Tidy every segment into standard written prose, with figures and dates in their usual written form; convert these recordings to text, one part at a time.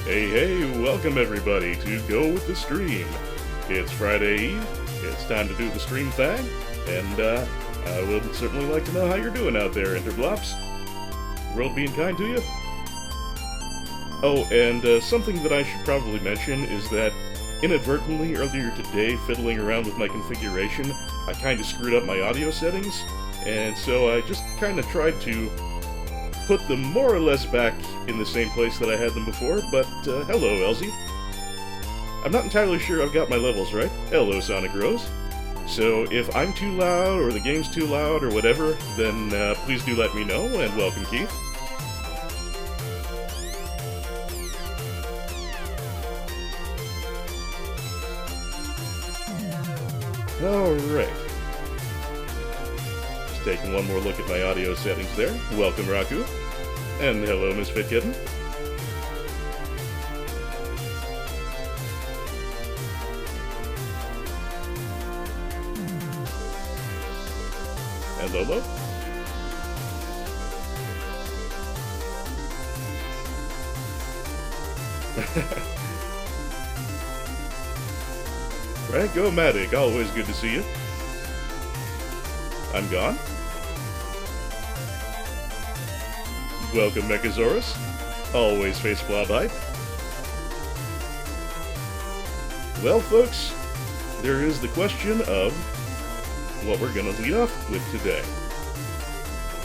Hey, welcome everybody to Go With The Stream. It's Friday Eve, it's time to do the stream thing, and I would certainly like to know how you're doing out there, Interblops. World being kind to you? Oh, and something that I should probably mention is that inadvertently earlier today, fiddling around with my configuration, I kind of screwed up my audio settings, and so I just kind of tried to put them more or less back in the same place that I had them before, but hello, Elsie. I'm not entirely sure I've got my levels right. Hello, Sonic Rose. So if I'm too loud, or the game's too loud, or whatever, then please do let me know, and welcome, Keith. Alright. Just taking one more look at my audio settings there. Welcome, Raku. And hello, Misfit Kitten. And Lolo. Franco-matic, always good to see you. I'm gone. Welcome, Mechasaurus. Always face blob hype. Well, folks, there is the question of what we're gonna lead off with today.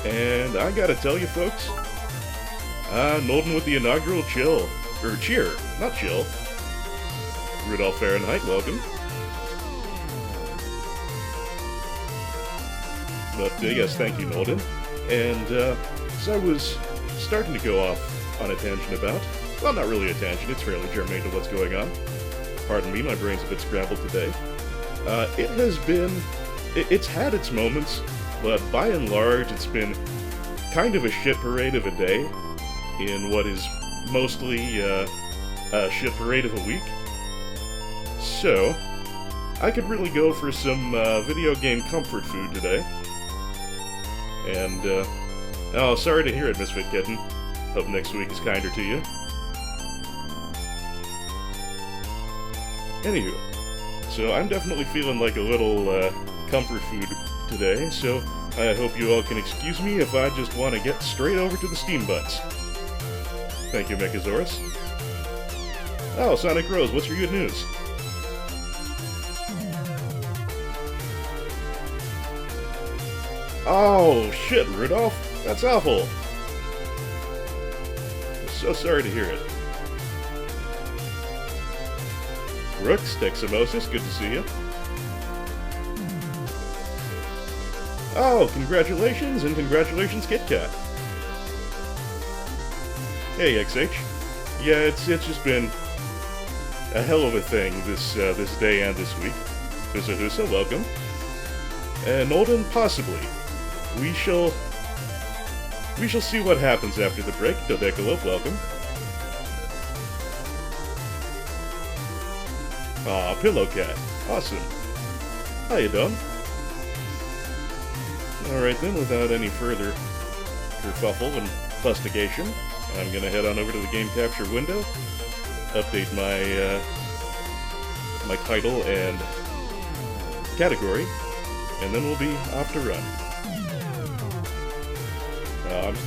And I gotta tell you, folks, Nolden with the inaugural chill. Or cheer, not chill. Rudolph Fahrenheit, welcome. But yes, thank you, Nolden. And so I was starting to go off on a tangent about, well, not really a tangent, it's fairly germane to what's going on. Pardon me, my brain's a bit scrambled today. It has been, it's had its moments, but by and large it's been kind of a shit parade of a day in what is mostly a shit parade of a week. So, I could really go for some video game comfort food today. And, oh, sorry to hear it, Misfit Kitten. Hope next week is kinder to you. Anywho, so I'm definitely feeling like a little comfort food today, so I hope you all can excuse me if I just want to get straight over to the Steam Butts. Thank you, Mechasaurus. Oh, Sonic Rose, what's your good news? Oh, shit, Rudolph. That's awful. I'm so sorry to hear it. Brooks, Teximosis, good to see you. Oh, congratulations, and congratulations, Kit Kat. Hey, XH. Yeah, it's just been a hell of a thing this day and this week. Husa, welcome. And Nolden, possibly. We shall see what happens after the break. Dodecalope, welcome. Aw, Pillow Cat. Awesome. How you doing? Alright then, without any further kerfuffle and fustigation, I'm gonna head on over to the game capture window, update my my title and category, and then we'll be off to run.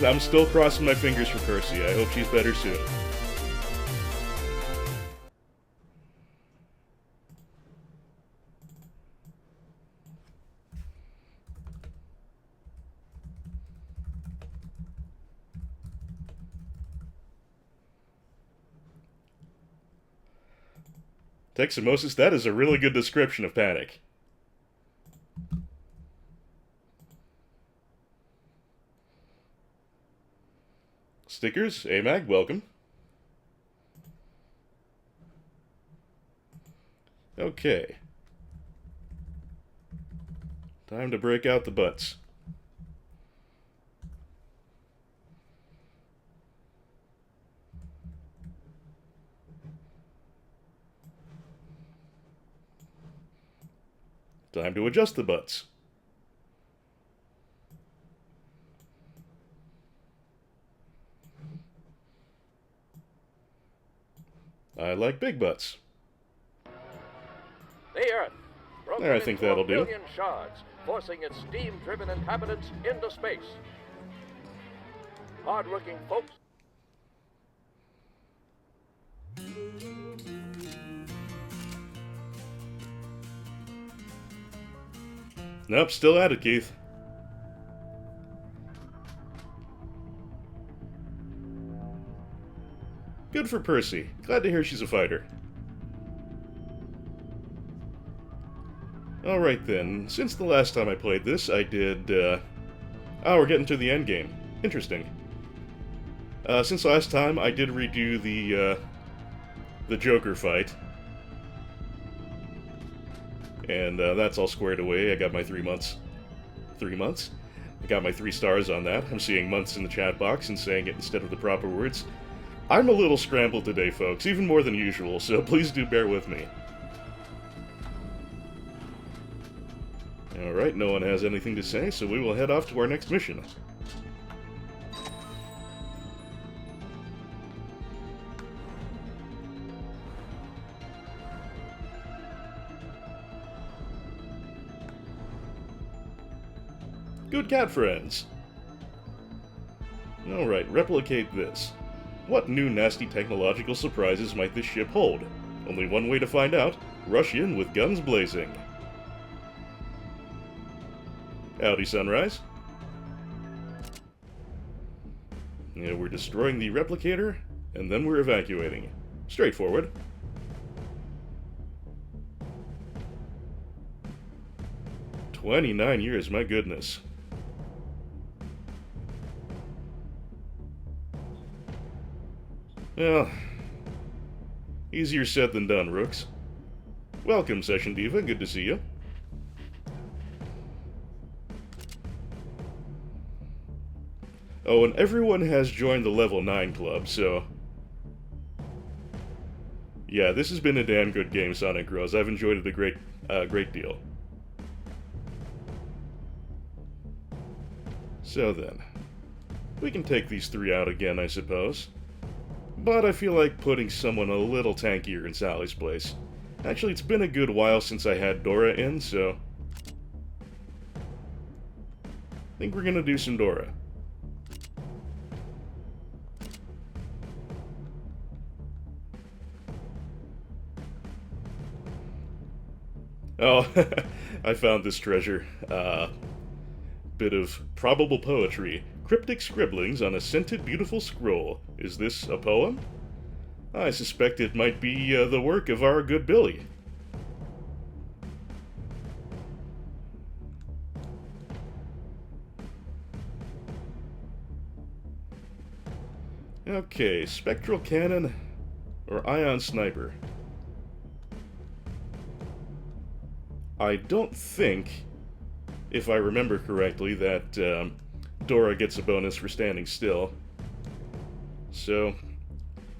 I'm still crossing my fingers for Percy. I hope she's better soon. Teximosis, that is a really good description of panic. Stickers, AMAG, welcome. Okay. Time to break out the butts. Time to adjust the butts. I like big butts. The Earth broken There, I think into that'll a do. billion shards, forcing its steam-driven inhabitants into space. Hard-working folks. Nope, still at it, Keith. Good for Percy. Glad to hear she's a fighter. Alright then, since the last time I played this, I did, oh, we're getting to the end game. Interesting. Since last time, I did redo the Joker fight. And, that's all squared away. I got my 3 months. 3 months? I got my 3 stars on that. I'm seeing months in the chat box and saying it instead of the proper words. I'm a little scrambled today, folks, even more than usual, so please do bear with me. Alright, no one has anything to say, so we will head off to our next mission. Good cat friends! Alright, replicate this. What new nasty technological surprises might this ship hold? Only one way to find out. Rush in with guns blazing. Howdy, Sunrise. Yeah, we're destroying the replicator, and then we're evacuating. Straightforward. "29 years, my goodness. Well, easier said than done, Rooks. Welcome, Session Diva, good to see you. Oh, and everyone has joined the Level 9 Club, so... yeah, this has been a damn good game, Sonic Rose. I've enjoyed it a great deal. So then, we can take these 3 out again, I suppose. But I feel like putting someone a little tankier in Sally's place. Actually, it's been a good while since I had Dora in, so... I think we're gonna do some Dora. Oh, I found this treasure. Bit of probable poetry. Cryptic scribblings on a scented beautiful scroll. Is this a poem? I suspect it might be the work of our good Billy. Okay, spectral cannon or ion sniper. I don't think, if I remember correctly, that Dora gets a bonus for standing still. So,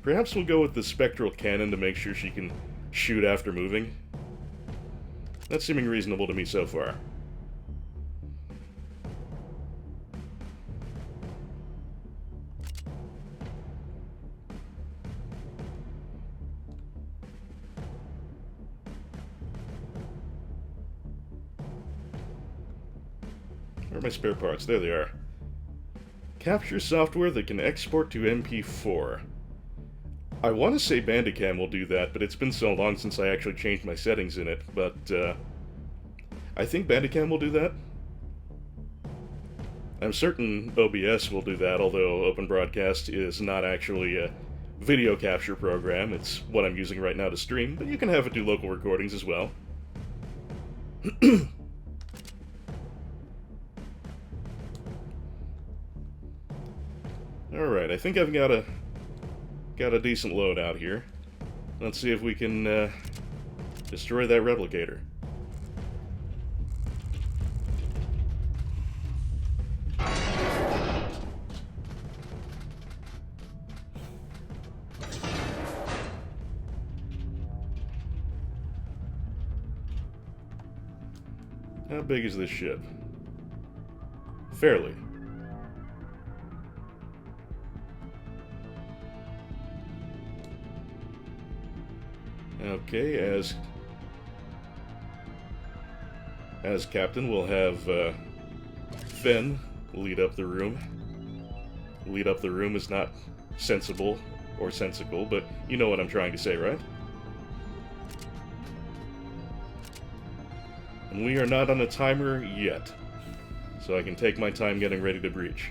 perhaps we'll go with the spectral cannon to make sure she can shoot after moving. That's seeming reasonable to me so far. Where are my spare parts? There they are. Capture software that can export to MP4. I want to say Bandicam will do that, but it's been so long since I actually changed my settings in it. But, I think Bandicam will do that. I'm certain OBS will do that, although Open Broadcast is not actually a video capture program. It's what I'm using right now to stream, but you can have it do local recordings as well. Alright, I think I've got a decent load out here. Let's see if we can destroy that replicator. How big is this ship? Fairly. Okay, as captain, we'll have Finn lead up the room. Lead up the room is not sensible or sensical, but you know what I'm trying to say, right? And we are not on a timer yet, so I can take my time getting ready to breach.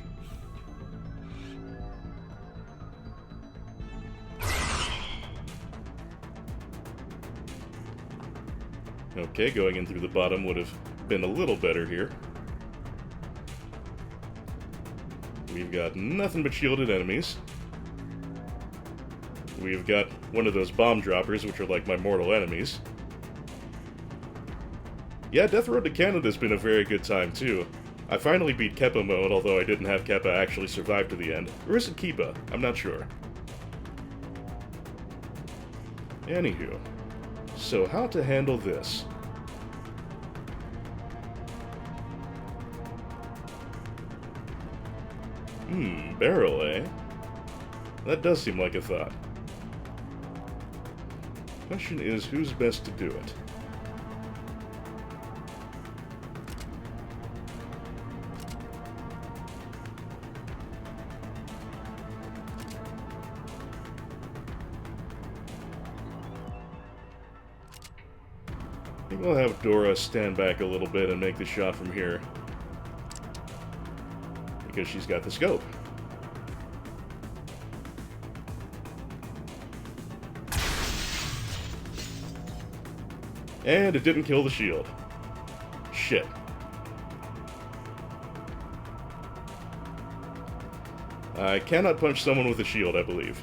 Okay, going in through the bottom would have been a little better here. We've got nothing but shielded enemies. We've got one of those bomb droppers, which are like my mortal enemies. Yeah, Death Road to Canada's been a very good time, too. I finally beat Keppa mode, although I didn't have Keppa actually survive to the end. Or is it Kiba? I'm not sure. Anywho. So, how to handle this? Barrel, eh? That does seem like a thought. Question is, who's best to do it? I think we'll have Dora stand back a little bit and make the shot from here. Because she's got the scope. And it didn't kill the shield. Shit. I cannot punch someone with a shield, I believe.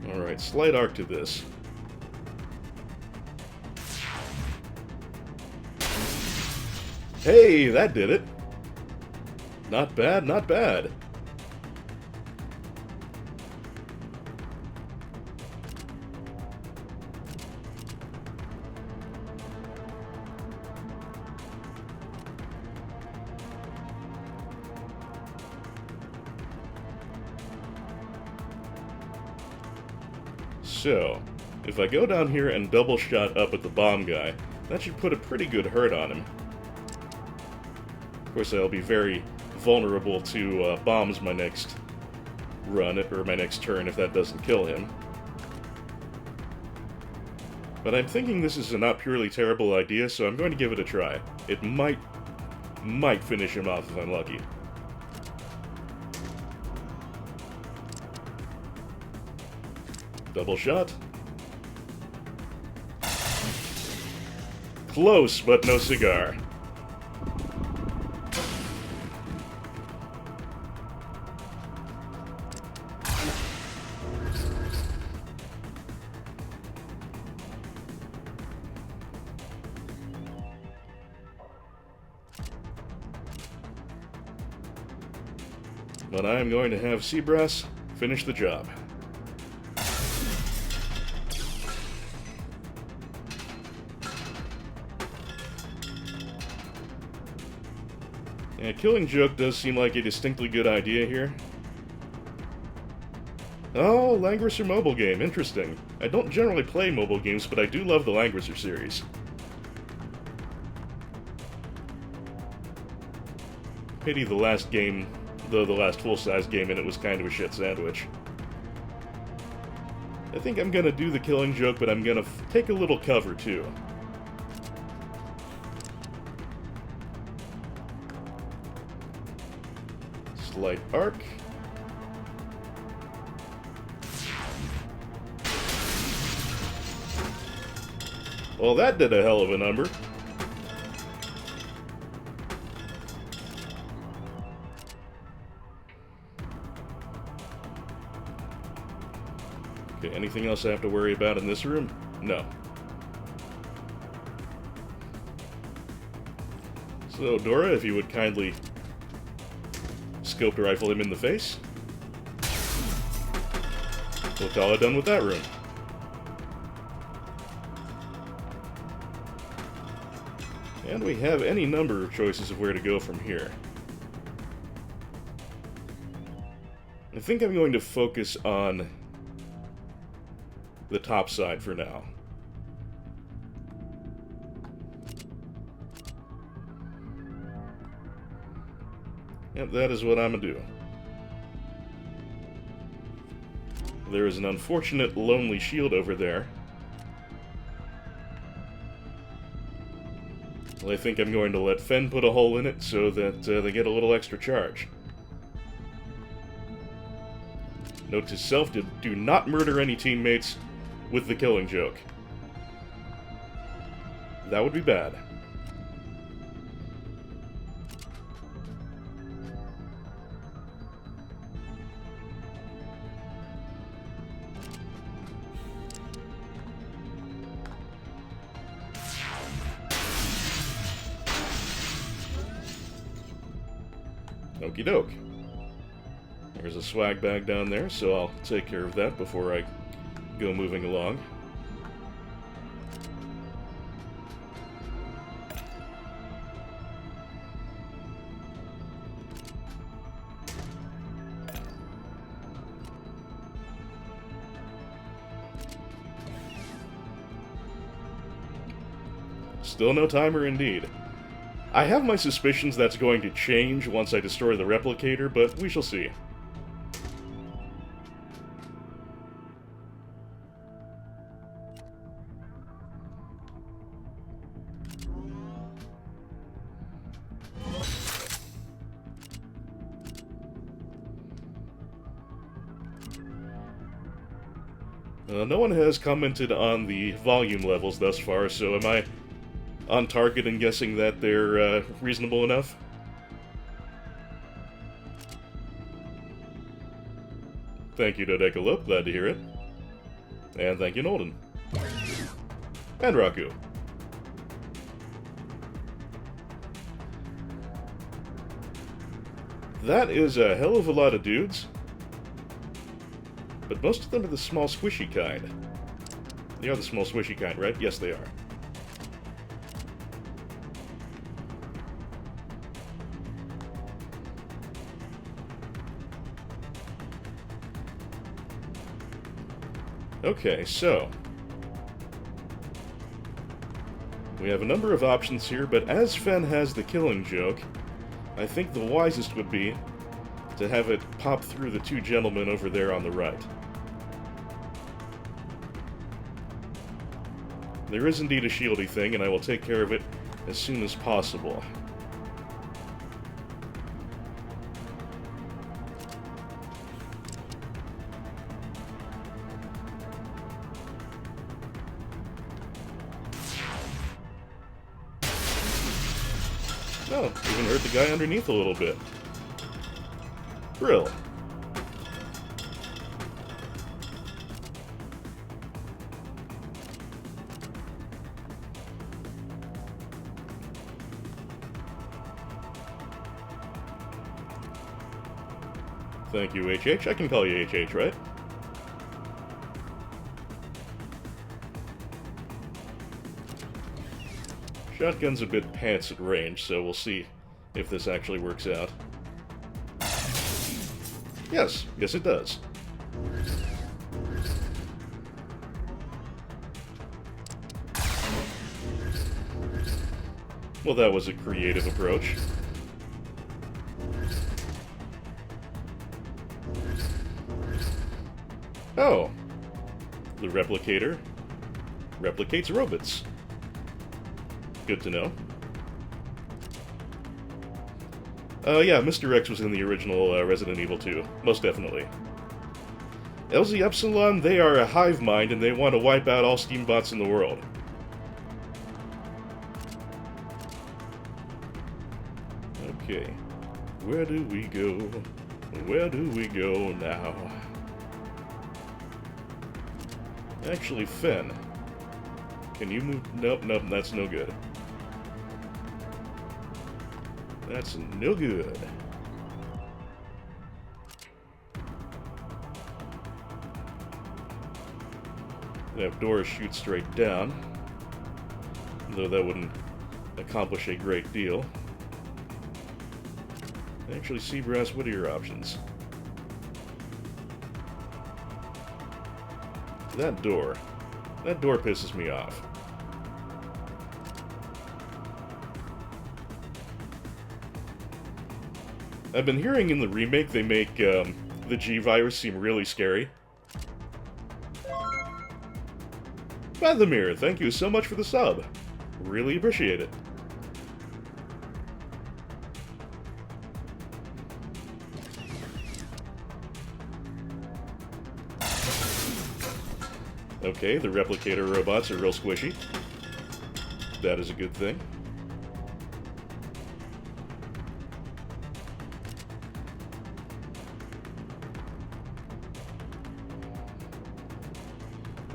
Alright, slight arc to this. Hey, that did it! Not bad, not bad. So, if I go down here and double shot up at the bomb guy, that should put a pretty good hurt on him. Of course, I'll be very vulnerable to bombs my next run, or my next turn, if that doesn't kill him. But I'm thinking this is a not purely terrible idea, so I'm going to give it a try. It might finish him off if I'm lucky. Double shot. Close, but no cigar. But I am going to have Seabrass finish the job. Yeah, Killing Joke does seem like a distinctly good idea here. Oh, Langrisser mobile game. Interesting. I don't generally play mobile games, but I do love the Langrisser series. Pity the last game, though the last full-size game in it was kind of a shit sandwich. I think I'm gonna do the Killing Joke, but I'm gonna take a little cover, too. Slight arc. Well, that did a hell of a number. Okay, anything else I have to worry about in this room? No. So, Dora, if you would kindly scope to rifle him in the face. we'll call it done with that room. And we have any number of choices of where to go from here. I think I'm going to focus on the top side for now. Yep, that is what I'm gonna do. There is an unfortunate lonely shield over there. Well, I think I'm going to let Fen put a hole in it so that they get a little extra charge. Note to self, do not murder any teammates with the killing joke. That would be bad. Okie doke. There's a swag bag down there, so I'll take care of that before I go moving along. Still no timer indeed. I have my suspicions that's going to change once I destroy the replicator, but we shall see. No one has commented on the volume levels thus far, so am I on target and guessing that they're reasonable enough? Thank you, Dodecalope. Glad to hear it. And thank you, Nolden. And Raku. That is a hell of a lot of dudes. But most of them are the small squishy kind. They are the small squishy kind, right? Yes, they are. Okay, so we have a number of options here, but as Fen has the killing joke, I think the wisest would be to have it pop through the two gentlemen over there on the right. There is indeed a shieldy thing, and I will take care of it as soon as possible. Oh, even hurt the guy underneath a little bit. Brill. Thank you, HH. I can call you HH, right? Shotgun's a bit pants at range, so we'll see if this actually works out. Yes, it does. Well, that was a creative approach. Oh. The replicator replicates robots. Good to know. Yeah, Mr. X was in the original Resident Evil 2. Most definitely. LZ Epsilon, they are a hive mind and they want to wipe out all Steambots in the world. Okay. Where do we go? Where do we go now? Actually, Fen. Can you move? Nope, that's no good. That's no good. And have doors shoot straight down, though that wouldn't accomplish a great deal. Actually, Seabrass, what are your options? That door pisses me off. I've been hearing in the remake they make the G-Virus seem really scary. Fathomir, thank you so much for the sub. Really appreciate it. Okay, the replicator robots are real squishy. That is a good thing.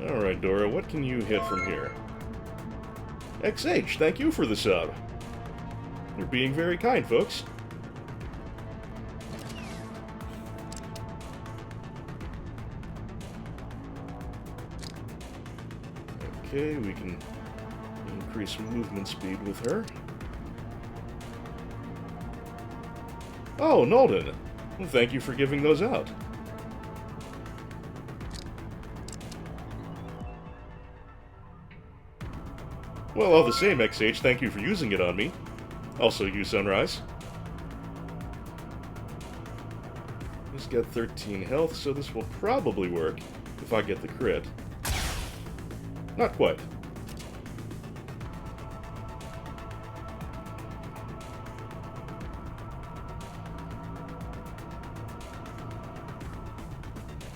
Alright, Dora, what can you hit from here? XH, thank you for the sub. You're being very kind, folks. Okay, we can increase movement speed with her. Oh, Nolden! Well, thank you for giving those out. Well, all the same, XH, thank you for using it on me. Also you, Sunrise. He's got 13 health, so this will probably work if I get the crit. Not quite.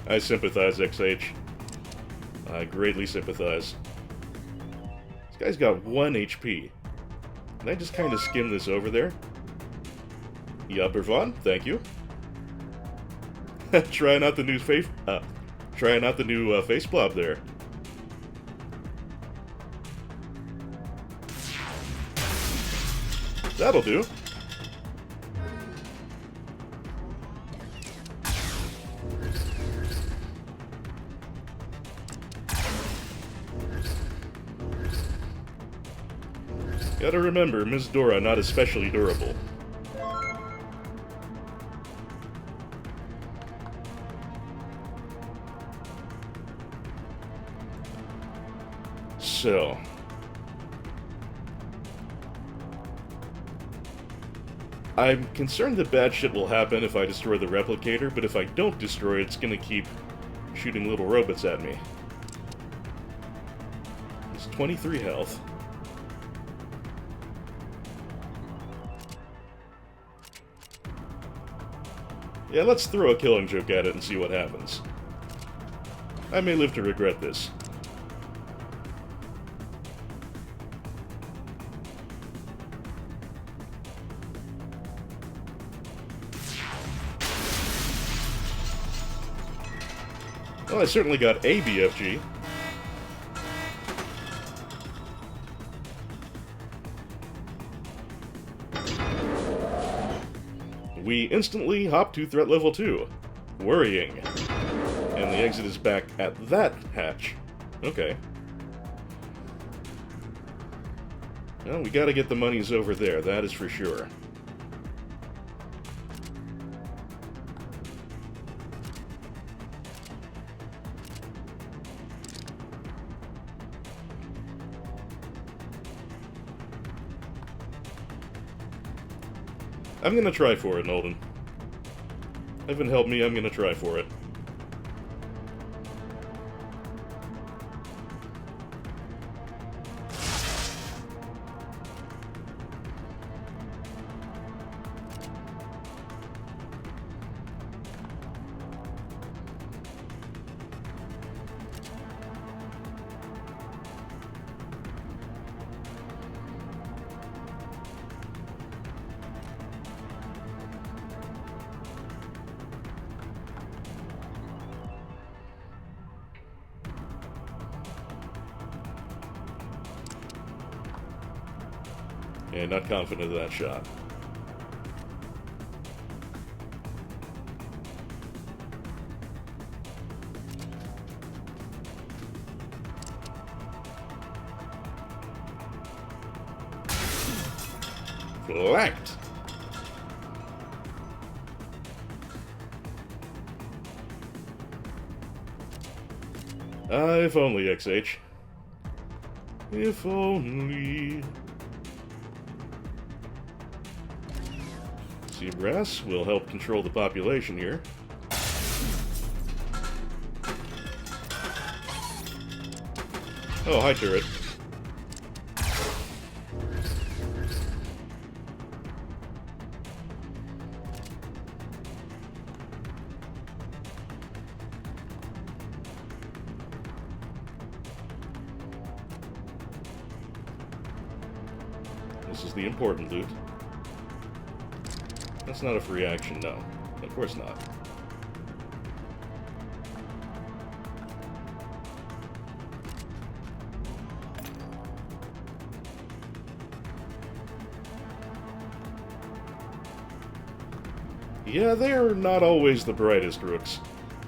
I sympathize, XH. I greatly sympathize. This guy's got 1 HP. Can I just kind of skim this over there? Yubbervon, thank you. Trying out the new face plop there. That'll do. Gotta remember, Ms. Dora not especially durable. So... I'm concerned that bad shit will happen if I destroy the replicator, but if I don't destroy it, it's gonna keep shooting little robots at me. It's 23 health. Yeah, let's throw a killing joke at it and see what happens. I may live to regret this. Well, I certainly got a BFG. We instantly hop to threat level 2. Worrying. And the exit is back at that hatch. Okay. Well, we gotta get the monies over there, that is for sure. I'm gonna try for it, Nolden. Heaven help me, I'm gonna try for it. And not confident of that shot. Flanked! If only, XH. If only... See, brass will help control the population here. Oh, hi, turret. This is the important loot. That's not a free action, no. Of course not. Yeah, they are not always the brightest rooks.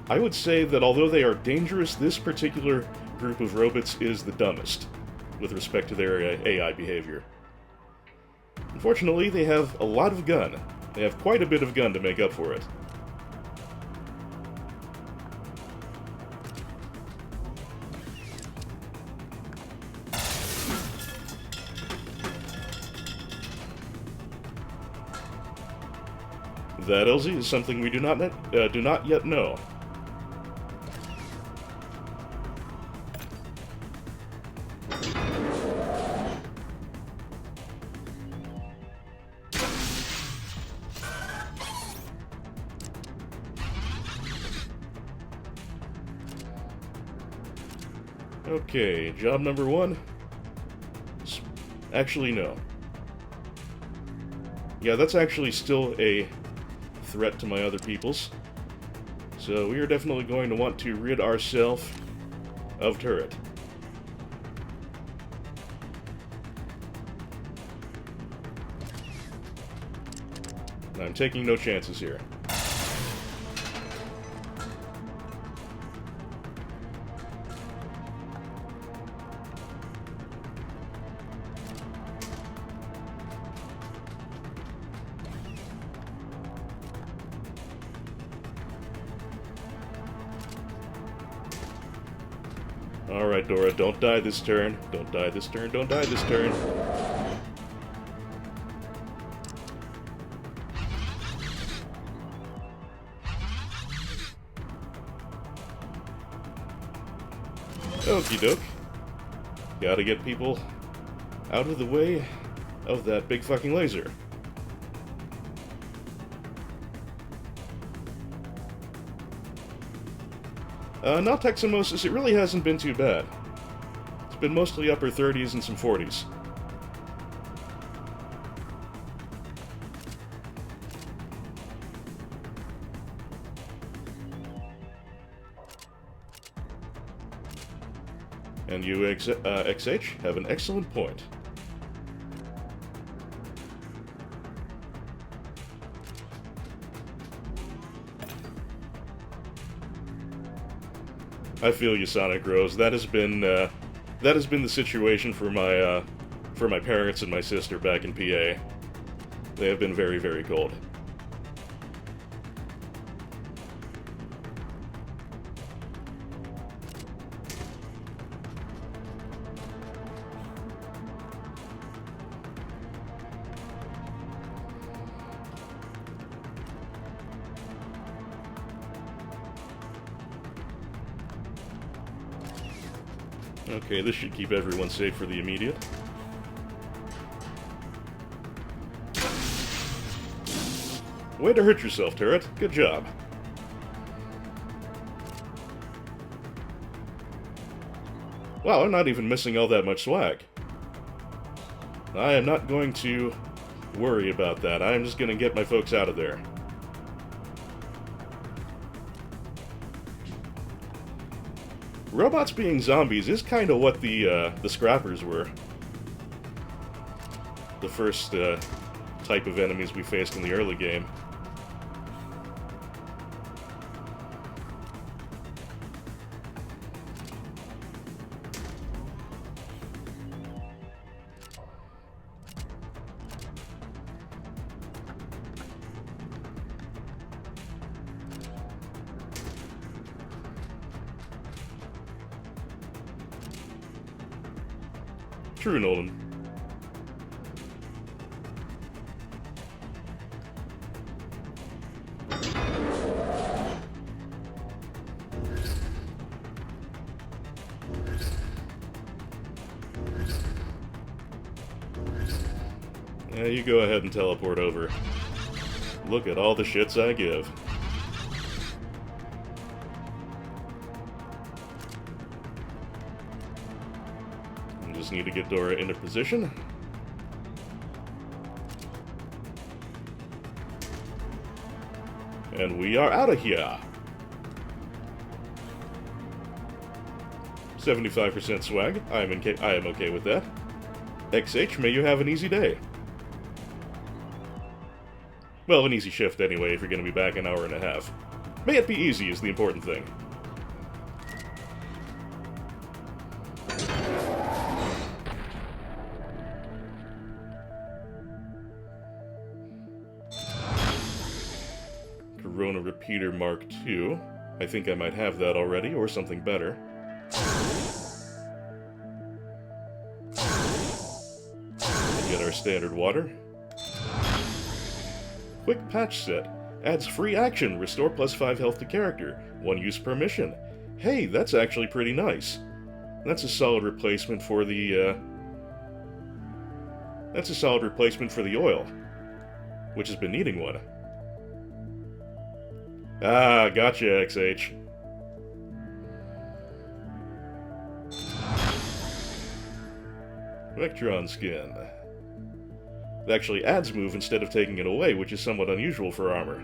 I would say that although they are dangerous, this particular group of robots is the dumbest with respect to their AI behavior. Unfortunately, they have a lot of gun. They have quite a bit of gun to make up for it. That, Elsie, is something we do not yet know. Okay, job number one. Actually, no. Yeah, that's actually still a threat to my other peoples. So we are definitely going to want to rid ourselves of turret. I'm taking no chances here. Alright, Dora, don't die this turn. Don't die this turn. Don't die this turn. Okie doke. Gotta get people out of the way of that big fucking laser. Not Texamosis, it really hasn't been too bad. It's been mostly upper 30s and some 40s. And you, XH, have an excellent point. I feel you, Sonic Rose. That has been the situation for my parents and my sister back in PA. They have been very, very cold. Okay, this should keep everyone safe for the immediate. Way to hurt yourself, turret. Good job. Wow, I'm not even missing all that much swag. I am not going to worry about that. I am just going to get my folks out of there. Robots being zombies is kind of what the scrappers were. The first type of enemies we faced in the early game. True, Nolan. You go ahead and teleport over. Look at all the shits I give. Just need to get Dora into position. And we are out of here. 75% swag. I am okay with that. XH, may you have an easy day. Well, an easy shift anyway, if you're going to be back an hour and a half. May it be easy is the important thing. Corona Repeater Mark II. I think I might have that already, or something better. Get our standard water. Quick patch set. Adds free action. Restore +5 health to character. 1 use per mission. Hey, that's actually pretty nice. That's a solid replacement for the, That's a solid replacement for the oil. Which has been needing one. Ah, gotcha, XH. Vectron skin. It actually adds move instead of taking it away, which is somewhat unusual for armor.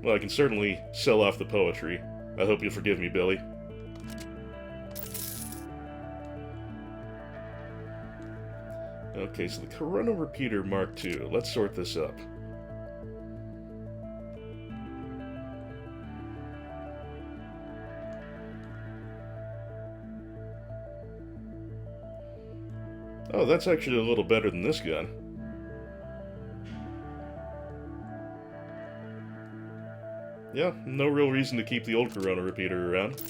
Well, I can certainly sell off the poetry. I hope you'll forgive me, Billy. Okay, so the Corona Repeater Mark II. Let's sort this up. Oh, that's actually a little better than this gun. Yeah, no real reason to keep the old Corona Repeater around.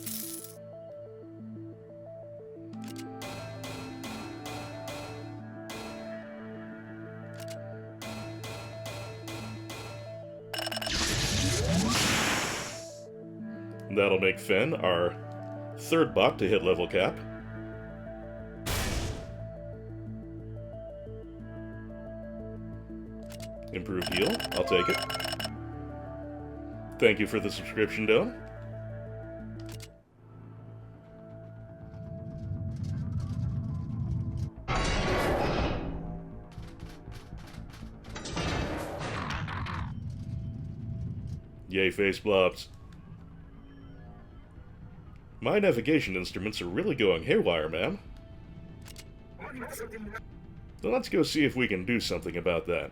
That'll make Fen our 3rd bot to hit level cap. Improved heal, I'll take it. Thank you for the subscription, Don. Yay, face blobs. My navigation instruments are really going haywire, man. So let's go see if we can do something about that.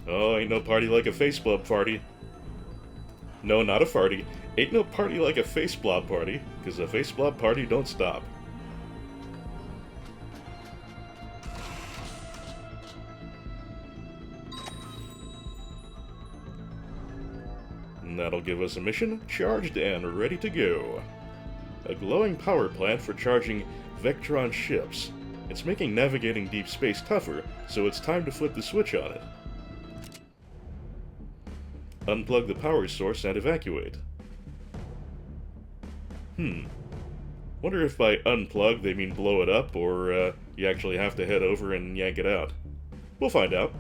Oh, ain't no party like a face blob party. No, not a farty. Ain't no party like a face blob party, because a face blob party don't stop. And that'll give us a mission charged and ready to go. A glowing power plant for charging Vectron ships. It's making navigating deep space tougher, so it's time to flip the switch on it. Unplug the power source and evacuate. Wonder if by unplug they mean blow it up, or you actually have to head over and yank it out. We'll find out.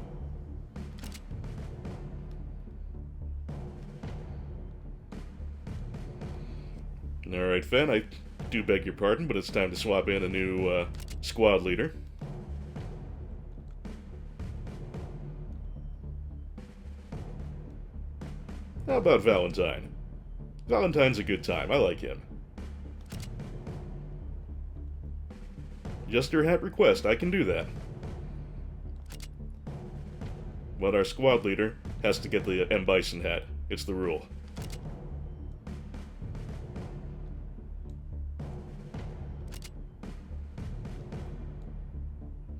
Alright, Fen, I do beg your pardon, but it's time to swap in a new squad leader. How about Valentine? Valentine's a good time. I like him. Just your hat request. I can do that. But our squad leader has to get the M. Bison hat. It's the rule.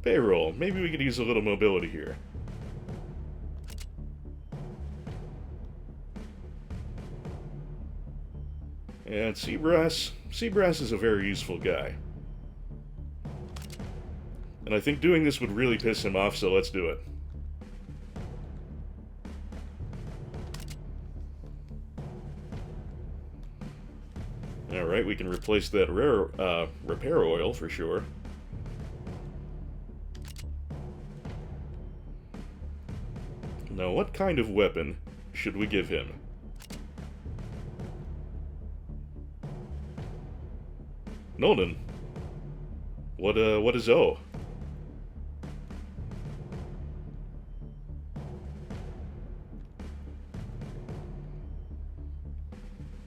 Payroll. Maybe we could use a little mobility here. And Seabrass is a very useful guy. And I think doing this would really piss him off, so let's do it. Alright, we can replace that repair oil for sure. Now, what kind of weapon should we give him? Nolan, what is O?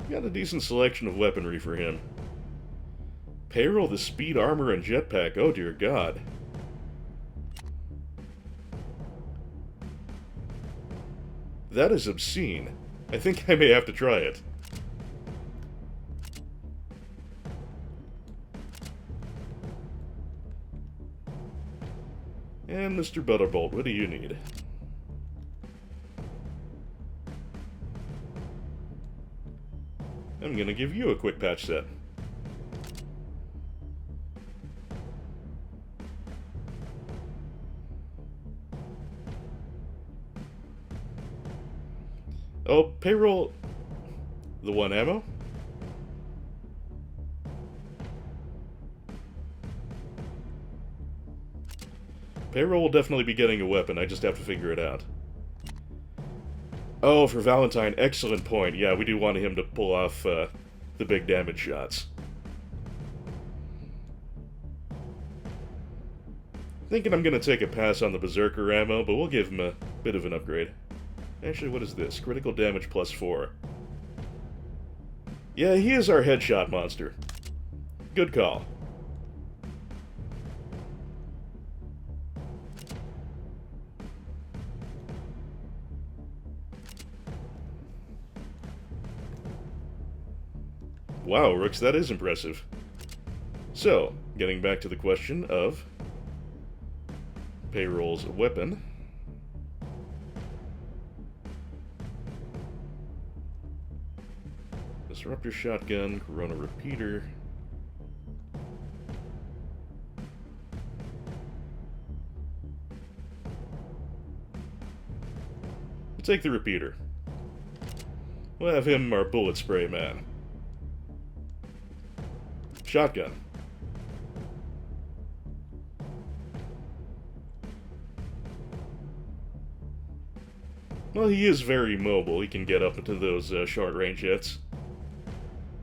Got a decent selection of weaponry for him. Payroll, the speed armor, and jetpack. Oh dear God. That is obscene. I think I may have to try it. And Mr. Butterbolt, what do you need? I'm gonna give you a quick patch set. Oh, payroll... the one ammo? Payroll will definitely be getting a weapon, I just have to figure it out. Oh, for Valentine, excellent point. Yeah, we do want him to pull off the big damage shots. Thinking I'm gonna take a pass on the Berserker ammo, but we'll give him a bit of an upgrade. Actually, what is this? Critical damage plus 4. Yeah, he is our headshot monster. Good call. Wow, Rooks, that is impressive. So, getting back to the question of Payroll's weapon. Disruptor shotgun, Corona repeater. We'll take the repeater. We'll have him our bullet spray man. Shotgun. Well, he is very mobile. He can get up into those short-range hits.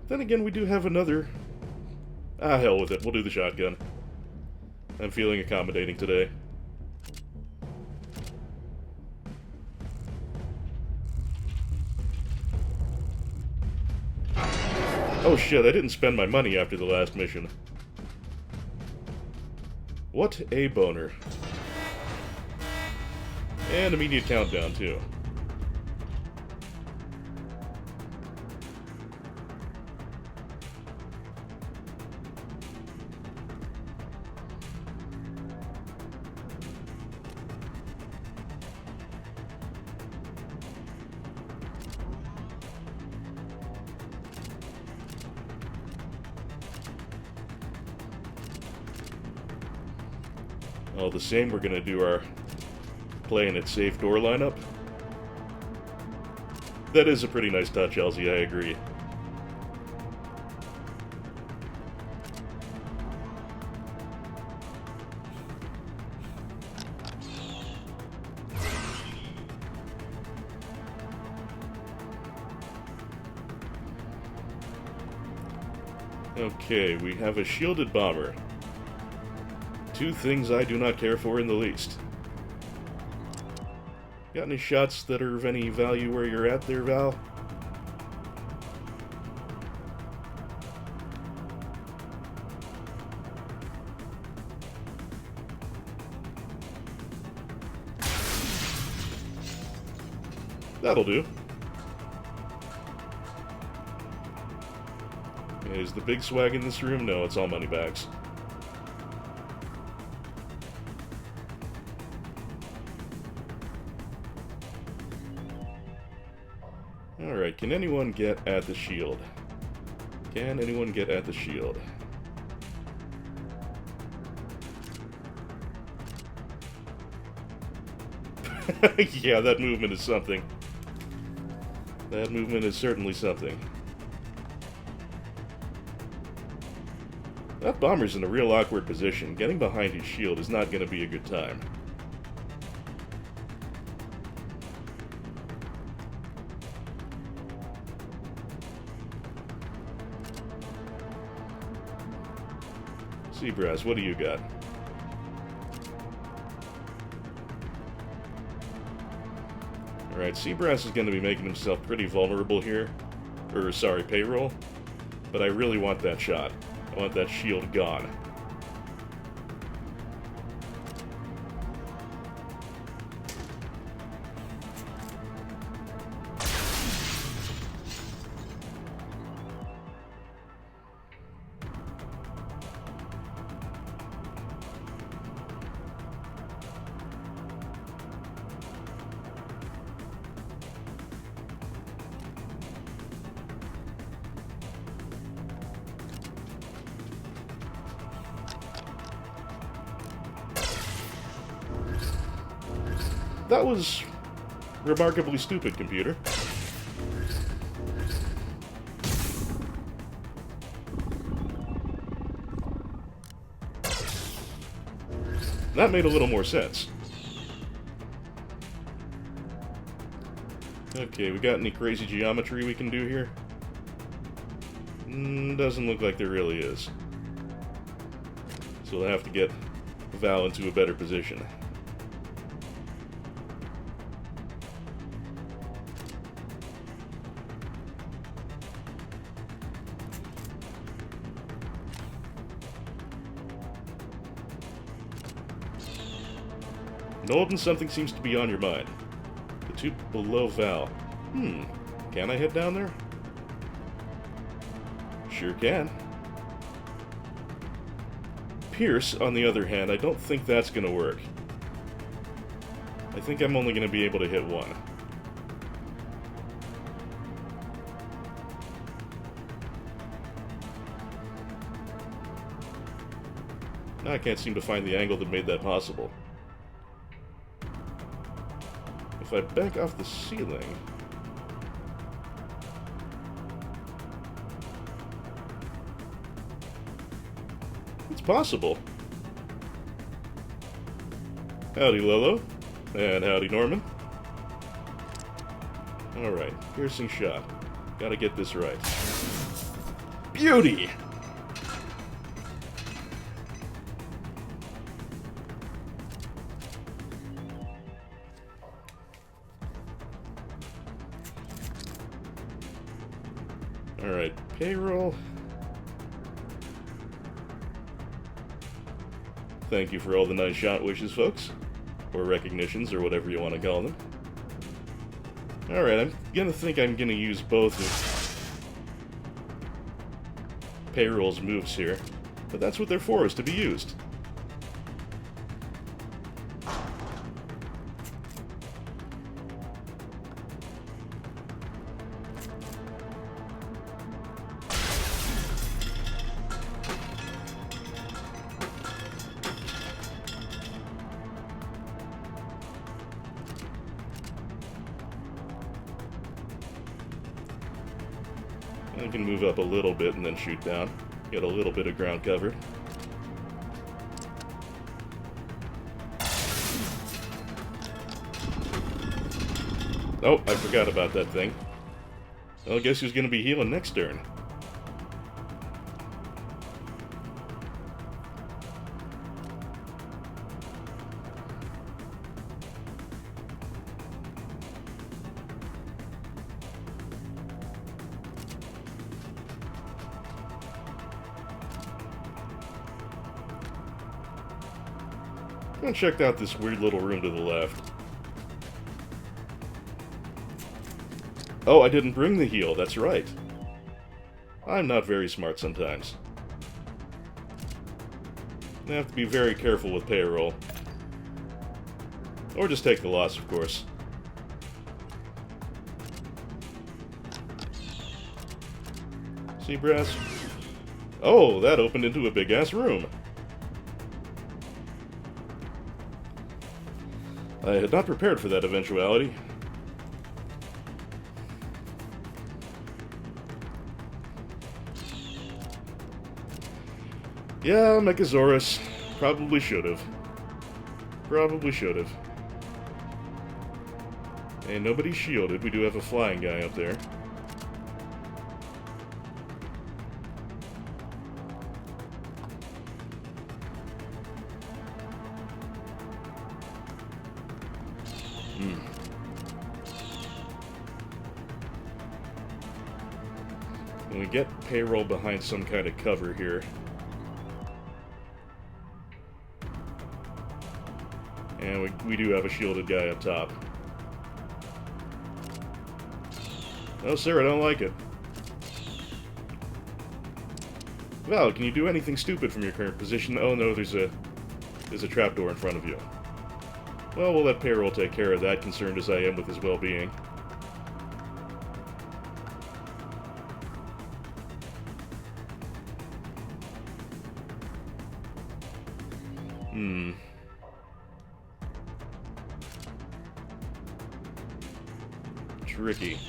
Then again, we do have another... Ah, hell with it. We'll do the shotgun. I'm feeling accommodating today. Oh shit, I didn't spend my money after the last mission. What a boner. And immediate countdown, too. All the same, we're gonna do our playing it safe door lineup. That is a pretty nice touch, Elsie, I agree. Okay, we have a shielded bomber. Two things I do not care for in the least. Got any shots that are of any value where you're at there, Val? That'll do. Is the big swag in this room? No, it's all money bags. Alright, can anyone get at the shield? Can anyone get at the shield? Yeah, that movement is something. That movement is certainly something. That bomber's in a real awkward position. Getting behind his shield is not going to be a good time. Seabrass, what do you got? Alright, Seabrass is going to be making himself pretty vulnerable here. Or, sorry, payroll. But I really want that shot. I want that shield gone. That was remarkably stupid, computer. That made a little more sense. Okay, we got any crazy geometry we can do here? Doesn't look like there really is. So we'll have to get Val into a better position. Nolden, something seems to be on your mind. The two below Val. Can I head down there? Sure can. Pierce, on the other hand, I don't think that's going to work. I think I'm only going to be able to hit one. Now I can't seem to find the angle that made that possible. If I back off the ceiling... It's possible. Howdy, Lolo. And howdy, Norman. Alright, piercing shot. Gotta get this right. Beauty! Alright, payroll. Thank you for all the nice shot wishes, folks. Or recognitions, or whatever you want to call them. Alright, I'm gonna think I'm gonna use both of payroll's moves here. But that's what they're for, is to be used. I can move up a little bit and then shoot down. Get a little bit of ground covered. Oh, I forgot about that thing. Well, I guess who's gonna be healing next turn? I checked out this weird little room to the left. Oh, I didn't bring the heal, that's right. I'm not very smart sometimes. I have to be very careful with payroll. Or just take the loss, of course. Seabrass. Oh, that opened into a big-ass room. I had not prepared for that eventuality. Yeah, Mechasaurus. Probably should've. Probably should've. And nobody's shielded. We do have a flying guy up there. When we get payroll behind some kind of cover here. And we do have a shielded guy up top. No, sir, I don't like it. Val, can you do anything stupid from your current position? Oh no, there's a trapdoor in front of you. Well, we'll let payroll take care of that, concerned as I am with his well-being. Tricky.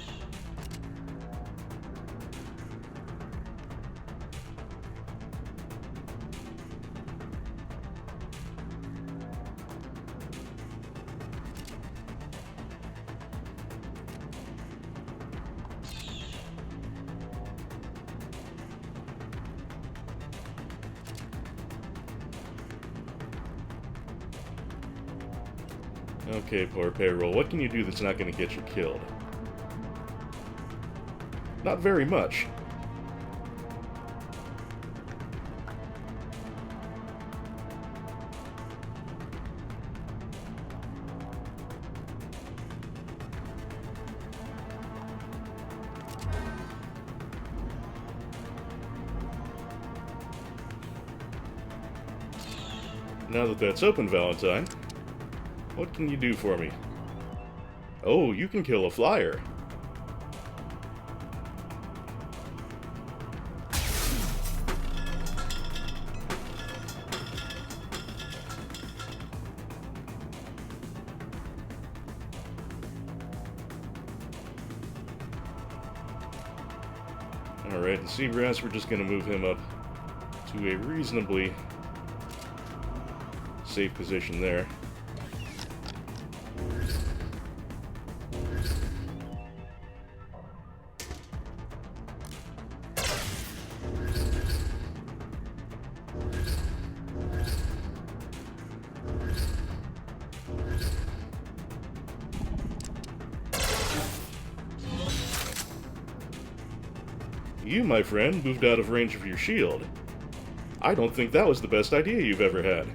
Okay, poor payroll. What can you do that's not going to get you killed? Not very much. Now that that's open, Valentine, what can you do for me? Oh, you can kill a flyer. Alright, the Seabrass, we're just going to move him up to a reasonably safe position there. You, my friend, moved out of range of your shield. I don't think that was the best idea you've ever had.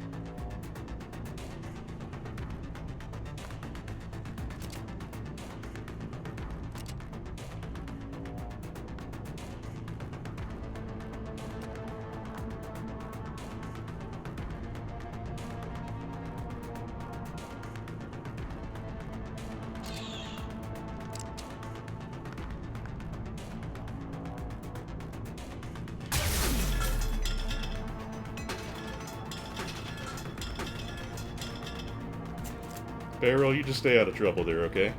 Barrel, you just stay out of trouble there, okay?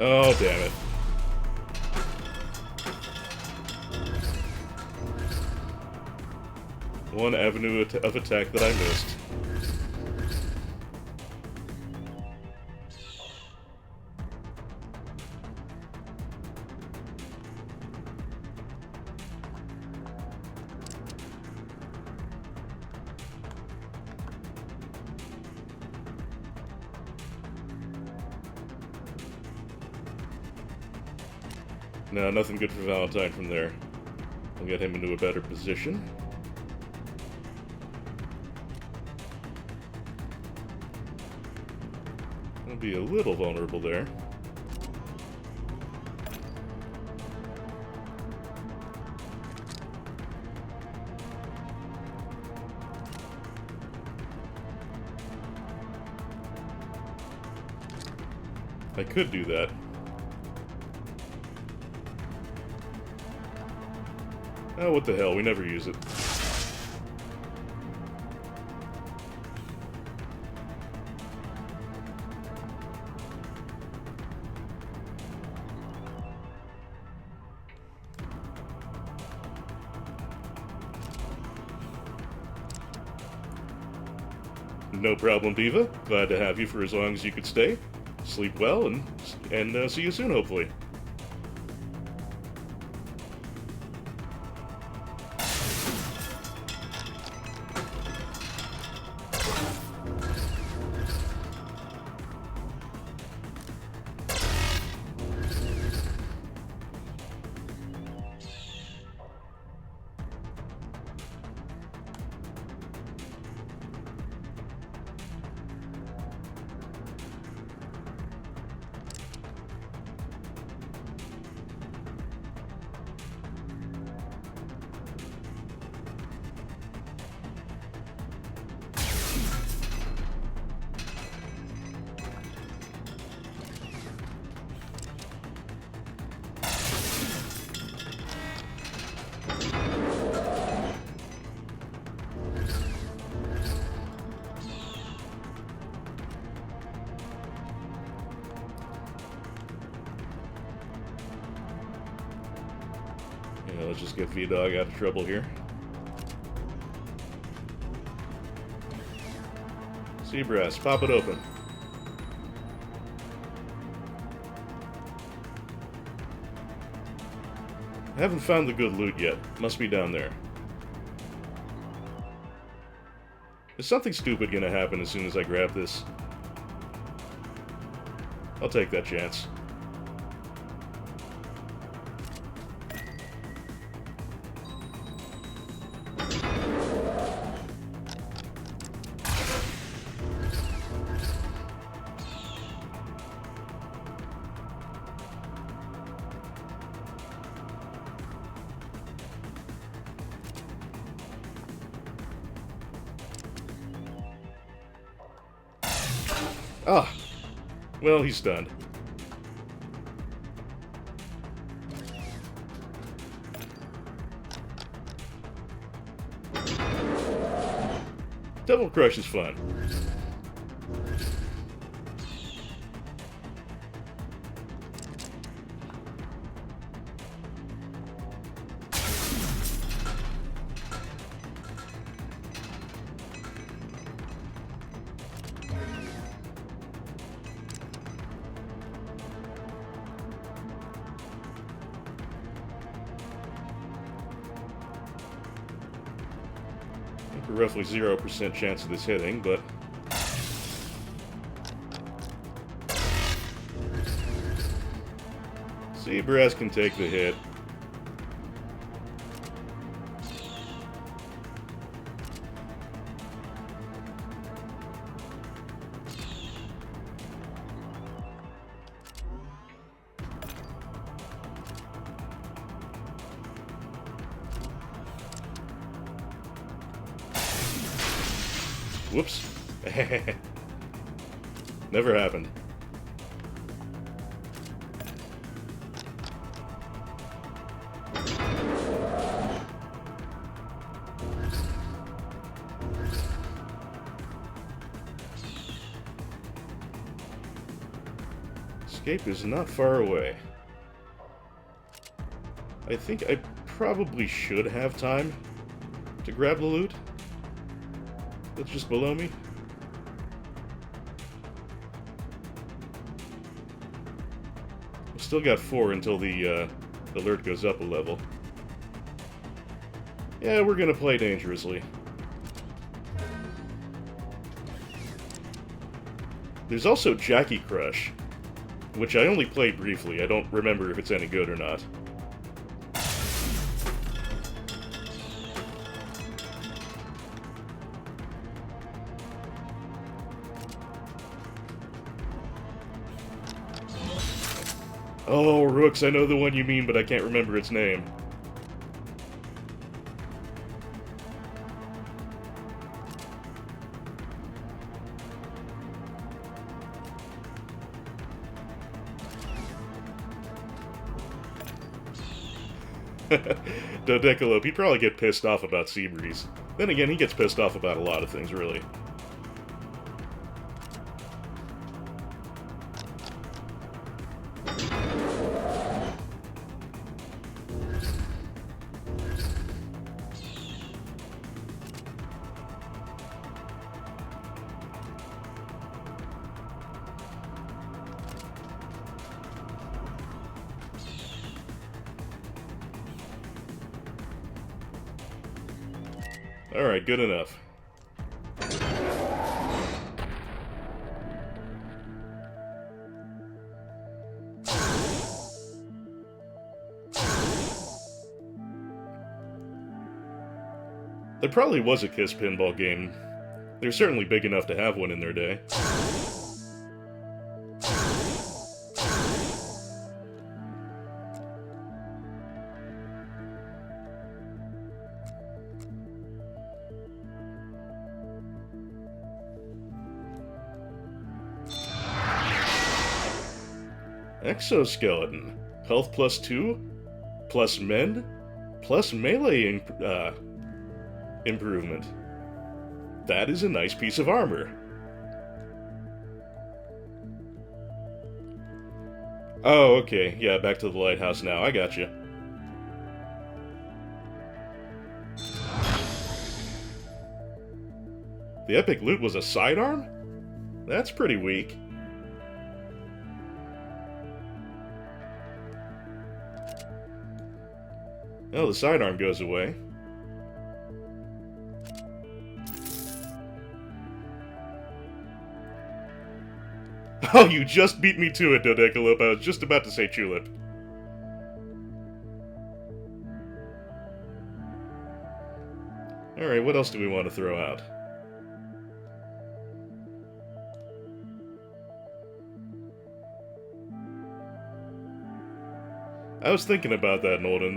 Oh, damn it. One avenue of attack that I missed. No, nothing good for Valentine from there. We'll get him into a better position. I'll be a little vulnerable there. I could do that. Oh, what the hell, we never use it. No problem, Diva. Glad to have you for as long as you could stay. Sleep well, and see you soon, hopefully. Yeah, let's just get V-Dog out of trouble here. Seabrass, pop it open. I haven't found the good loot yet. Must be down there. Is something stupid gonna happen as soon as I grab this? I'll take that chance. Ah! Well, he's stunned. Double Crush is fun. Roughly 0% chance of this hitting, but Seabrass can take the hit. Whoops. Never happened. Escape is not far away. I think I probably should have time to grab the loot that's just below me. I've still got 4 until the alert goes up a level. Yeah, we're gonna play dangerously. There's also Jackie Crush, which I only played briefly. I don't remember if it's any good or not. Oh, Rooks, I know the one you mean, but I can't remember its name. Dodecalope, he'd probably get pissed off about Seabreeze. Then again, he gets pissed off about a lot of things, really. Alright, good enough. There probably was a KISS pinball game. They're certainly big enough to have one in their day. Exoskeleton. Health plus 2, plus mend, plus melee improvement. That is a nice piece of armor. Oh, okay. Yeah, back to the lighthouse now. I gotcha. The epic loot was a sidearm? That's pretty weak. Oh, the sidearm goes away. Oh, you just beat me to it, Dodecalope. I was just about to say Tulip. Alright, what else do we want to throw out? I was thinking about that, Nolden.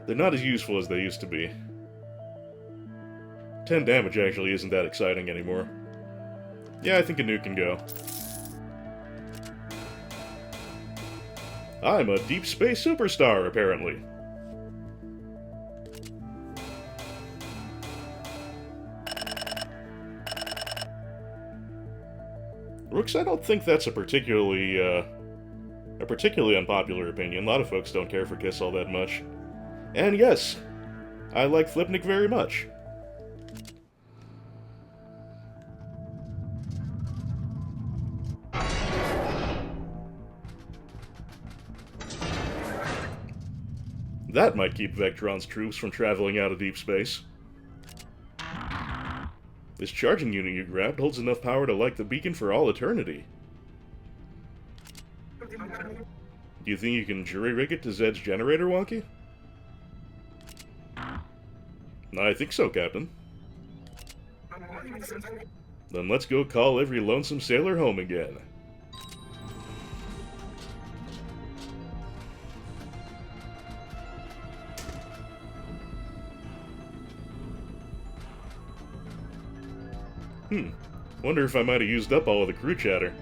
They're not as useful as they used to be. 10 damage actually isn't that exciting anymore. Yeah, I think a nuke can go. I'm a deep space superstar, apparently. Rooks, I don't think that's a particularly unpopular opinion. A lot of folks don't care for KISS all that much. And yes, I like Flipnik very much. That might keep Vectron's troops from traveling out of deep space. This charging unit you grabbed holds enough power to light the beacon for all eternity. Do you think you can jury-rig it to Zed's generator, Wonky? I think so, Captain. Then let's go call every lonesome sailor home again. Wonder if I might have used up all of the crew chatter.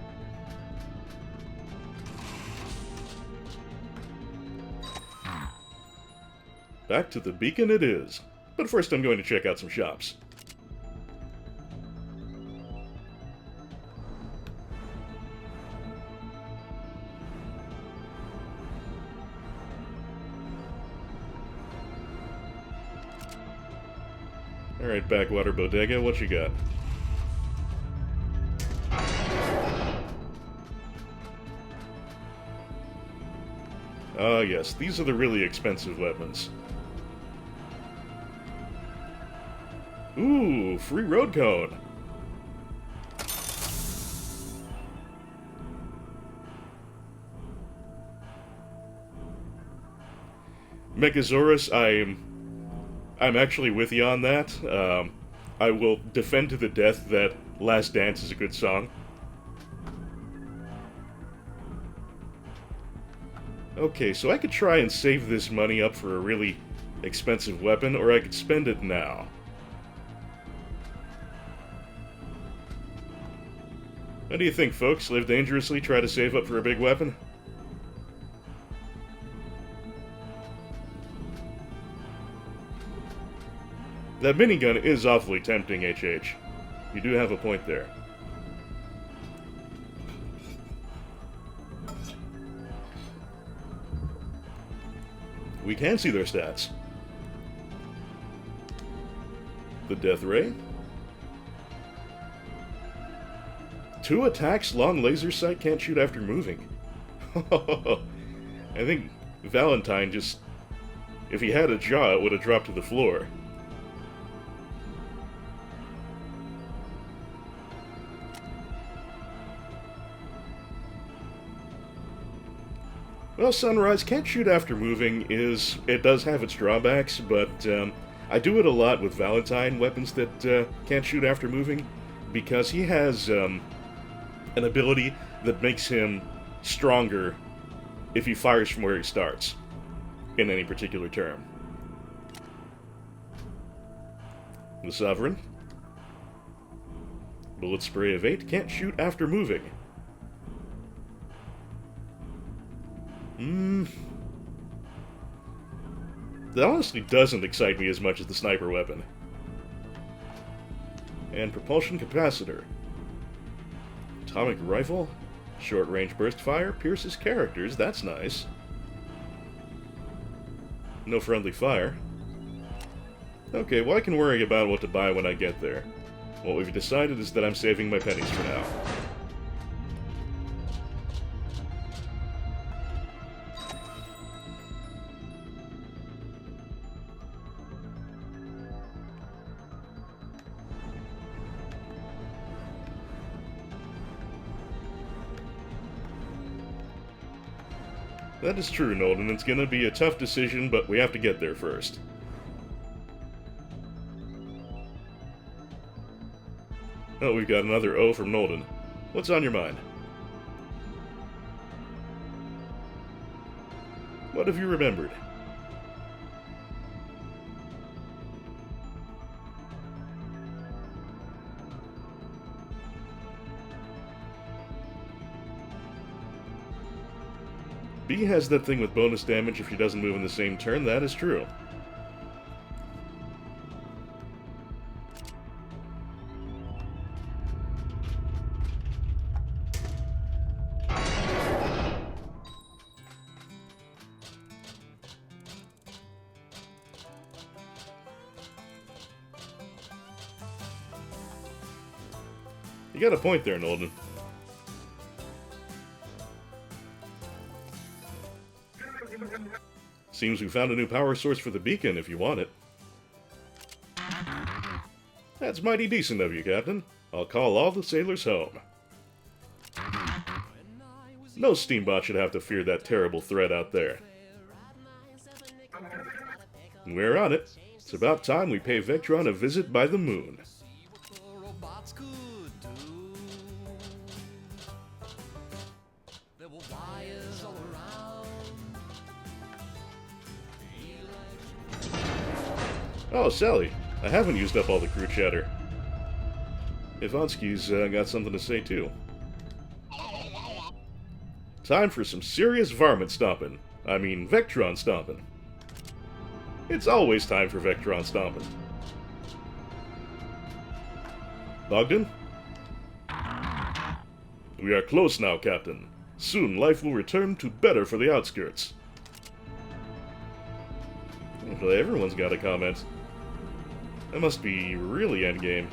Back to the beacon it is. But first I'm going to check out some shops. Alright, Backwater Bodega, what you got? Ah, yes, these are the really expensive weapons. Ooh, free road cone. Mechasaurus, I'm actually with you on that. I will defend to the death that Last Dance is a good song. Okay, so I could try and save this money up for a really expensive weapon, or I could spend it now. What do you think, folks? Live dangerously, try to save up for a big weapon? That minigun is awfully tempting, HH. You do have a point there. We can see their stats. The Death Ray. 2 attacks, long laser sight, can't shoot after moving. I think Valentine just... if he had a jaw, it would have dropped to the floor. Well, Sunrise can't shoot after moving it does have its drawbacks, but I do it a lot with Valentine weapons that can't shoot after moving, because he has an ability that makes him stronger if he fires from where he starts, in any particular term. The Sovereign. Bullet spray of 8, can't shoot after moving. That honestly doesn't excite me as much as the sniper weapon. And propulsion capacitor. Atomic rifle. Short-range burst fire. Pierces characters. That's nice. No friendly fire. Okay, well I can worry about what to buy when I get there. What we've decided is that I'm saving my pennies for now. That is true, Nolden. It's gonna be a tough decision, but we have to get there first. Oh, we've got another O from Nolden. What's on your mind? What have you remembered? B has that thing with bonus damage if she doesn't move in the same turn. That is true. You got a point there, Nolden. Seems we found a new power source for the beacon, if you want it. That's mighty decent of you, Captain. I'll call all the sailors home. No steambot should have to fear that terrible threat out there. We're on it. It's about time we pay Vectron a visit by the moon. Oh, Sally, I haven't used up all the crew chatter. Ivansky's got something to say, too. Time for some serious varmint stomping. I mean, Vectron stomping. It's always time for Vectron stomping. Bogdan? We are close now, Captain. Soon life will return to better for the outskirts. Well, everyone's got a comment. That must be really endgame.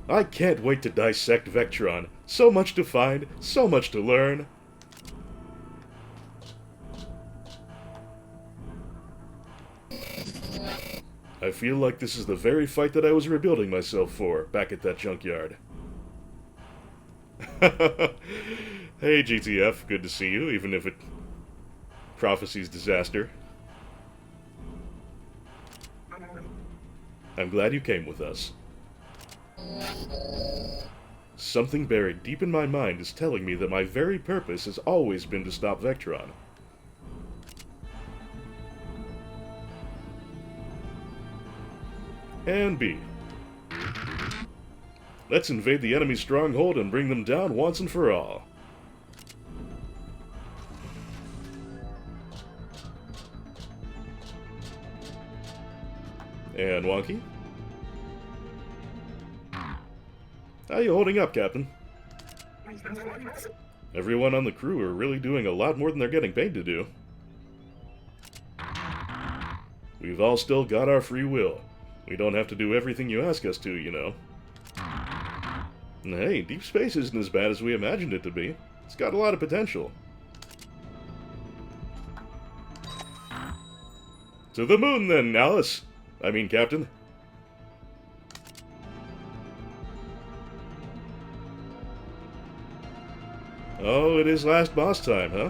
I can't wait to dissect Vectron. So much to find, so much to learn. I feel like this is the very fight that I was rebuilding myself for, back at that junkyard. Hey GTF, good to see you, even if it... Prophecy's disaster. I'm glad you came with us. Something buried deep in my mind is telling me that my very purpose has always been to stop Vectron. And B. Let's invade the enemy's stronghold and bring them down once and for all. And Wonky? How you holding up, Captain? Everyone on the crew are really doing a lot more than they're getting paid to do. We've all still got our free will. We don't have to do everything you ask us to, you know. And hey, deep space isn't as bad as we imagined it to be. It's got a lot of potential. To the moon then, Alice! I mean, Captain. Oh, it is last boss time, huh?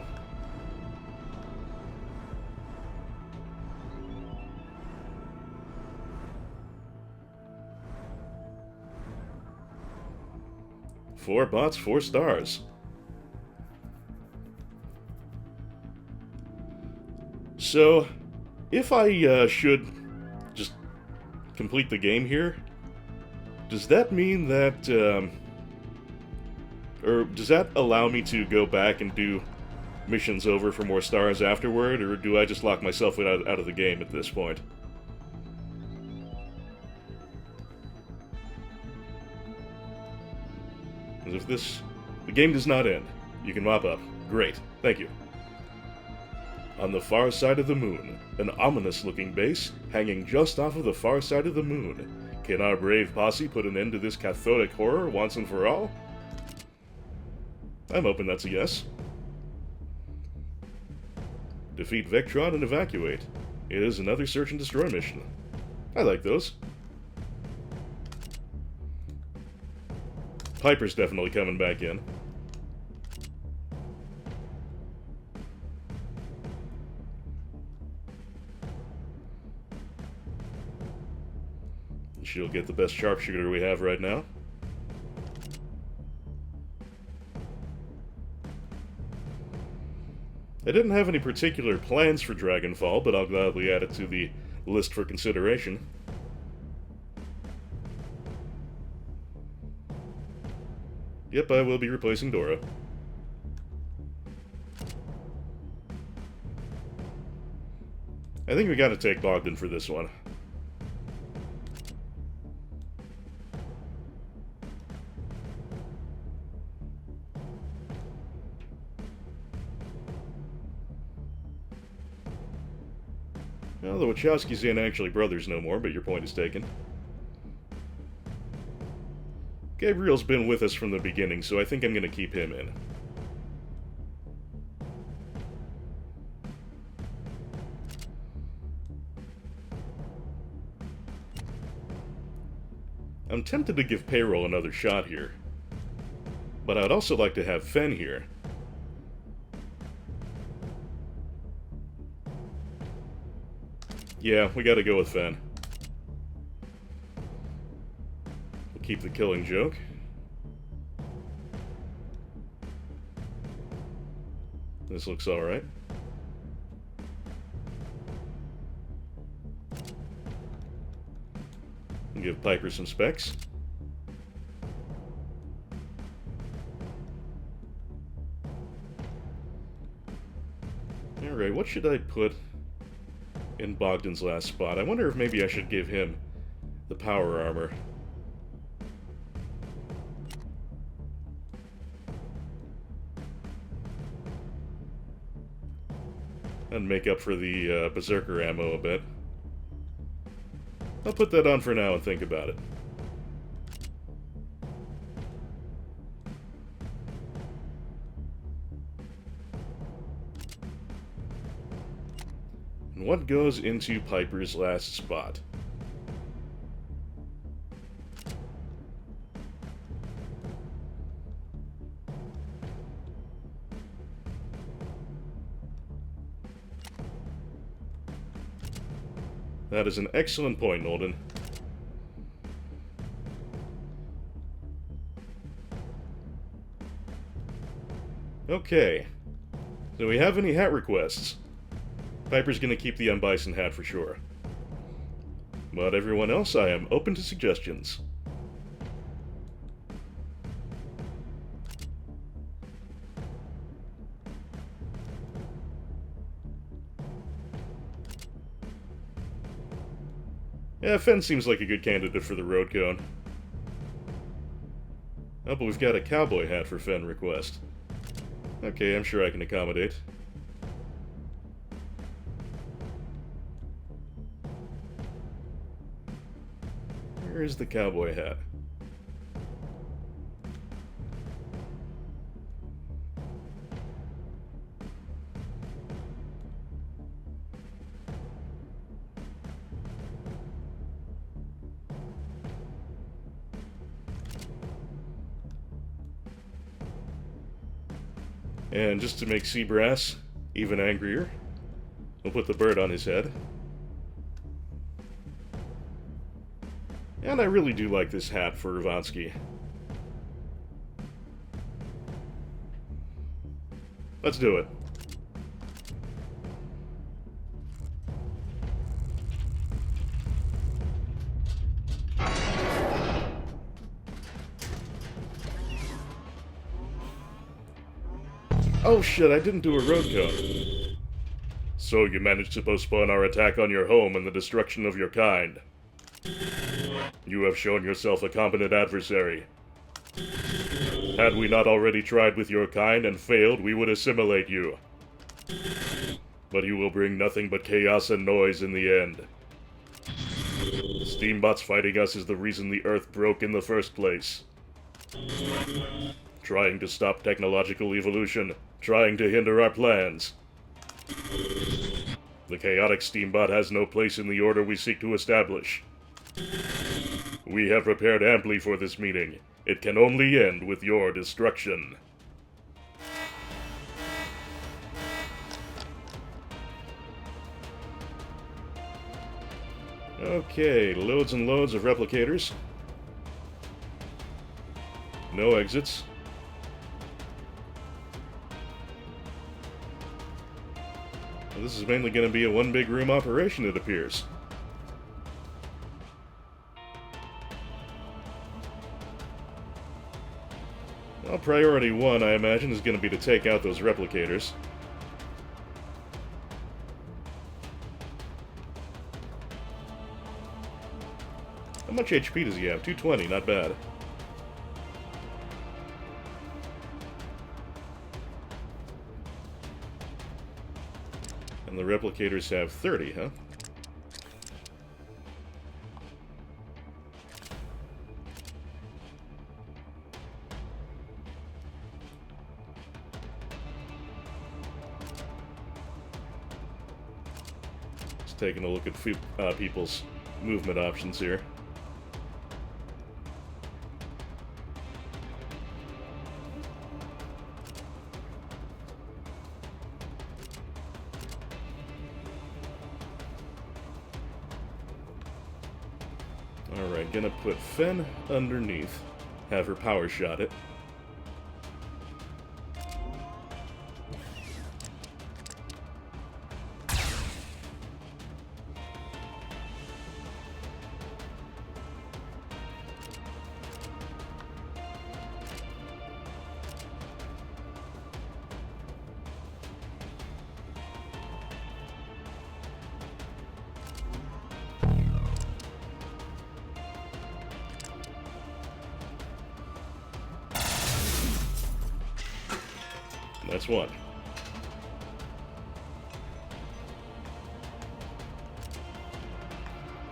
Four bots, 4 stars. So, if I should just complete the game here, does that mean that, or does that allow me to go back and do missions over for more stars afterward, or do I just lock myself out of the game at this point? Because if the game does not end, you can mop up. Great, thank you. On the far side of the moon, an ominous-looking base hanging just off of the far side of the moon. Can our brave posse put an end to this cathodic horror once and for all? I'm hoping that's a yes. Defeat Vectron and evacuate. It is another search and destroy mission. I like those. Piper's definitely coming back in. She'll get the best sharpshooter we have right now. I didn't have any particular plans for Dragonfall, but I'll gladly add it to the list for consideration. Yep, I will be replacing Dora. I think we gotta take Bogdan for this one. Well, the Wachowskis ain't actually brothers no more, but your point is taken. Gabriel's been with us from the beginning, so I think I'm gonna keep him in. I'm tempted to give Payroll another shot here, but I'd also like to have Fen here. Yeah, we gotta go with Fen. We'll keep the killing joke. This looks alright. Give Piper some specs. Alright, what should I put in Bogdan's last spot? I wonder if maybe I should give him the power armor. And make up for the Berserker ammo a bit. I'll put that on for now and think about it. And what goes into Piper's last spot? That is an excellent point, Nolden. Okay. Do we have any hat requests? Piper's gonna keep the Bison hat for sure. But everyone else, I am open to suggestions. Yeah, Fenn seems like a good candidate for the road cone. Oh, but we've got a cowboy hat for Fenn request. Okay, I'm sure I can accommodate. Where's the cowboy hat? And just to make Seabrass even angrier, we'll put the bird on his head. And I really do like this hat for Ravansky. Let's do it. Oh shit, I didn't do a road cone. So you managed to postpone our attack on your home and the destruction of your kind. You have shown yourself a competent adversary. Had we not already tried with your kind and failed, we would assimilate you. But you will bring nothing but chaos and noise in the end. Steambots fighting us is the reason the Earth broke in the first place. Trying to stop technological evolution, trying to hinder our plans. The chaotic Steambot has no place in the order we seek to establish. We have prepared amply for this meeting. It can only end with your destruction. Okay, loads and loads of replicators. No exits. Well, this is mainly going to be a one big room operation, it appears. Well, priority one, I imagine, is going to be to take out those replicators. How much HP does he have? 220, not bad. And the replicators have 30, huh? Just taking a look at people's movement options here. Alright, gonna put Fenn underneath. Have her power shot it. That's one.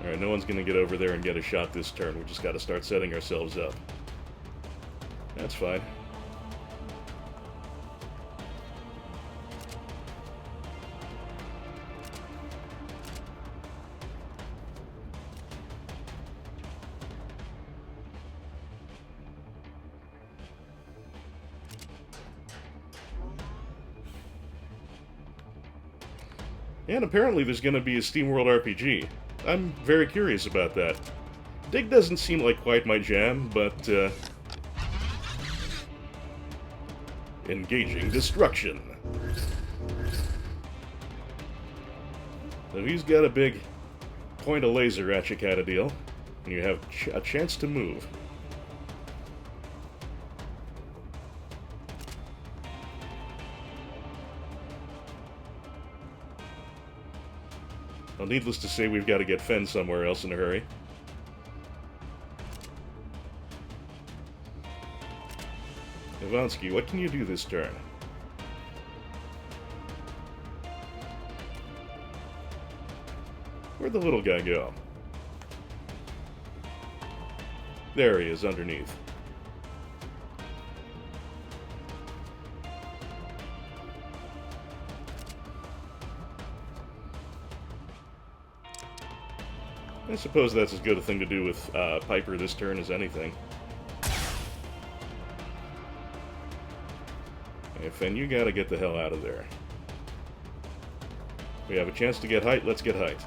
Alright, no one's gonna get over there and get a shot this turn. We just gotta start setting ourselves up. That's fine. And apparently there's going to be a SteamWorld RPG. I'm very curious about that. Dig doesn't seem like quite my jam, but Engaging destruction. So he's got a big point a laser at you kind of deal, and you have a chance to move. Well, needless to say, we've got to get Fen somewhere else in a hurry. Ivansky, what can you do this turn? Where'd the little guy go? There he is, underneath. I suppose that's as good a thing to do with Piper this turn as anything. Hey, Fen, you gotta get the hell out of there. We have a chance to get height, let's get height.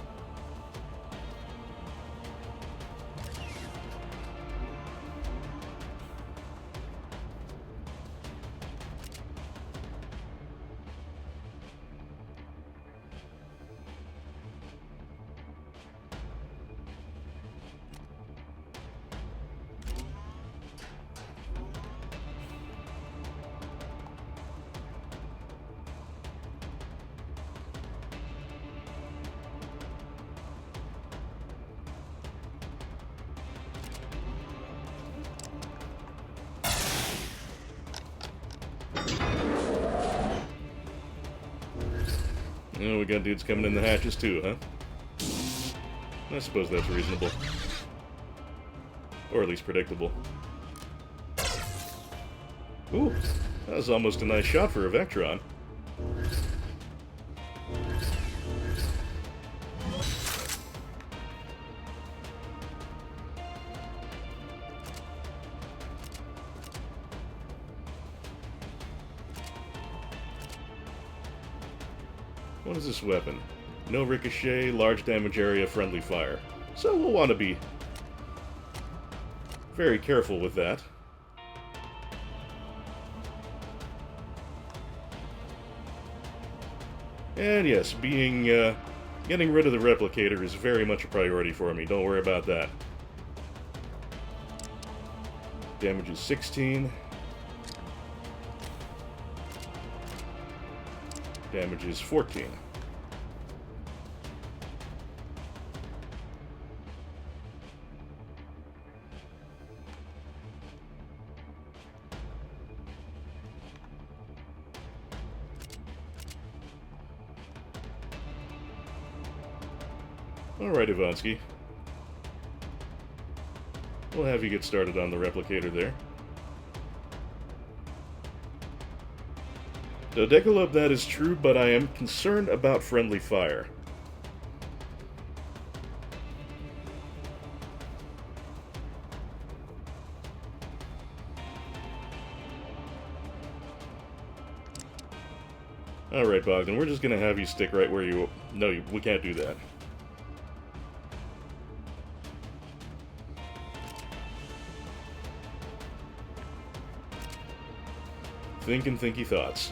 Oh, we got dudes coming in the hatches too, huh? I suppose that's reasonable. Or at least predictable. Ooh, that was almost a nice shot for a Vectron. What is this weapon? No ricochet, large damage area, friendly fire. So we'll want to be very careful with that. And yes, getting rid of the replicator is very much a priority for me. Don't worry about that. Damage is 16. Damage is 14. Alright, Ivansky. We'll have you get started on the replicator there. Dodecalope, that is true, but I am concerned about friendly fire. Alright, Bogdan, we're just gonna have you stick right where you... No, we can't do that. Thinking thinky thoughts.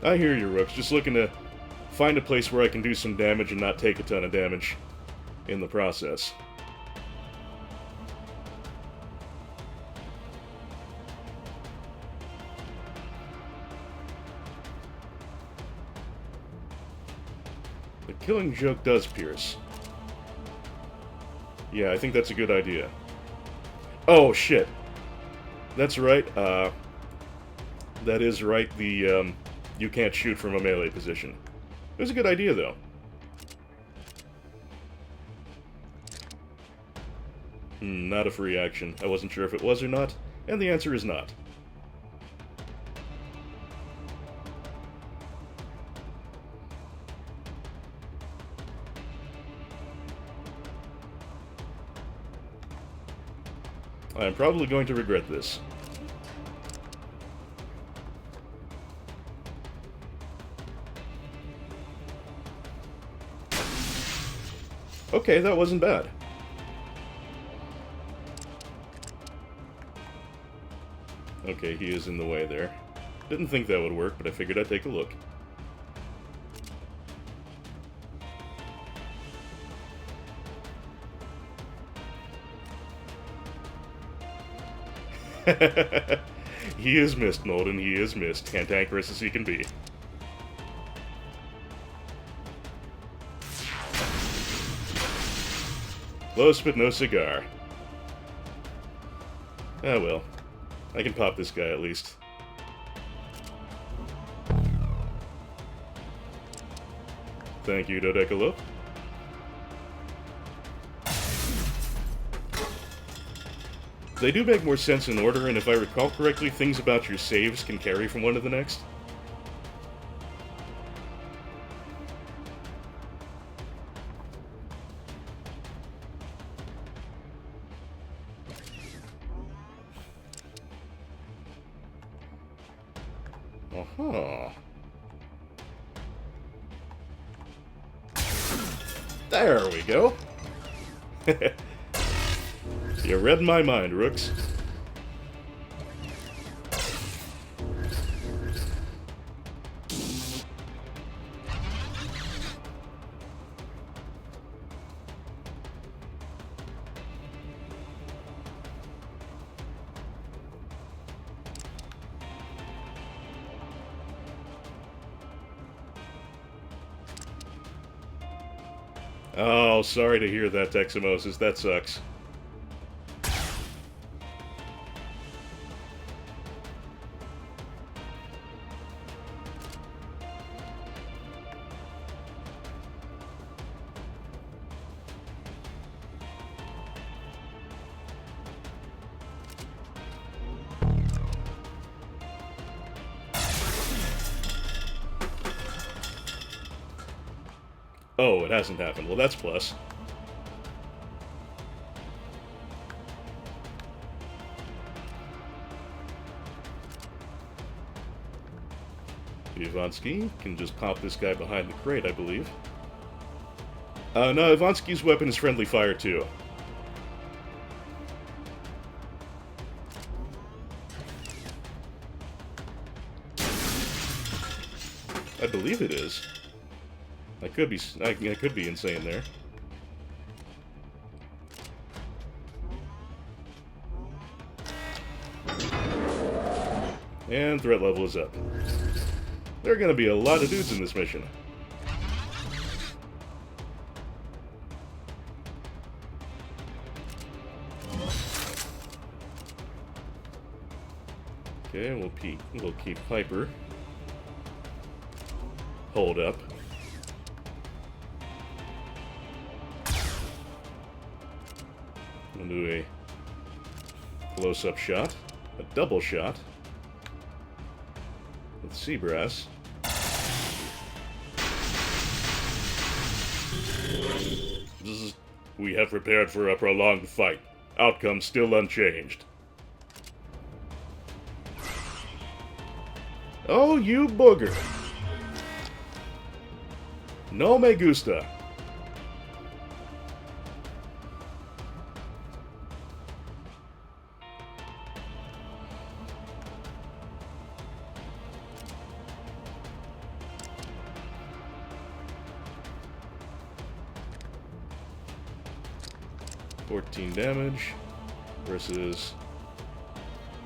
I hear you, Rooks. Just looking to find a place where I can do some damage and not take a ton of damage in the process. The killing joke does pierce. Yeah, I think that's a good idea. Oh, shit. That's right. That is right. The, you can't shoot from a melee position. It was a good idea, though. Not a free action. I wasn't sure if it was or not, and the answer is not. I'm probably going to regret this. Okay, that wasn't bad. Okay, he is in the way there. Didn't think that would work, but I figured I'd take a look. He is missed, Nolden. He is missed. Cantankerous as he can be. Close but no cigar. Ah well. I can pop this guy at least. Thank you, Dodecalope. They do make more sense in order, and if I recall correctly, things about your saves can carry from one to the next. Uh-huh. There we go. You read my mind, Rooks. Oh, sorry to hear that, Teximosis. That sucks. Oh, it hasn't happened. Well, that's plus. Ivansky can just pop this guy behind the crate, I believe. No, Ivansky's weapon is friendly fire, too. I believe it is. I could be insane there. And threat level is up. There are going to be a lot of dudes in this mission. Okay, we'll keep Piper. Hold up. We'll do a close-up shot, a double shot with Seabrass. We have prepared for a prolonged fight. Outcome still unchanged. Oh, you booger. No me gusta. $14 damage versus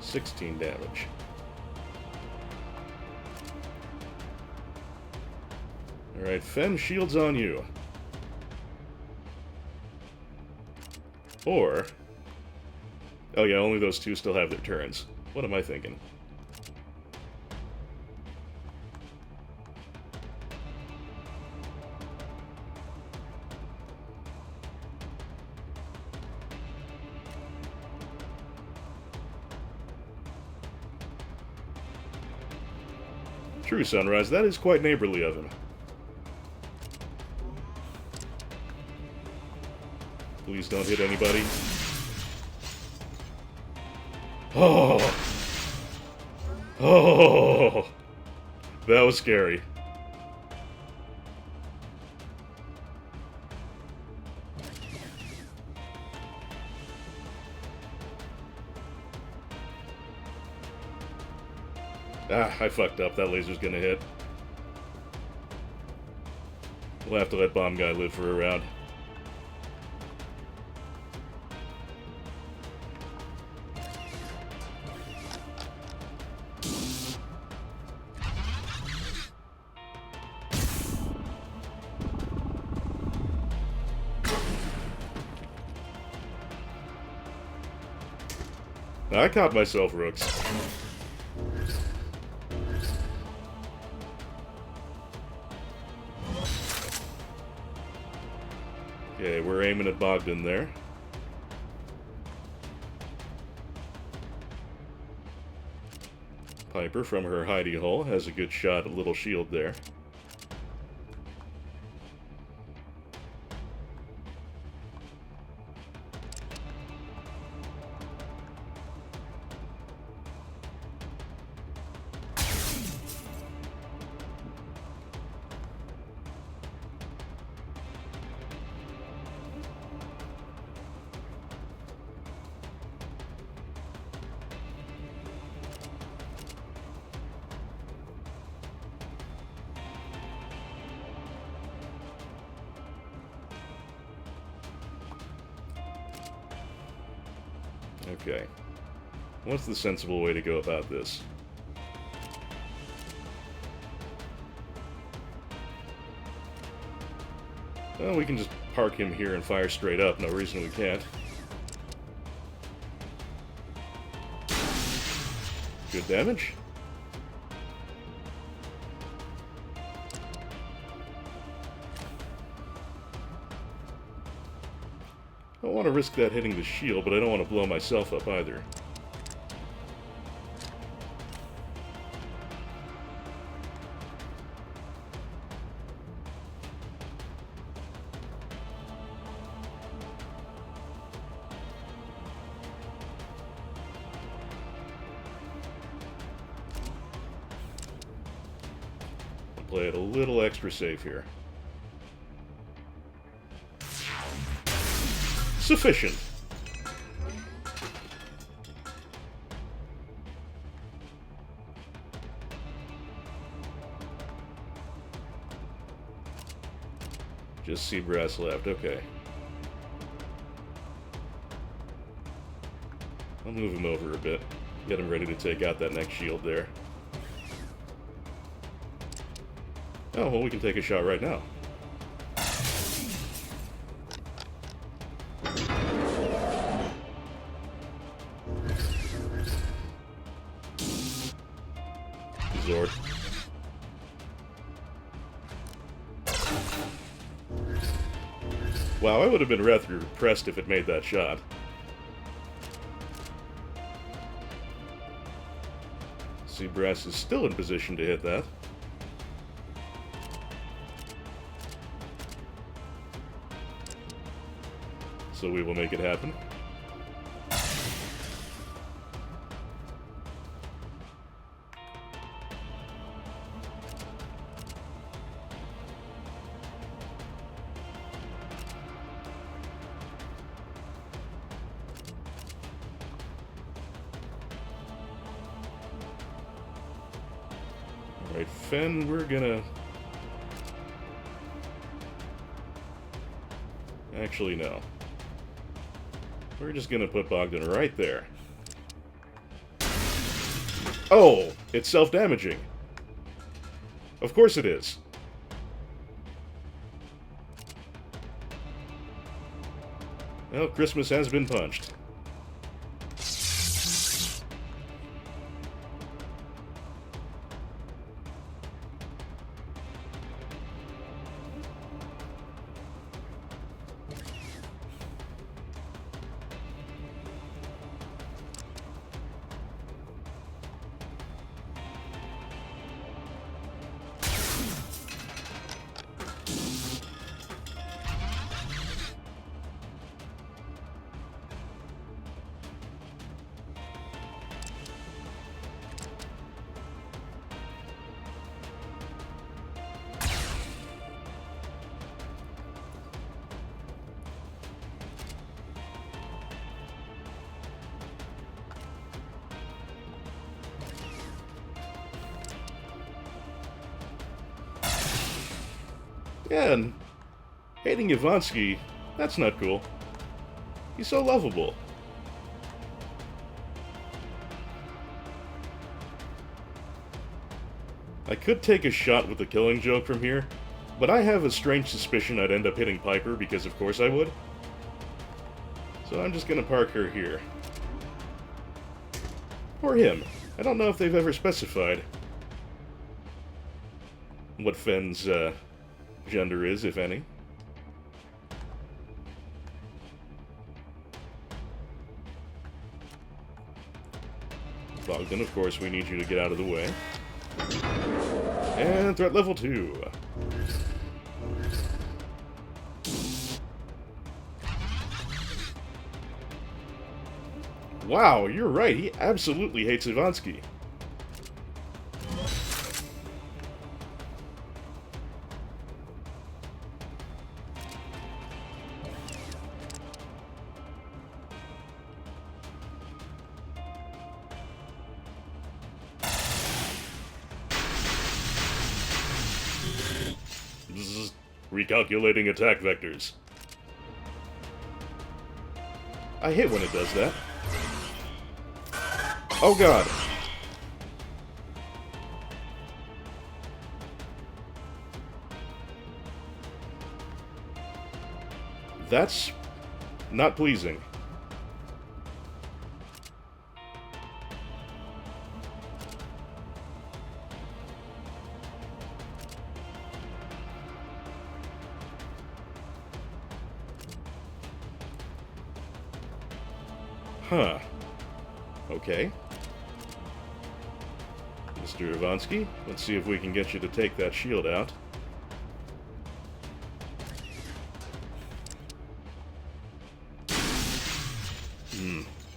16 damage. Alright, Fen, shields on you. Or... oh yeah, only those two still have their turns. What am I thinking? True, Sunrise. That is quite neighborly of him. Please don't hit anybody. Oh! Oh! That was scary. Ah, I fucked up. That laser's gonna hit. We'll have to let Bomb Guy live for a round. I caught myself, Rooks. Okay, we're aiming at Bogdan there. Piper, from her hidey hole, has a good shot at Little Shield there. Okay. What's the sensible way to go about this? Well, we can just park him here and fire straight up. No reason we can't. Good damage. I don't want to risk that hitting the shield, but I don't want to blow myself up either. I'll play it a little extra safe here. Sufficient. Just Seabrass left, okay. I'll move him over a bit. Get him ready to take out that next shield there. Oh, well, we can take a shot right now. Zord. Wow, I would have been rather impressed if it made that shot. Seabrass is still in position to hit that. So we will make it happen. Alright, Fen, we're gonna... Actually, no. We're just gonna put Bogdan right there. Oh! It's self-damaging. Of course it is. Well, Christmas has been punched. Yeah, and hating Ivansky, that's not cool. He's so lovable. I could take a shot with the Killing Joke from here, but I have a strange suspicion I'd end up hitting Piper because of course I would. So I'm just gonna park her here. Or him. I don't know if they've ever specified what Fenn's gender is, if any. Wagon, of course, we need you to get out of the way. And threat level 2. Wow, you're right, he absolutely hates Ivansky. Bzzz, recalculating attack vectors. I hate when it does that. Oh god. That's not pleasing. Huh. Okay. Mr. Ivansky, let's see if we can get you to take that shield out.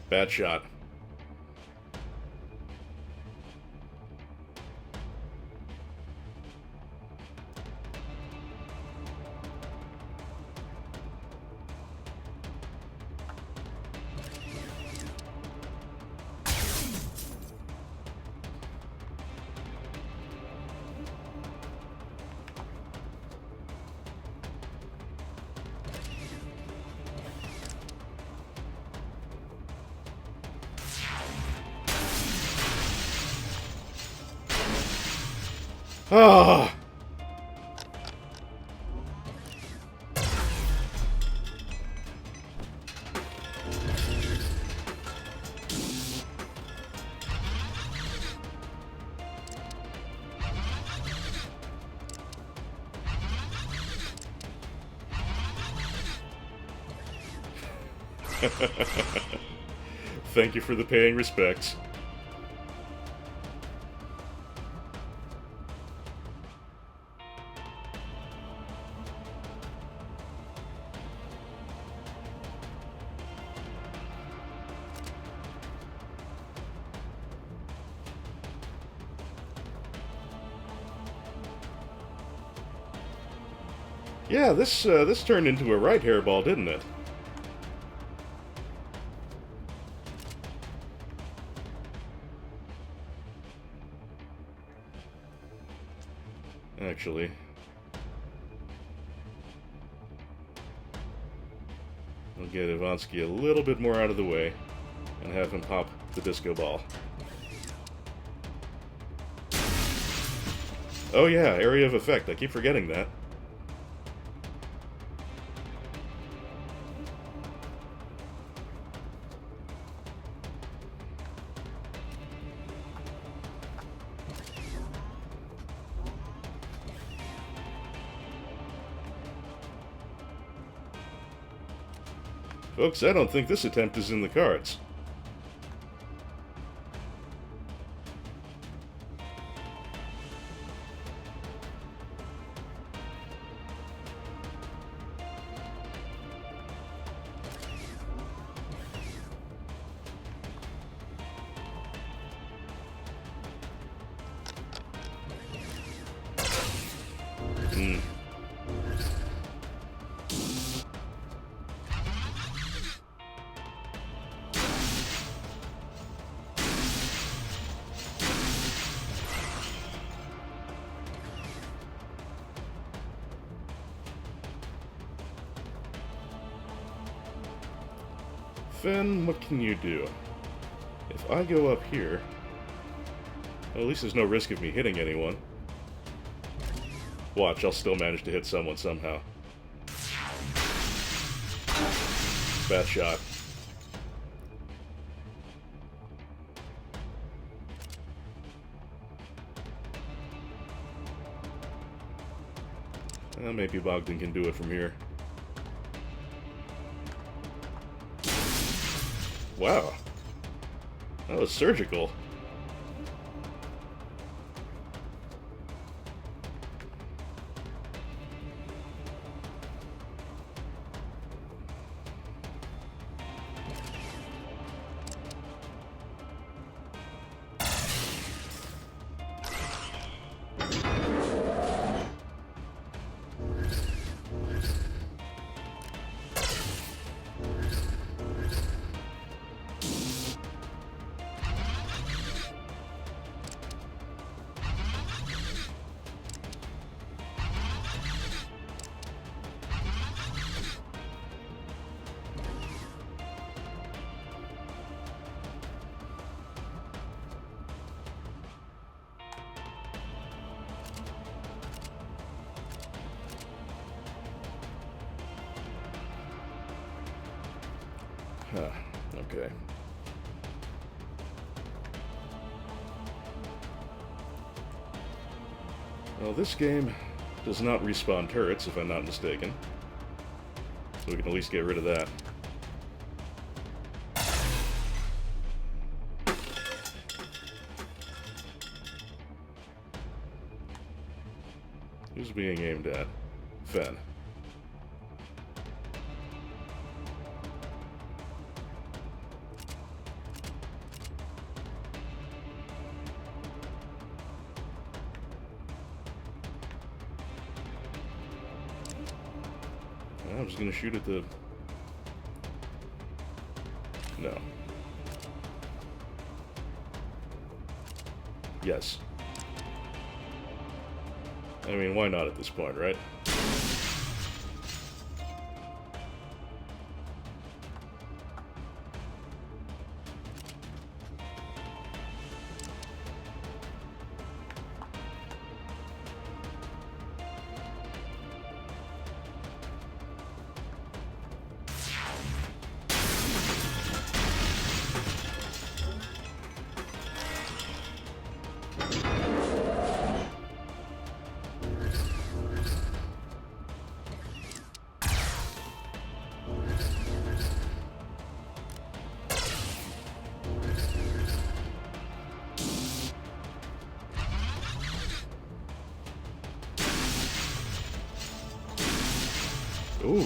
Bad shot. Ah! Thank you for the paying respects. Yeah, this turned into a right hairball, didn't it? Actually. I'll get Ivansky a little bit more out of the way and have him pop the disco ball. Oh yeah, area of effect. I keep forgetting that. Folks, I don't think this attempt is in the cards. Finn, what can you do? If I go up here... Well, at least there's no risk of me hitting anyone. Watch, I'll still manage to hit someone somehow. Bad shot. Maybe Bogdan can do it from here. Wow. That was surgical. Huh, okay. Well, this game does not respawn turrets, if I'm not mistaken. So we can at least get rid of that. Who's being aimed at? Fen. I'm just gonna shoot at the... No. Yes. I mean, why not at this point, right? Ooh.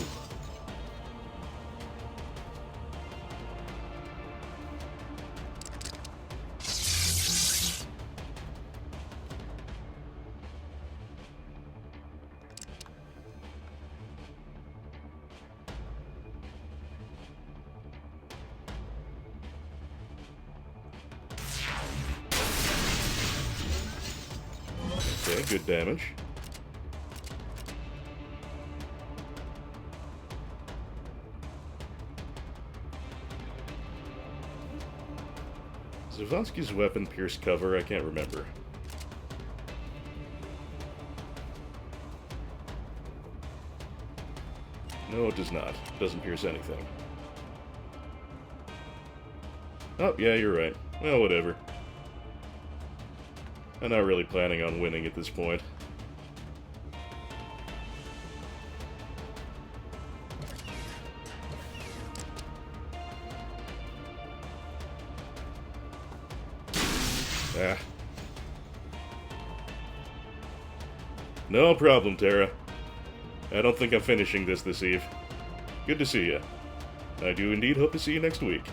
Okay, good damage. Zavonsky's weapon pierced cover? I can't remember. No, it does not. It doesn't pierce anything. Oh, yeah, you're right. Well, whatever. I'm not really planning on winning at this point. Ah. No problem, Tara. I don't think I'm finishing this eve. Good to see you. I do indeed hope to see you next week.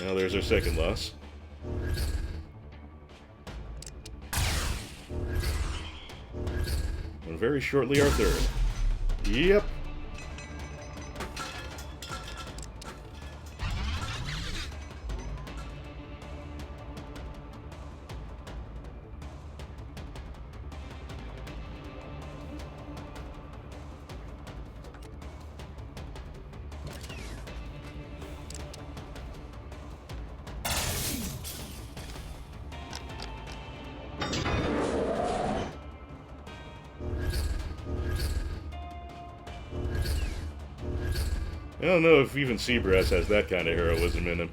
Now there's our second loss. And very shortly our third. Yep. I don't know if even Seabrass has that kind of heroism in him.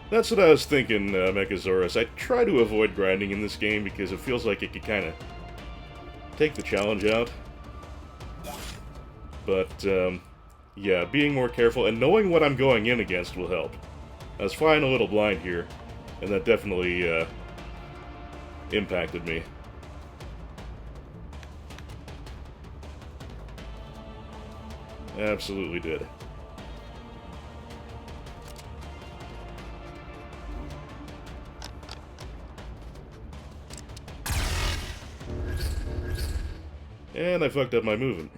That's what I was thinking, Mechasaurus. I try to avoid grinding in this game because it feels like it could kind of take the challenge out. But, yeah, being more careful and knowing what I'm going in against will help. I was flying a little blind here, and that definitely impacted me. Absolutely did. And I fucked up my movement.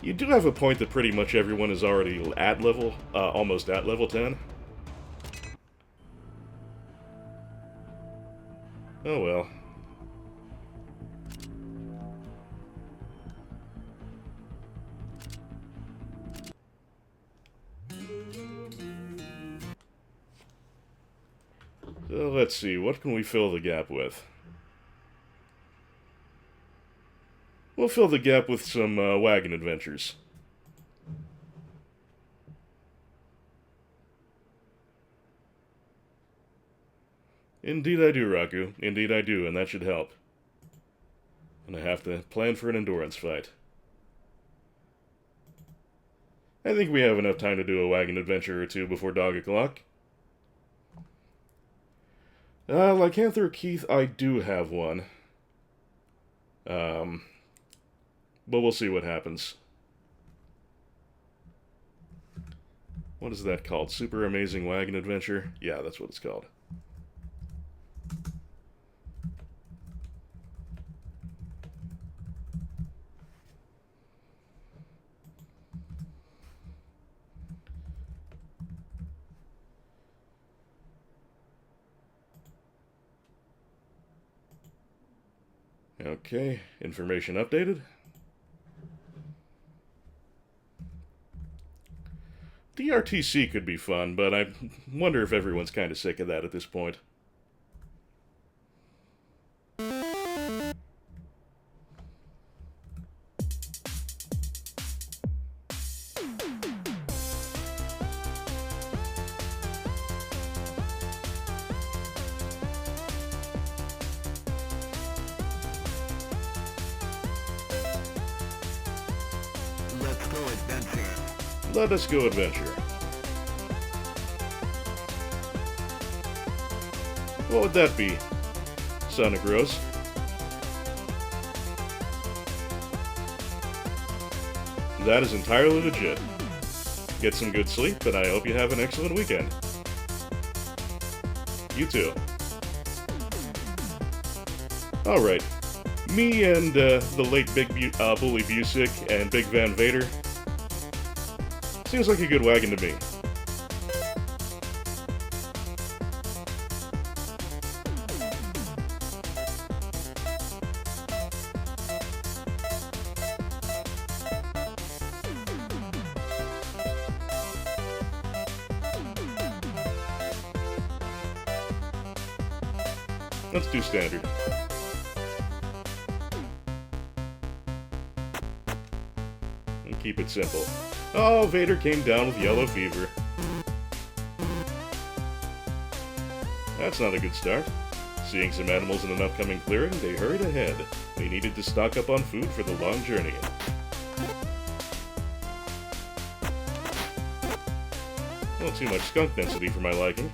You do have a point that pretty much everyone is already at level, almost at level 10. Oh well. So let's see, what can we fill the gap with? We'll fill the gap with some wagon adventures. Indeed I do, Raku. Indeed I do, and that should help. And I have to plan for an endurance fight. I think we have enough time to do a wagon adventure or two before dog o'clock. Lycanthro Keith, I do have one. But we'll see what happens. What is that called? Super Amazing Wagon Adventure? Yeah, that's what it's called. Okay, information updated. DRTC could be fun, but I wonder if everyone's kind of sick of that at this point. Let's go adventure. Let us go adventure. What would that be, Sonic Rose? That is entirely legit. Get some good sleep, and I hope you have an excellent weekend. You too. Alright. Me and the late Big Bully Busick and Big Van Vader. Seems like a good wagon to me. Let's do standard. And keep it simple. Oh, Vader came down with yellow fever. That's not a good start. Seeing some animals in an upcoming clearing, they hurried ahead. They needed to stock up on food for the long journey. Not too much skunk density for my liking.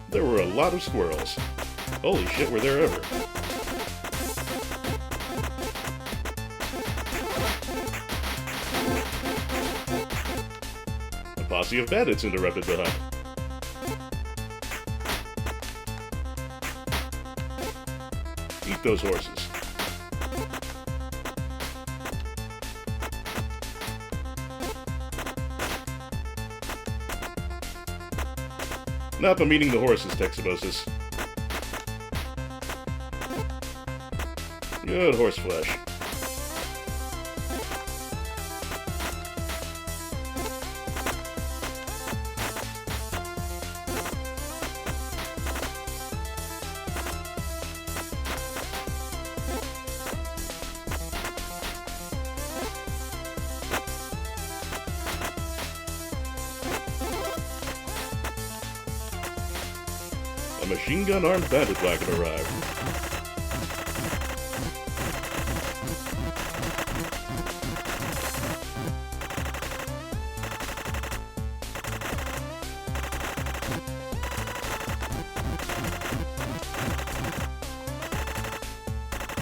There were a lot of squirrels. Holy shit, were there ever. A posse of bandits interrupted the hunt. Eat those horses. Nope, I'm eating the horses, Texabosis. Good horse flesh. A machine gun armed bandit wagon arrived.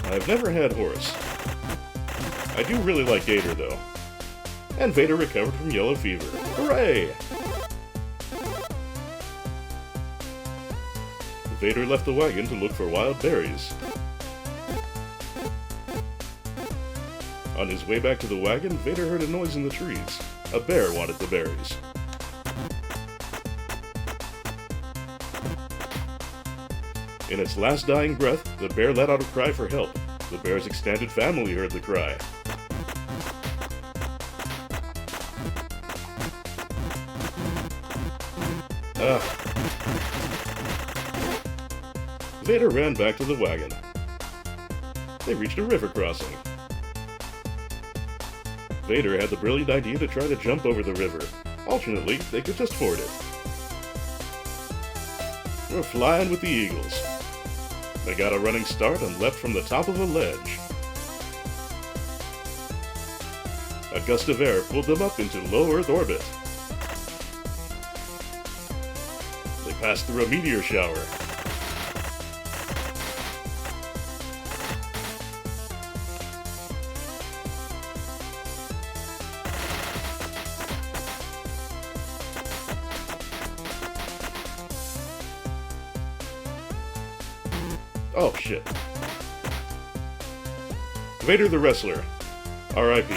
I've never had horse. I do really like Gator, though. And Vader recovered from yellow fever. Hooray! Vader left the wagon to look for wild berries. On his way back to the wagon, Vader heard a noise in the trees. A bear wanted the berries. In its last dying breath, the bear let out a cry for help. The bear's extended family heard the cry. Vader ran back to the wagon. They reached a river crossing. Vader had the brilliant idea to try to jump over the river. Alternately, they could just ford it. We're flying with the Eagles. They got a running start and leapt from the top of a ledge. A gust of air pulled them up into low Earth orbit. They passed through a meteor shower. Oh, shit. Vader the Wrestler. R.I.P.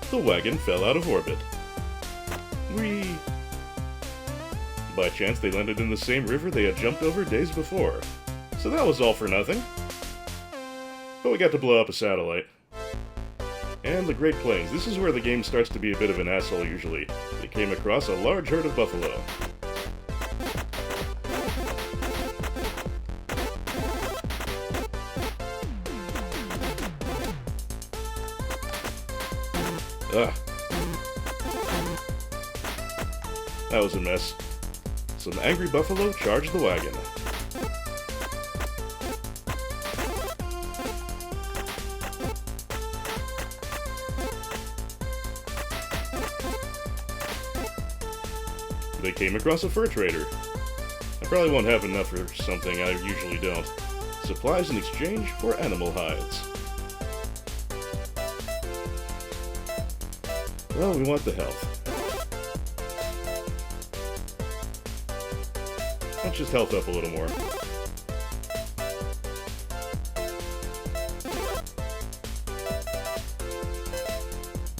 The wagon fell out of orbit. Whee! By chance, they landed in the same river they had jumped over days before. So that was all for nothing. But we got to blow up a satellite. And the Great Plains. This is where the game starts to be a bit of an asshole usually. They came across a large herd of buffalo. Ugh. That was a mess. Some angry buffalo charged the wagon. They came across a fur trader. I probably won't have enough for something I usually don't. Supplies in exchange for animal hides. Well, we want the health. Let's just health up a little more.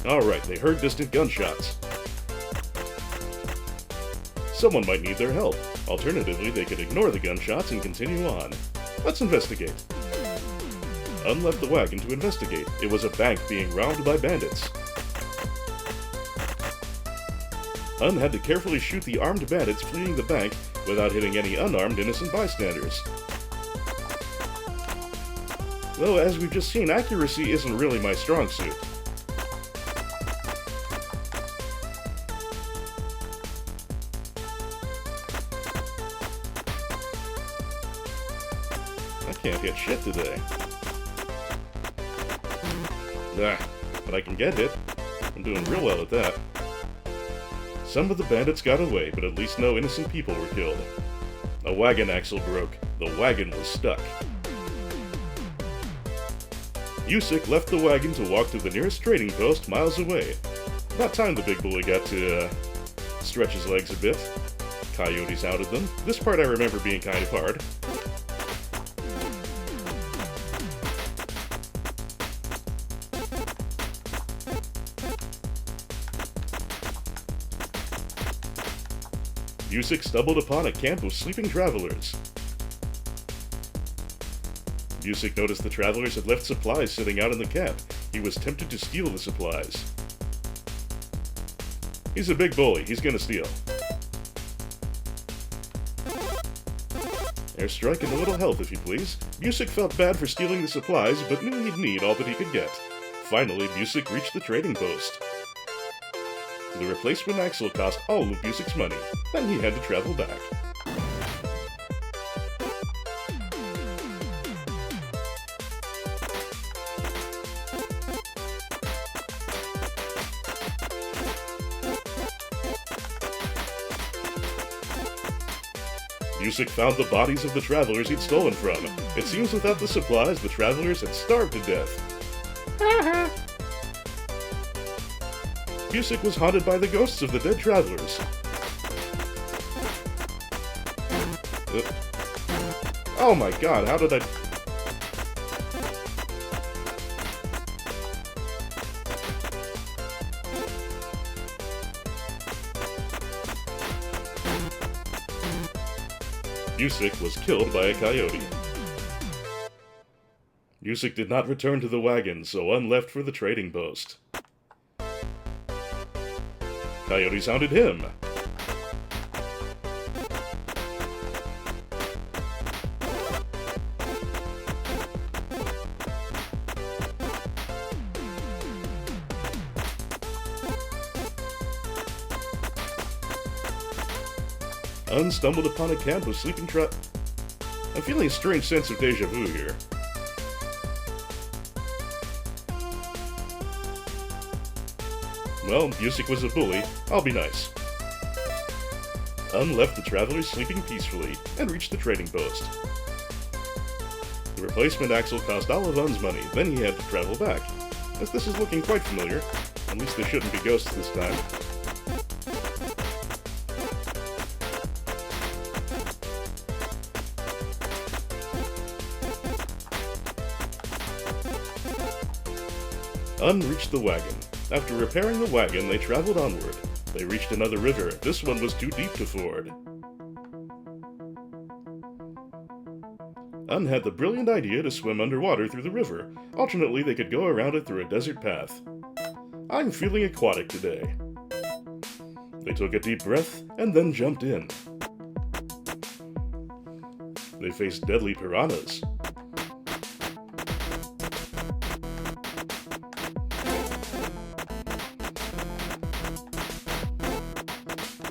Alright, they heard distant gunshots. Someone might need their help. Alternatively, they could ignore the gunshots and continue on. Let's investigate. Un left the wagon to investigate. It was a bank being robbed by bandits. Un had to carefully shoot the armed bandits fleeing the bank without hitting any unarmed innocent bystanders. Though, as we've just seen, accuracy isn't really my strong suit. I can't hit shit today. But I can get hit. I'm doing real well at that. Some of the bandits got away, but at least no innocent people were killed. A wagon axle broke. The wagon was stuck. Yusik left the wagon to walk to the nearest trading post miles away. About time the big bully got to, stretch his legs a bit. Coyotes outed them. This part I remember being kind of hard. Yusik stumbled upon a camp of sleeping travelers. Yusik noticed the travelers had left supplies sitting out in the camp. He was tempted to steal the supplies. He's a big bully. He's gonna steal. Airstrike and a little health, if you please. Yusik felt bad for stealing the supplies, but knew he'd need all that he could get. Finally, Yusik reached the trading post. The replacement axle cost all of Yusik's money. Then he had to travel back. Yusik found the bodies of the travelers he'd stolen from. It seems without the supplies, the travelers had starved to death. Yusik was haunted by the ghosts of the dead travelers. Oh my god, how did I... Yusik was killed by a coyote. Yusik did not return to the wagon, so Un left for the trading post. Coyotes hounded him. Un stumbled upon a camp of sleeping I'm feeling a strange sense of deja vu here. Well, Yusik was a bully. I'll be nice. Un left the travelers sleeping peacefully and reached the trading post. The replacement axle cost all of Un's money, then he had to travel back. As this is looking quite familiar, at least there shouldn't be ghosts this time. Un reached the wagon. After repairing the wagon, they traveled onward. They reached another river. This one was too deep to ford. Un had the brilliant idea to swim underwater through the river. Alternately, they could go around it through a desert path. I'm feeling aquatic today. They took a deep breath and then jumped in. They faced deadly piranhas.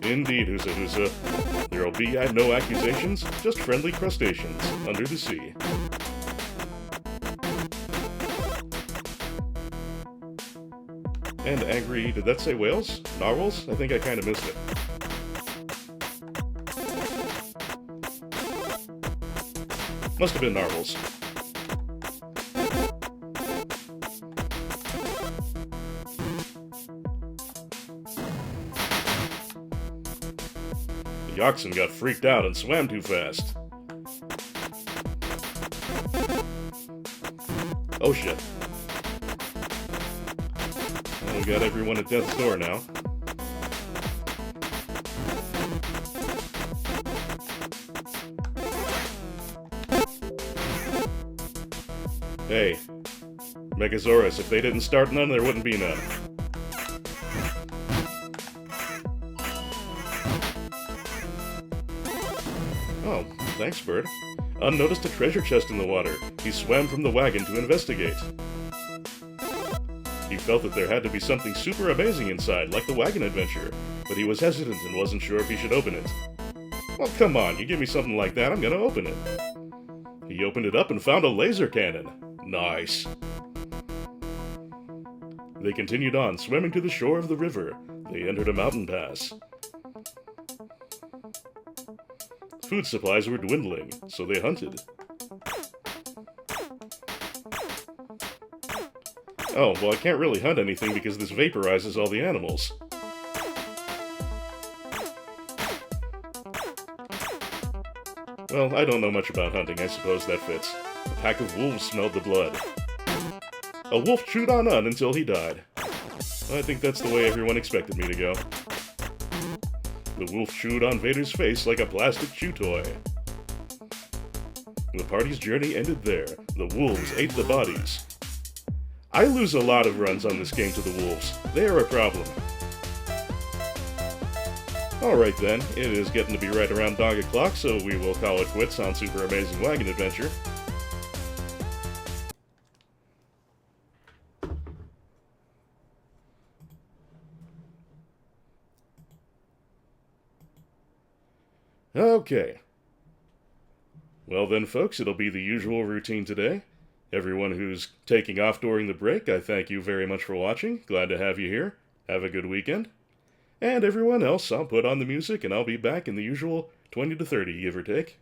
Indeed, Husa Husa. There'll be no accusations, just friendly crustaceans under the sea. And angry, did that say whales? Narwhals? I think I kind of missed it. Must have been narwhals. The oxen got freaked out and swam too fast. Oh shit. Well, we got everyone at death's door now. Hey, Megasaurus, if they didn't start none, there wouldn't be none. Thanks, Bird. Un noticed a treasure chest in the water. He swam from the wagon to investigate. He felt that there had to be something super amazing inside, like the wagon adventure, but he was hesitant and wasn't sure if he should open it. Well, come on, you give me something like that, I'm gonna open it. He opened it up and found a laser cannon. Nice. They continued on, swimming to the shore of the river. They entered a mountain pass. Food supplies were dwindling, so they hunted. Oh, well, I can't really hunt anything because this vaporizes all the animals. Well, I don't know much about hunting, I suppose that fits. A pack of wolves smelled the blood. A wolf chewed on Un until he died. I think that's the way everyone expected me to go. The wolf chewed on Vader's face like a plastic chew toy. The party's journey ended there. The wolves ate the bodies. I lose a lot of runs on this game to the wolves. They are a problem. Alright then, it is getting to be right around dog o'clock, so we will call it quits on Super Amazing Wagon Adventure. Okay. Well then, folks, it'll be the usual routine today. Everyone who's taking off during the break, I thank you very much for watching. Glad to have you here. Have a good weekend. And everyone else, I'll put on the music and I'll be back in the usual 20 to 30, give or take.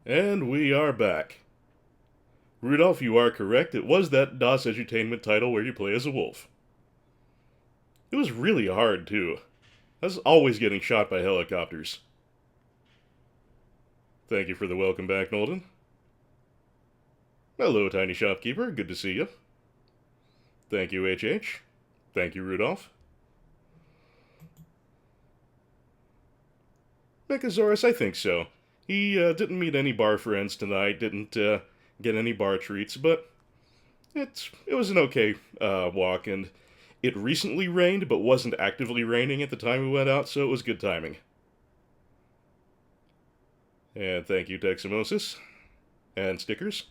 And we are back. Rudolph, you are correct. It was that DOS Edutainment title where you play as a wolf. It was really hard, too. I was always getting shot by helicopters. Thank you for the welcome back, Nolden. Hello, Tiny Shopkeeper. Good to see you. Thank you, HH. Thank you, Rudolph. Mechasaurus, I think so. He didn't meet any bar friends tonight, didn't get any bar treats, but it was an okay walk, and it recently rained, but wasn't actively raining at the time we went out, so it was good timing. And thank you, Teximosis. And stickers.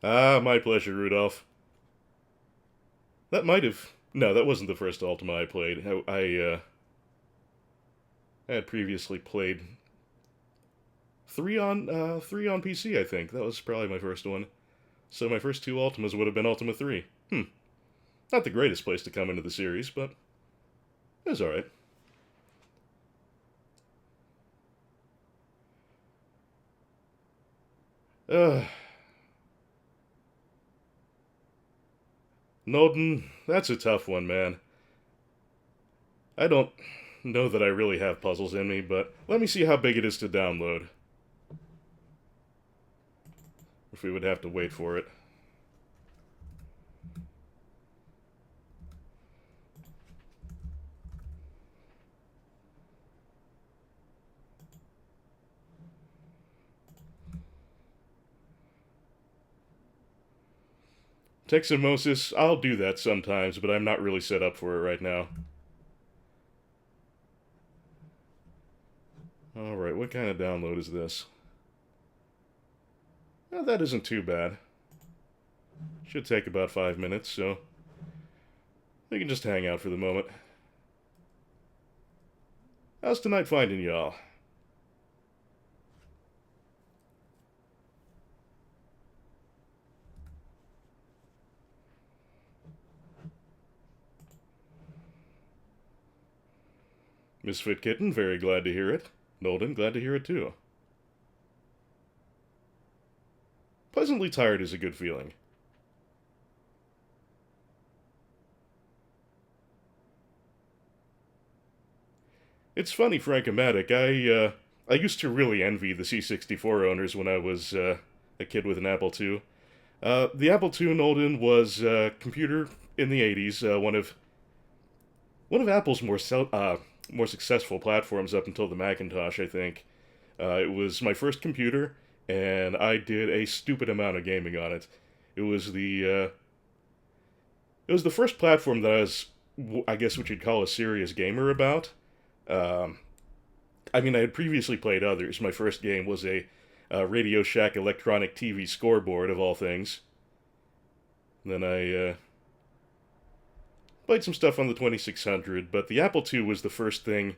Ah, my pleasure, Rudolph. That might have... No, that wasn't the first Ultima I played. I had previously played 3 on PC, I think. That was probably my first one. So my first 2 Ultimas would have been Ultima 3. Not the greatest place to come into the series, but it was alright. Nolden, that's a tough one, man. I don't know that I really have puzzles in me, but let me see how big it is to download. If we would have to wait for it. Teximosis, I'll do that sometimes, but I'm not really set up for it right now. Alright, what kind of download is this? Well, that isn't too bad. Should take about 5 minutes, so we can just hang out for the moment. How's tonight finding y'all? Misfit Kitten, very glad to hear it. Nolden, glad to hear it too. Pleasantly tired is a good feeling. It's funny, Frank-O-Matic, I used to really envy the C64 owners when I was a kid with an Apple II. The Apple II, Nolden, was a computer in the 80s, one of Apple's more successful platforms up until the Macintosh, I think. It was my first computer, and I did a stupid amount of gaming on it. It was the first platform that I was, I guess what you'd call a serious gamer about. I mean, I had previously played others. My first game was a Radio Shack electronic TV scoreboard, of all things. Then I played some stuff on the 2600, but the Apple II was the first thing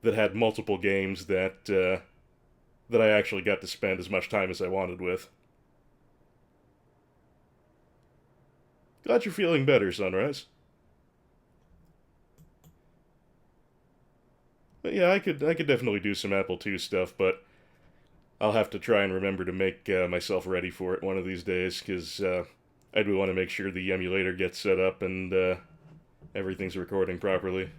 that had multiple games that I actually got to spend as much time as I wanted with. Glad you're feeling better, Sunrise. But yeah, I could definitely do some Apple II stuff, but I'll have to try and remember to make myself ready for it one of these days, because I do want to make sure the emulator gets set up and everything's recording properly.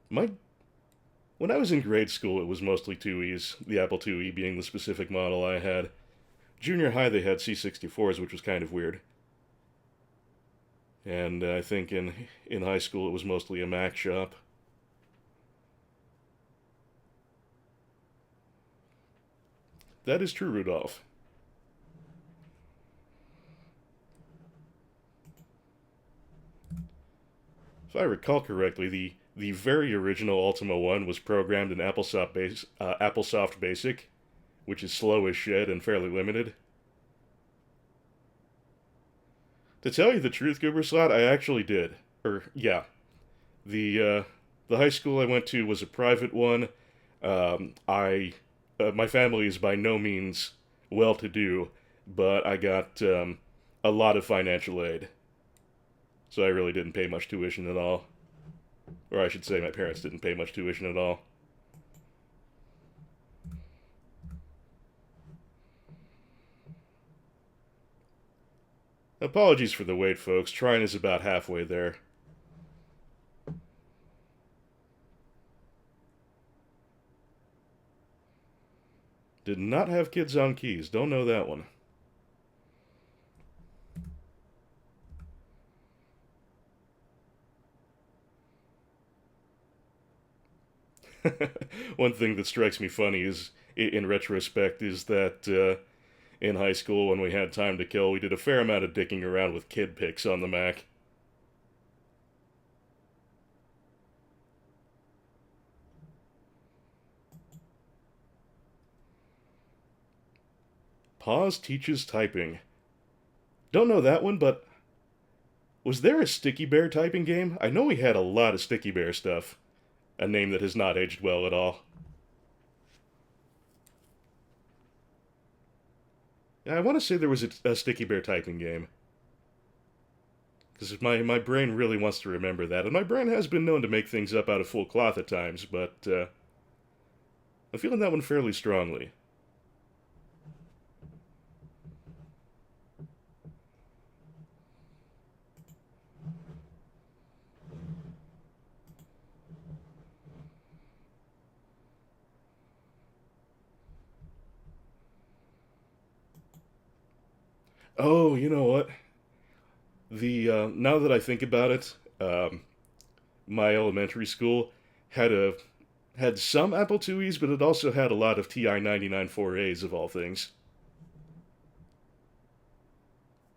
When I was in grade school, it was mostly 2Es, the Apple IIe being the specific model I had. Junior high, they had C64s, which was kind of weird. And I think in high school, it was mostly a Mac shop. That is true, Rudolph. If I recall correctly, the very original Ultima 1 was programmed in Applesoft Basic, which is slow as shit and fairly limited. To tell you the truth, Gooberslot, I actually did. Yeah. The high school I went to was a private one. My family is by no means well-to-do, but I got a lot of financial aid. So I really didn't pay much tuition at all. Or I should say my parents didn't pay much tuition at all. Apologies for the wait, folks. Trine is about halfway there. Did not have kids on keys. Don't know that one. One thing that strikes me funny is, in retrospect, is that in high school when we had time to kill, we did a fair amount of dicking around with kid pics on the Mac. Pause teaches typing. Don't know that one, but was there a Sticky Bear typing game? I know we had a lot of Sticky Bear stuff. A name that has not aged well at all. I want to say there was a Sticky Bear typing game. Because my brain really wants to remember that. And my brain has been known to make things up out of full cloth at times, but I'm feeling that one fairly strongly. Oh, you know what? Now that I think about it, my elementary school had some Apple IIes, but it also had a lot of TI 99 4As of all things.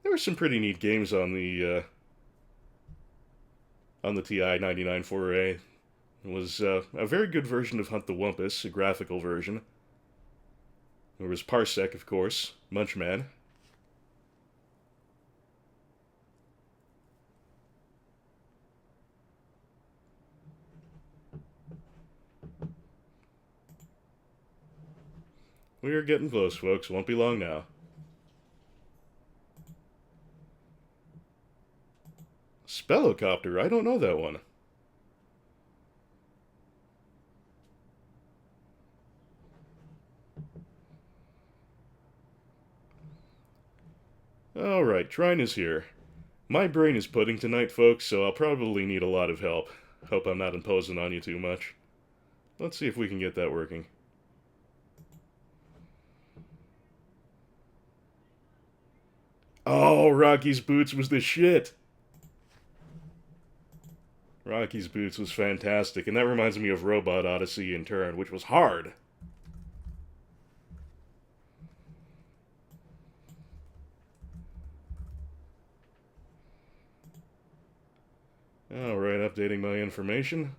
There were some pretty neat games on the TI 99 4A. It was a very good version of Hunt the Wumpus, a graphical version. There was Parsec, of course, Munchman. We are getting close, folks. Won't be long now. Spellocopter, I don't know that one. Alright, Trine is here. My brain is pudding tonight, folks, so I'll probably need a lot of help. Hope I'm not imposing on you too much. Let's see if we can get that working. Oh, Rocky's Boots was the shit! Rocky's Boots was fantastic, and that reminds me of Robot Odyssey in turn, which was hard. Alright, updating my information.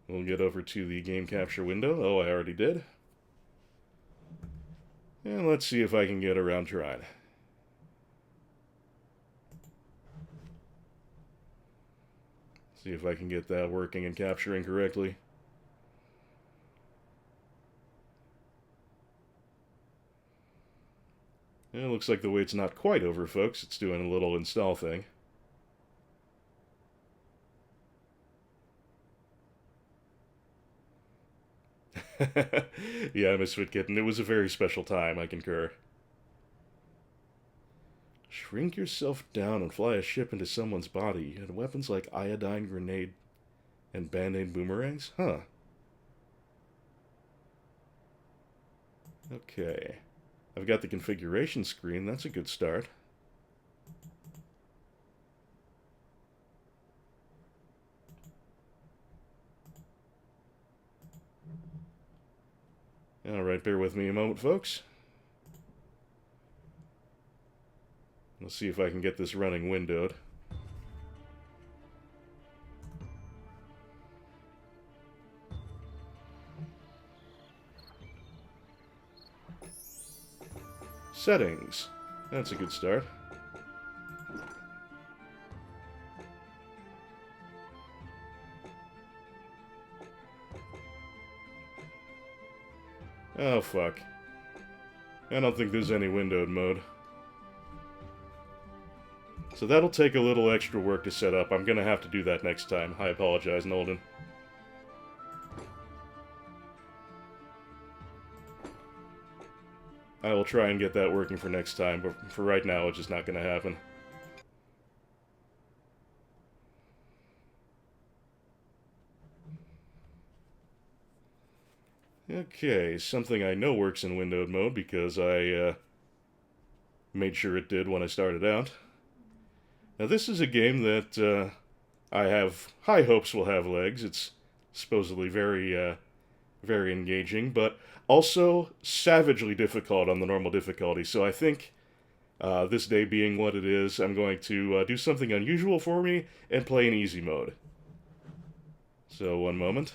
We'll get over to the game capture window. Oh, I already did. And let's see if I can get around Trine. See if I can get that working and capturing correctly. It looks like the wait's not quite over, folks. It's doing a little install thing. Yeah, Misfit Kitten, it was a very special time, I concur. Shrink yourself down and fly a ship into someone's body. And weapons like iodine grenade and band-aid boomerangs? Huh. Okay. I've got the configuration screen. That's a good start. Alright, bear with me a moment, folks. Let's see if I can get this running windowed. Settings. That's a good start. Oh, fuck. I don't think there's any windowed mode. So that'll take a little extra work to set up. I'm gonna have to do that next time. I apologize, Nolden. I will try and get that working for next time, but for right now, it's just not gonna happen. Okay, something I know works in windowed mode because I made sure it did when I started out. Now this is a game that I have high hopes will have legs. It's supposedly very engaging, but also savagely difficult on the normal difficulty. So I think this day being what it is, I'm going to do something unusual for me and play in easy mode. So one moment.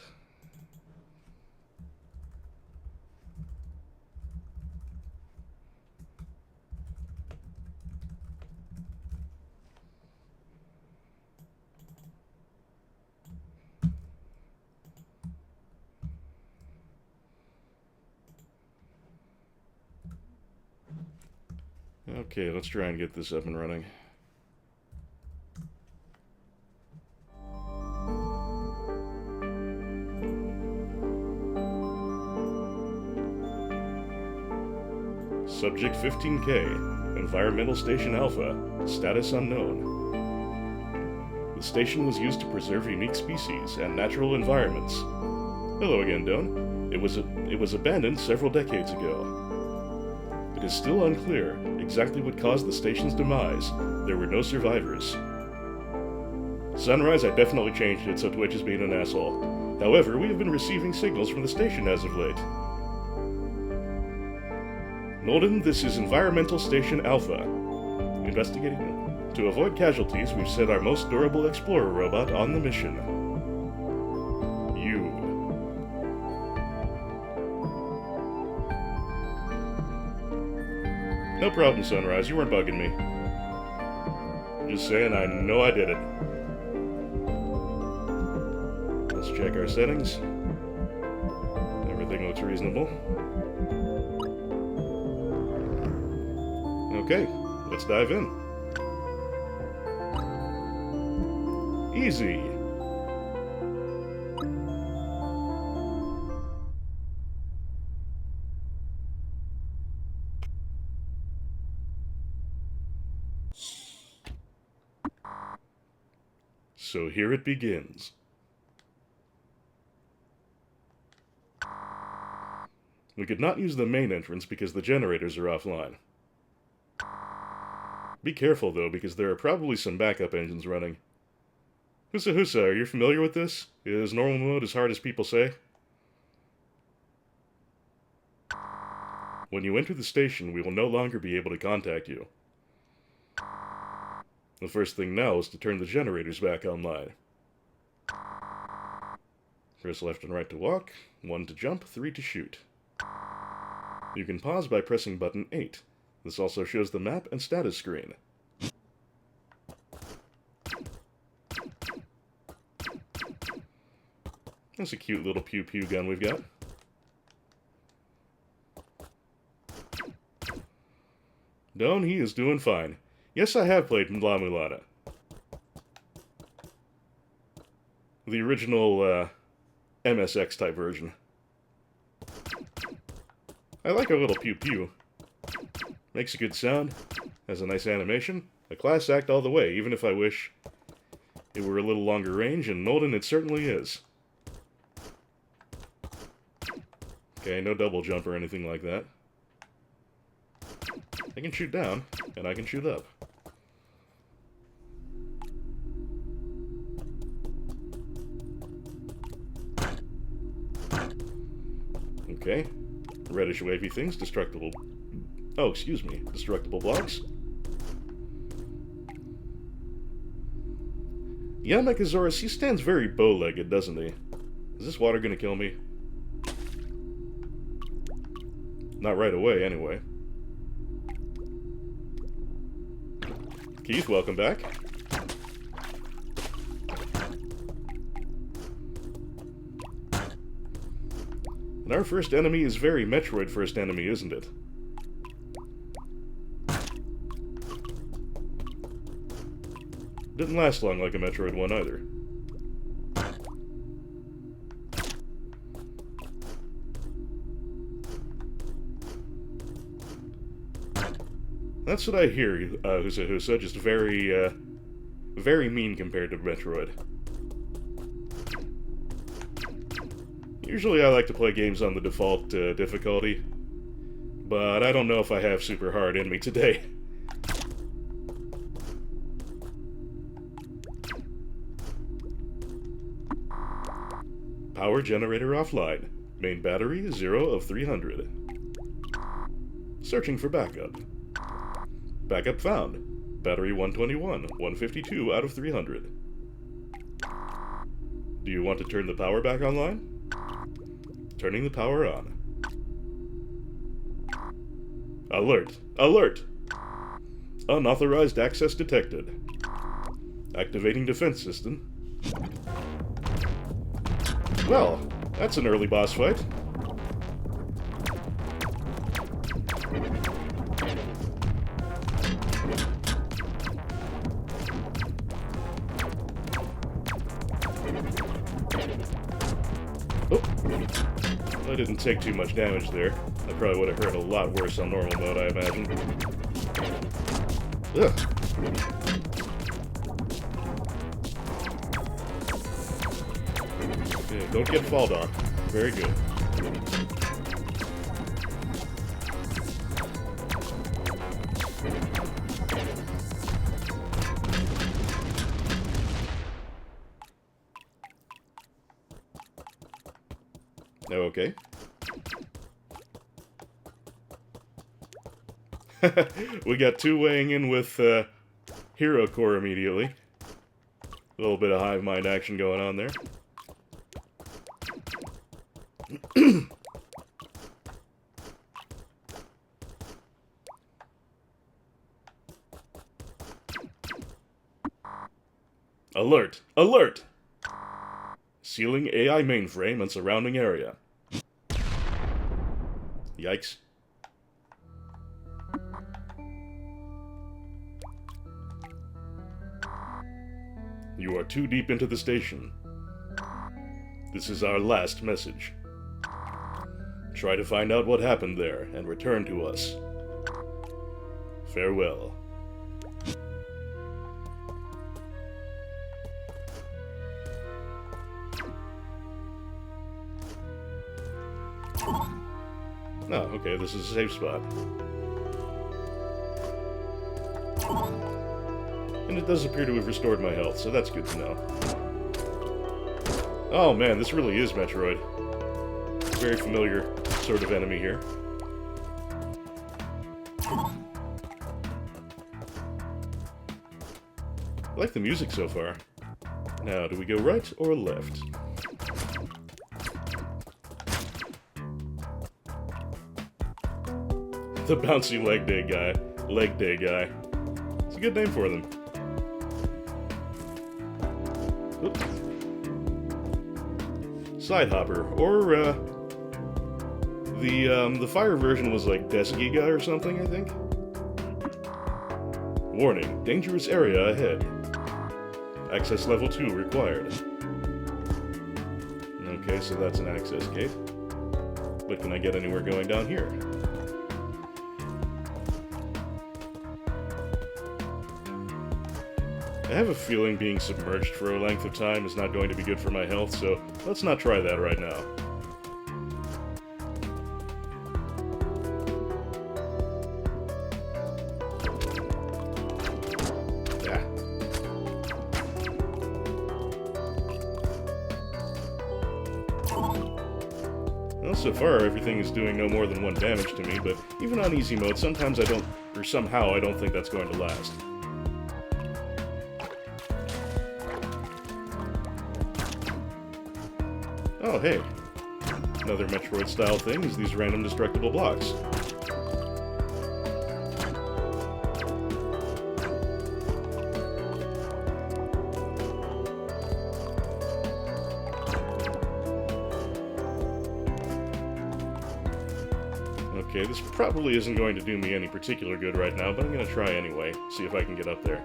Okay, let's try and get this up and running. Subject 15K, Environmental Station Alpha, status unknown. The station was used to preserve unique species and natural environments. Hello again, Doan. It was abandoned several decades ago. It is still unclear exactly what caused the station's demise. There were no survivors. Sunrise, I definitely changed it so Twitch is being an asshole. However, we have been receiving signals from the station as of late. Nolden, this is Environmental Station Alpha. Investigating. To avoid casualties, we've sent our most durable explorer robot on the mission. You. No problem, Sunrise. You weren't bugging me. Just saying, I know I did it. Let's check our settings. Everything looks reasonable. Okay, let's dive in. Easy. So here it begins. We could not use the main entrance because the generators are offline. Be careful though, because there are probably some backup engines running. Husa Husa, are you familiar with this? Is normal mode as hard as people say? When you enter the station, we will no longer be able to contact you. The first thing now is to turn the generators back online. Press left and right to walk, 1 to jump, 3 to shoot. You can pause by pressing button 8. This also shows the map and status screen. That's a cute little pew-pew gun we've got. Doan, he is doing fine. Yes, I have played La Mulana. The original, MSX type version. I like our little pew-pew. Makes a good sound, has a nice animation, a class act all the way, even if I wish it were a little longer range, and Nolden it certainly is. Okay, no double jump or anything like that. I can shoot down, and I can shoot up. Okay. Reddish wavy things, destructible... Oh, excuse me. Destructible blocks. Yamakazaurus, he stands very bow-legged, doesn't he? Is this water gonna kill me? Not right away, anyway. Keith, welcome back. And our first enemy is very Metroid first enemy, isn't it? Didn't last long like a Metroid one either. That's what I hear, Husa, just very, very mean compared to Metroid. Usually I like to play games on the default difficulty, but I don't know if I have super hard in me today. Power generator offline. Main battery 0 of 300. Searching for backup. Backup found. Battery 121, 152 out of 300. Do you want to turn the power back online? Turning the power on. Alert! Alert! Unauthorized access detected. Activating defense system. Well, that's an early boss fight. Oh, I didn't take too much damage there. I probably would have hurt a lot worse on normal mode, I imagine. Ugh. Yeah, don't get fall down. Very good. Okay. We got two weighing in with Hero Core immediately. A little bit of hive mind action going on there. Alert! Alert! Sealing AI mainframe and surrounding area. Yikes. You are too deep into the station. This is our last message. Try to find out what happened there and return to us. Farewell. Oh, okay, this is a safe spot. And it does appear to have restored my health, so that's good to know. Oh man, this really is Metroid. Very familiar sort of enemy here. I like the music so far. Now, do we go right or left? The bouncy leg day guy. Leg day guy. It's a good name for them. Oops. Sidehopper, or the fire version was like Deskiga or something, I think. Warning: dangerous area ahead. Access level 2 required. Okay, so that's an access gate. But can I get anywhere going down here? I have a feeling being submerged for a length of time is not going to be good for my health, so let's not try that right now. Yeah. Well, so far everything is doing no more than 1 damage to me, but even on easy mode, sometimes I don't, or somehow I don't think that's going to last. Oh, hey. Another Metroid-style thing is these random destructible blocks. Okay, this probably isn't going to do me any particular good right now, but I'm going to try anyway, see if I can get up there.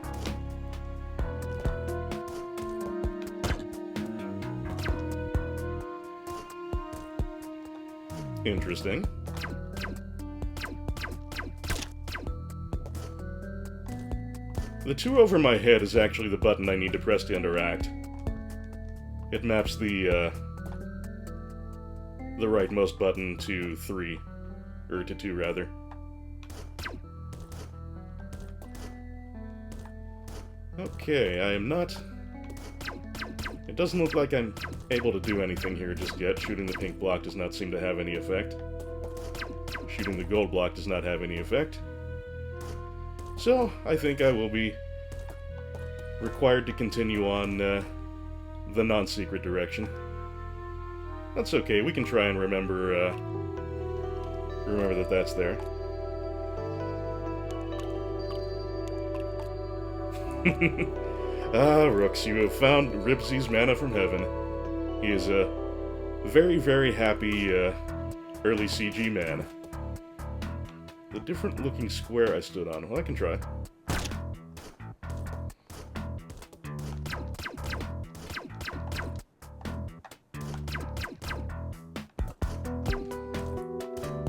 Interesting. The 2 over my head is actually the button I need to press to interact. It maps the rightmost button to 3. Or to 2, rather. Okay, I am not... It doesn't look like I'm able to do anything here just yet. Shooting the pink block does not seem to have any effect. Shooting the gold block does not have any effect. So, I think I will be required to continue on the non-secret direction. That's okay, we can try and remember that that's there. Ah, Rooks, you have found Ribsy's manna from heaven. He is a very, very happy early CG man. The different looking square I stood on. Well, I can try.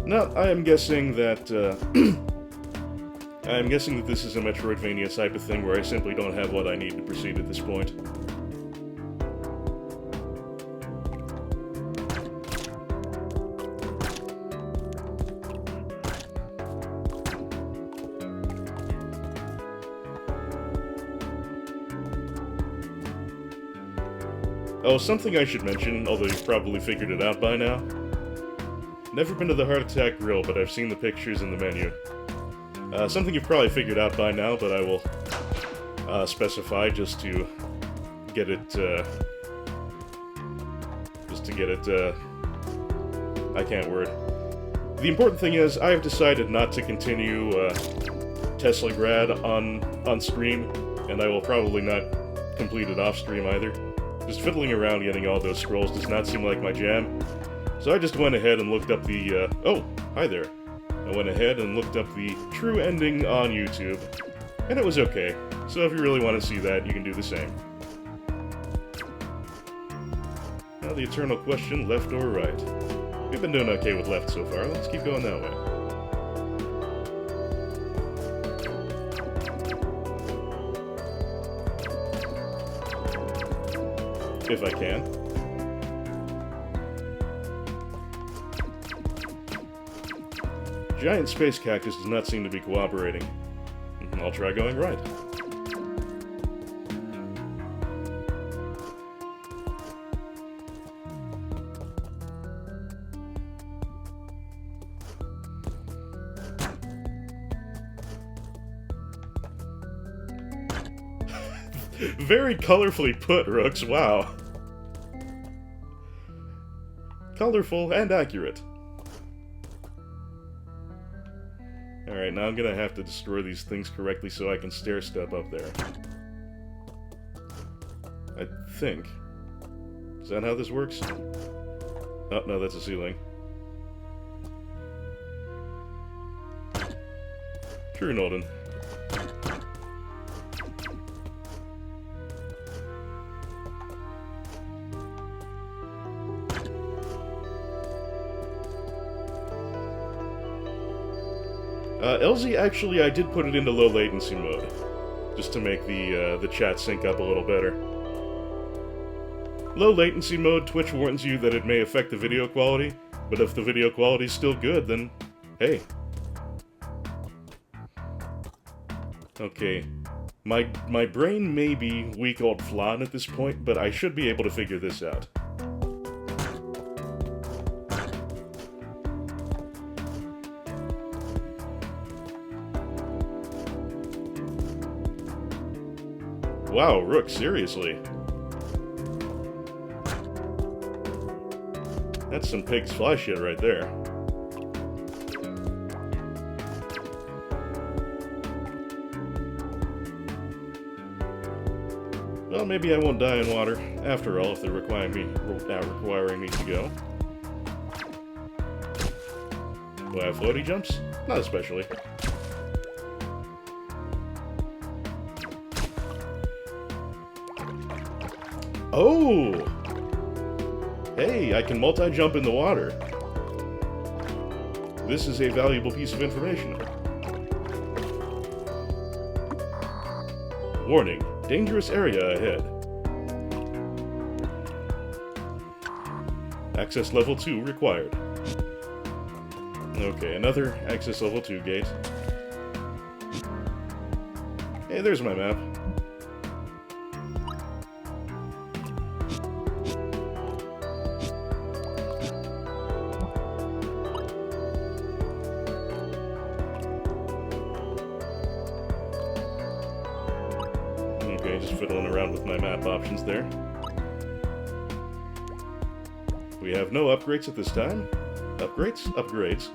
Now, I am guessing that, I'm guessing that this is a Metroidvania type of thing where I simply don't have what I need to proceed at this point. Oh, something I should mention, although you've probably figured it out by now. Never been to the Heart Attack Grill, but I've seen the pictures in the menu. Something you've probably figured out by now, but I will specify just to get it, I can't word. The important thing is, I have decided not to continue Teslagrad on stream, and I will probably not complete it off stream either. Just fiddling around getting all those scrolls does not seem like my jam. So I just went ahead and looked up the, oh, hi there. I went ahead and looked up the true ending on YouTube, and it was okay. So if you really want to see that, you can do the same. Now the eternal question, left or right? We've been doing okay with left so far, let's keep going that way. If I can. Giant space cactus does not seem to be cooperating. I'll try going right. Very colorfully put, Rooks, wow. Colorful and accurate. Alright, now I'm gonna have to destroy these things correctly so I can stair-step up there. I think. Is that how this works? Oh, no, that's a ceiling. True, Nolden. LZ, actually, I did put it into low latency mode, just to make the chat sync up a little better. Low latency mode, Twitch warns you that it may affect the video quality, but if the video quality is still good, then hey. Okay, my brain may be weak old flan at this point, but I should be able to figure this out. Wow, Rook, seriously. That's some pig's fly shit right there. Well, maybe I won't die in water, after all, if they're requiring me to go. Do I have floaty jumps? Not especially. Oh! Hey, I can multi-jump in the water. This is a valuable piece of information. Warning, dangerous area ahead. Access level 2 required. Okay, another access level 2 gate. Hey, there's my map. Okay, just fiddling around with my map options there. We have no upgrades at this time. Upgrades? Upgrades.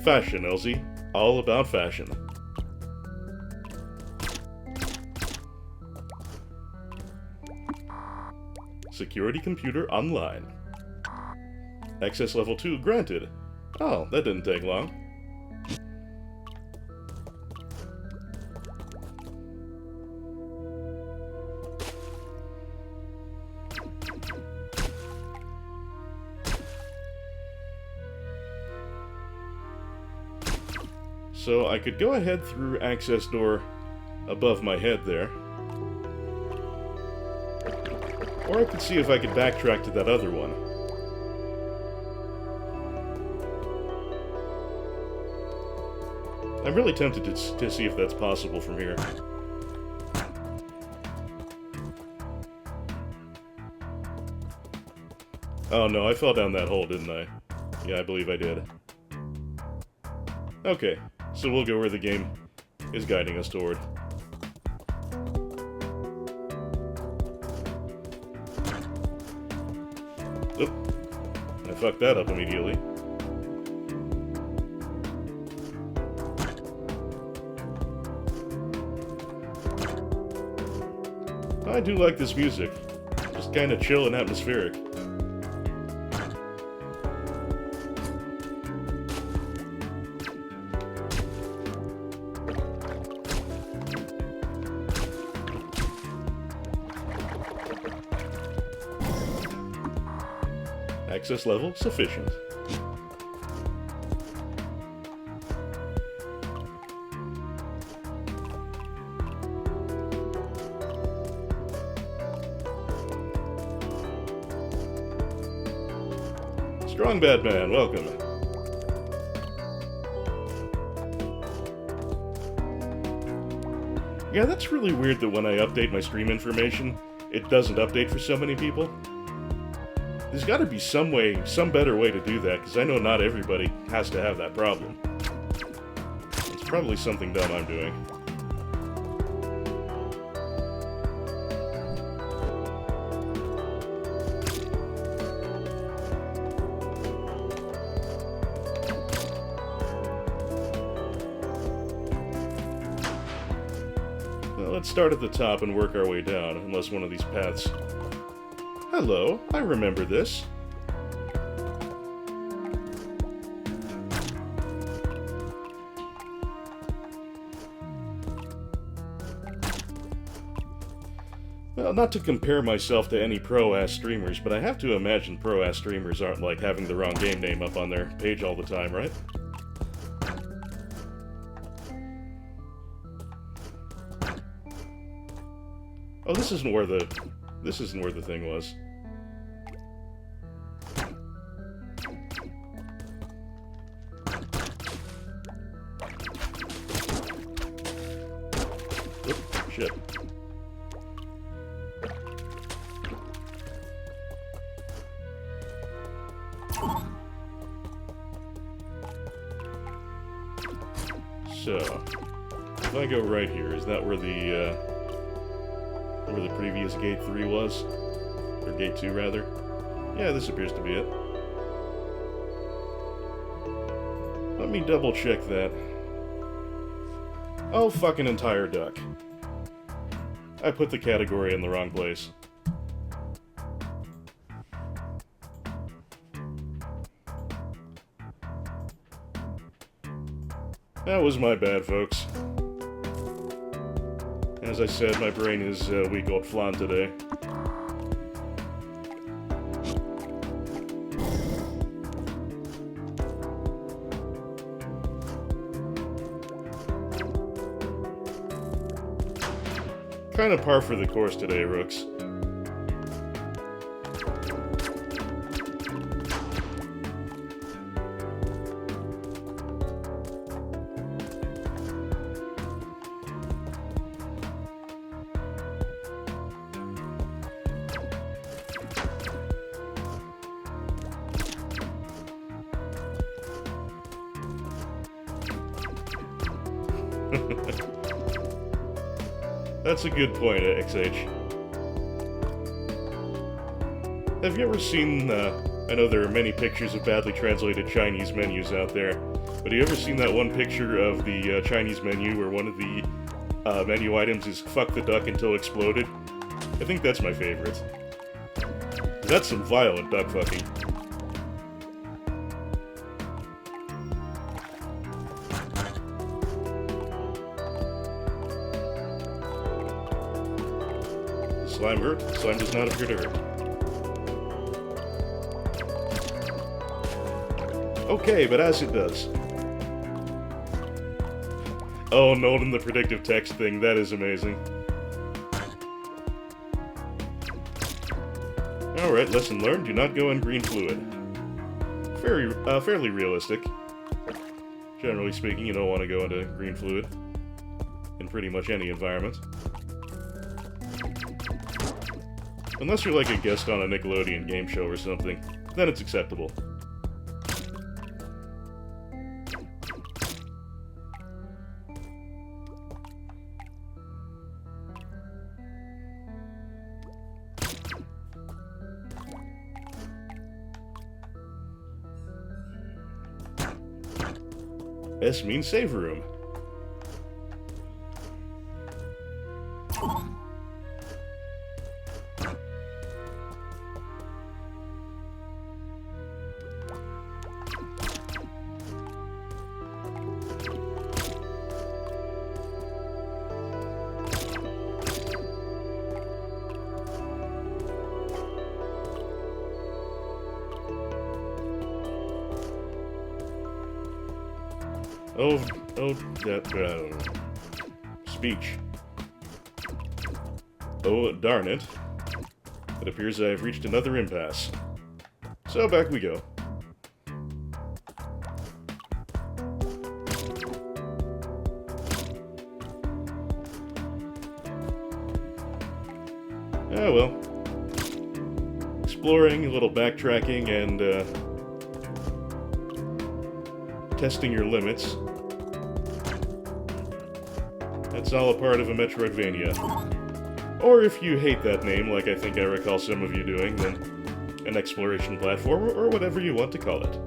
Fashion, Elsie. All about fashion. Security computer online. Access level 2 granted. Oh, that didn't take long. So I could go ahead through access door above my head there. Or I could see if I could backtrack to that other one. I'm really tempted to see if that's possible from here. Oh no, I fell down that hole, didn't I? Yeah, I believe I did. Okay, so we'll go where the game is guiding us toward. Oop. I fucked that up immediately. I do like this music. Just kind of chill and atmospheric. Access level sufficient. Strong Bad Man, welcome. Yeah, that's really weird that when I update my stream information, it doesn't update for so many people. There's got to be some way, some better way to do that, because I know not everybody has to have that problem. It's probably something dumb I'm doing. Well, let's start at the top and work our way down, unless one of these paths... Hello, I remember this. Well, not to compare myself to any pro-ass streamers, but I have to imagine pro-ass streamers aren't like having the wrong game name up on their page all the time, right? Oh, this isn't where the thing was. Oop, shit. So, if I go right here, is that where the previous gate 3 was? Or gate 2, rather? Yeah, this appears to be it. Let me double check that. Oh, fucking entire duck. I put the category in the wrong place. That was my bad, folks. As I said, my brain is weak old flan today. Kind of par for the course today, Rooks. That's a good point, XH. Have you ever seen, I know there are many pictures of badly translated Chinese menus out there, but have you ever seen that one picture of the Chinese menu where one of the menu items is "fuck the duck until exploded"? I think that's my favorite. That's some violent duck fucking. Slime hurt. Slime does not appear to hurt. Okay, but as it does. Oh, note in the predictive text thing. That is amazing. Alright, lesson learned. Do not go in green fluid. Fairly realistic. Generally speaking, you don't want to go into green fluid in pretty much any environment. Unless you're like a guest on a Nickelodeon game show or something, then it's acceptable. S means save room. I don't know. Speech. Oh, darn it. It appears I have reached another impasse. So back we go. Ah, well. Exploring, a little backtracking, and, testing your limits. That's all a part of a Metroidvania. Or if you hate that name, like I think I recall some of you doing, then an exploration platformer, or whatever you want to call it.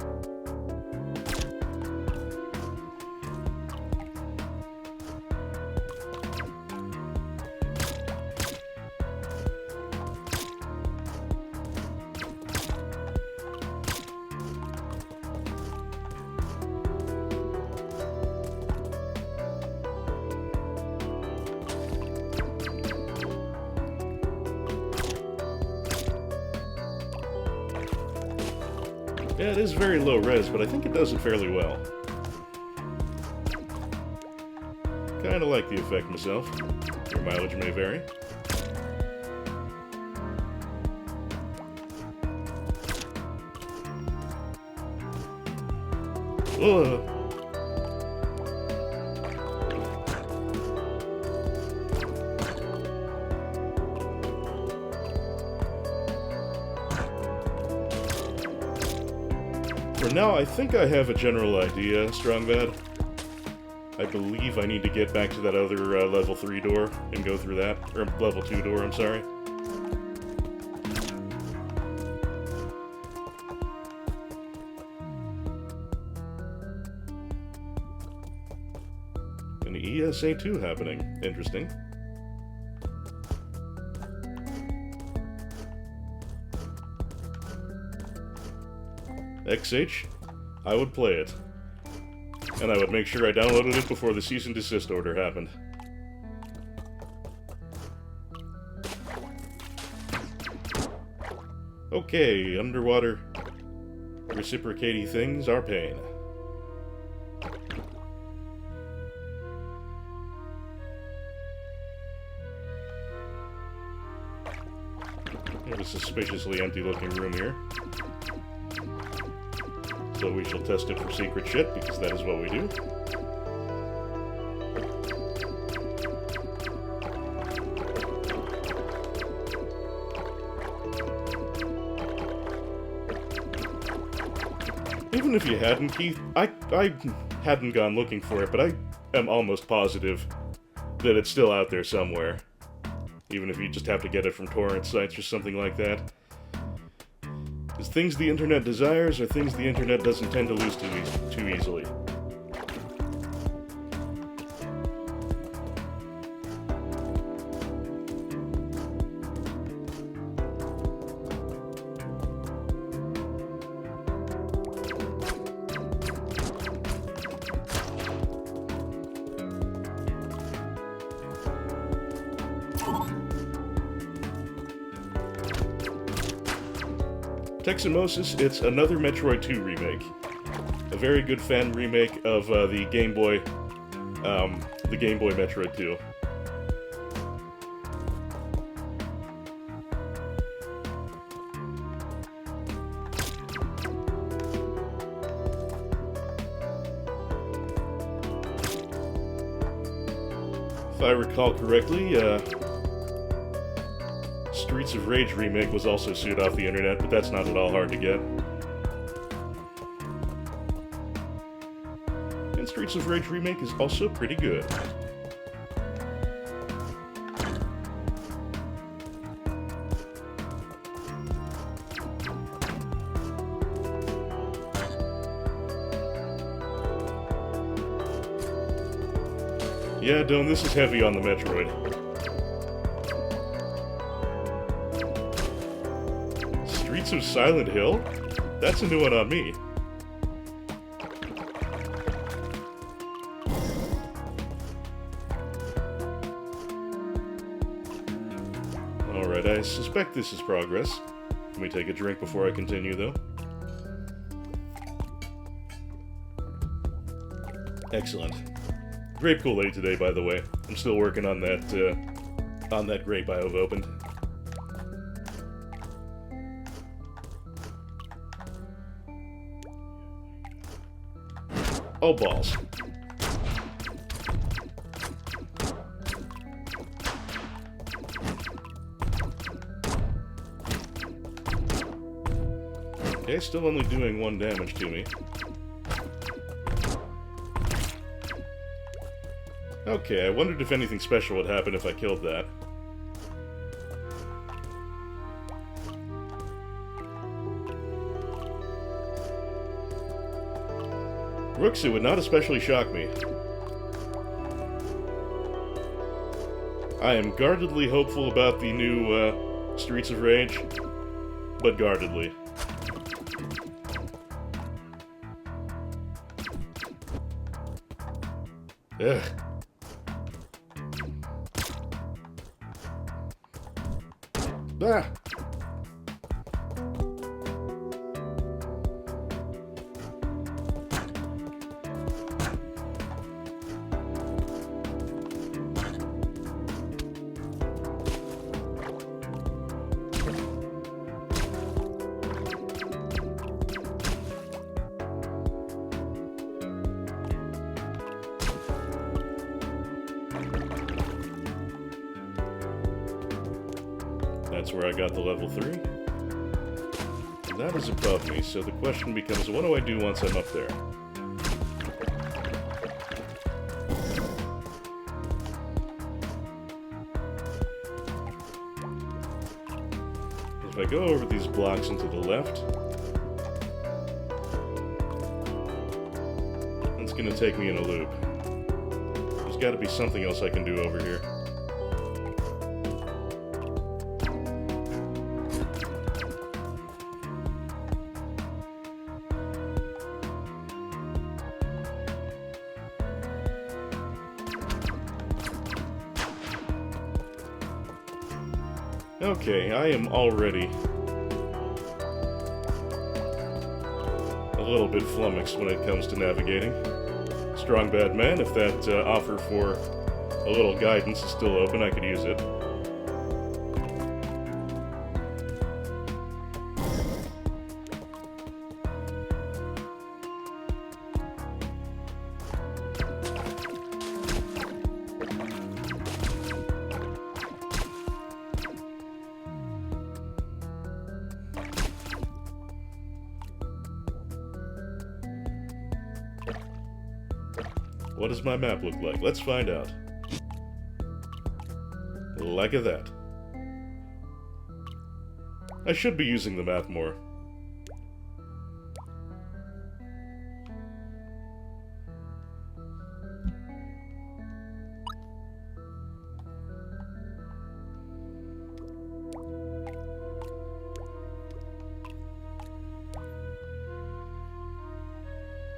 Yeah, it is very low res, but I think it does it fairly well. Kinda like the effect myself. Your mileage may vary. Ugh. For now, I think I have a general idea, Strongbad. I believe I need to get back to that other level 3 door and go through that. Or level 2 door, I'm sorry. An ESA 2 happening. Interesting. XH, I would play it. And I would make sure I downloaded it before the cease and desist order happened. Okay, underwater reciprocating things are pain. We have a suspiciously empty-looking room here. So we shall test it for secret shit, because that is what we do. Even if you hadn't, Keith, I hadn't gone looking for it, but I am almost positive that it's still out there somewhere. Even if you just have to get it from torrent sites or something like that. Because things the internet desires are things the internet doesn't tend to lose too easily. Teximosis, it's another Metroid 2 remake. A very good fan remake of the Game Boy Metroid 2. If I recall correctly, Streets of Rage remake was also sued off the internet, but that's not at all hard to get. And Streets of Rage remake is also pretty good. Yeah, Dome, this is heavy on the Metroid. Streets of Silent Hill? That's a new one on me. Alright, I suspect this is progress. Let me take a drink before I continue, though. Excellent. Grape Kool-Aid today, by the way. I'm still working on that grape I've opened. Oh, balls. Okay, still only doing 1 damage to me. Okay, I wondered if anything special would happen if I killed that. Rooks, it would not especially shock me. I am guardedly hopeful about the new Streets of Rage, but guardedly. Ugh. Ah! That's where I got the level 3. That is above me, so the question becomes, what do I do once I'm up there? If I go over these blocks and to the left, it's going to take me in a loop. There's got to be something else I can do over here. Okay, I am already a little bit flummoxed when it comes to navigating. Strong bad man, if that offer for a little guidance is still open, I could use it. What does my map look like? Let's find out. Like that. I should be using the map more.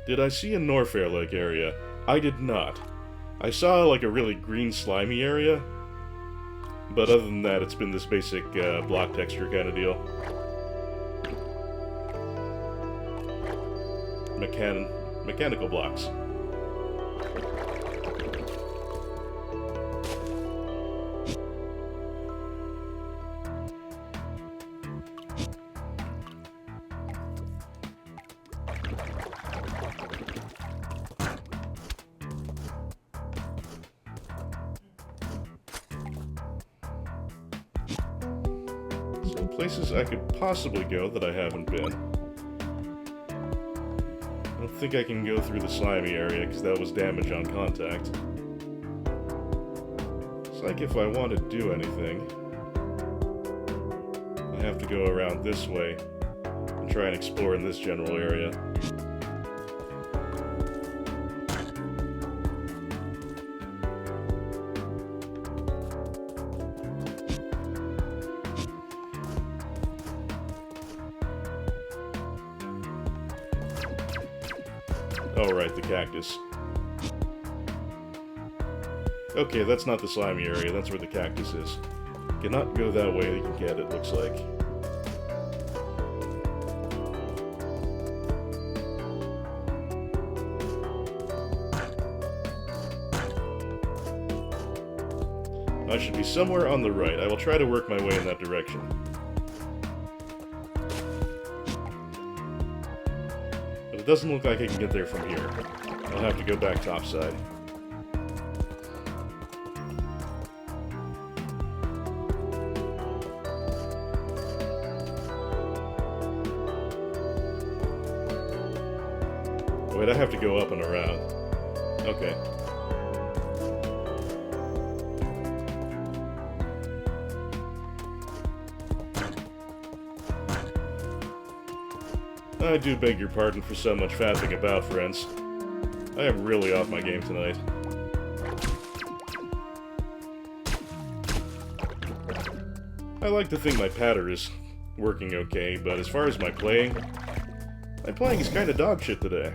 Did I see a Norfair Lake area? I did not. I saw like a really green slimy area, but other than that it's been this basic block texture kind of deal. Mechanical blocks. Places I could possibly go that I haven't been. I don't think I can go through the slimy area because that was damage on contact. It's like if I want to do anything, I have to go around this way and try and explore in this general area. Oh, right, the cactus. Okay, that's not the slimy area, that's where the cactus is. Cannot go that way, you can get it, looks like. I should be somewhere on the right. I will try to work my way in that direction. It doesn't look like I can get there from here. I'll have to go back topside. Wait, I have to go up and around. Okay. I do beg your pardon for so much faffing about, friends. I am really off my game tonight. I like to think my patter is working okay, but as far as my playing is kinda dog shit today.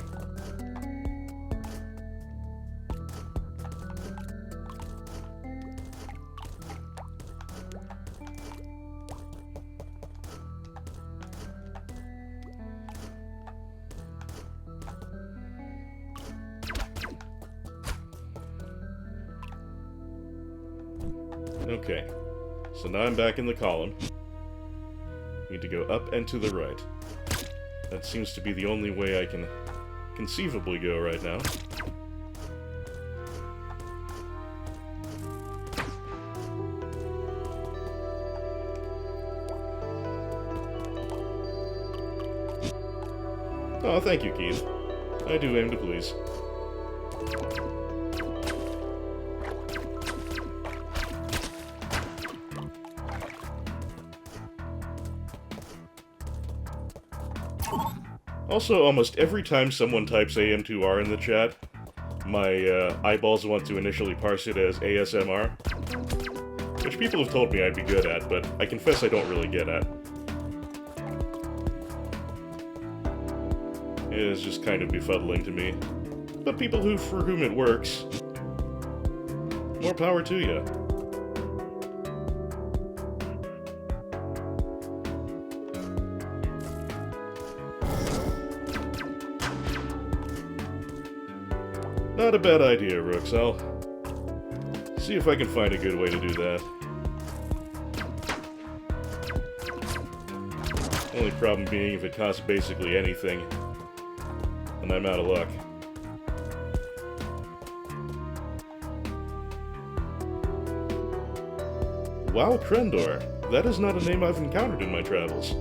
Okay, so now I'm back in the column. Need to go up and to the right. That seems to be the only way I can conceivably go right now. Oh, thank you, Keith. I do aim to please. Also, almost every time someone types AM2R in the chat, my eyeballs want to initially parse it as ASMR, which people have told me I'd be good at, but I confess I don't really get at. It is just kind of befuddling to me. But people for whom it works, more power to you. Not a bad idea, Rooks. I'll see if I can find a good way to do that. Only problem being if it costs basically anything, then I'm out of luck. Wow, Krendor. That is not a name I've encountered in my travels.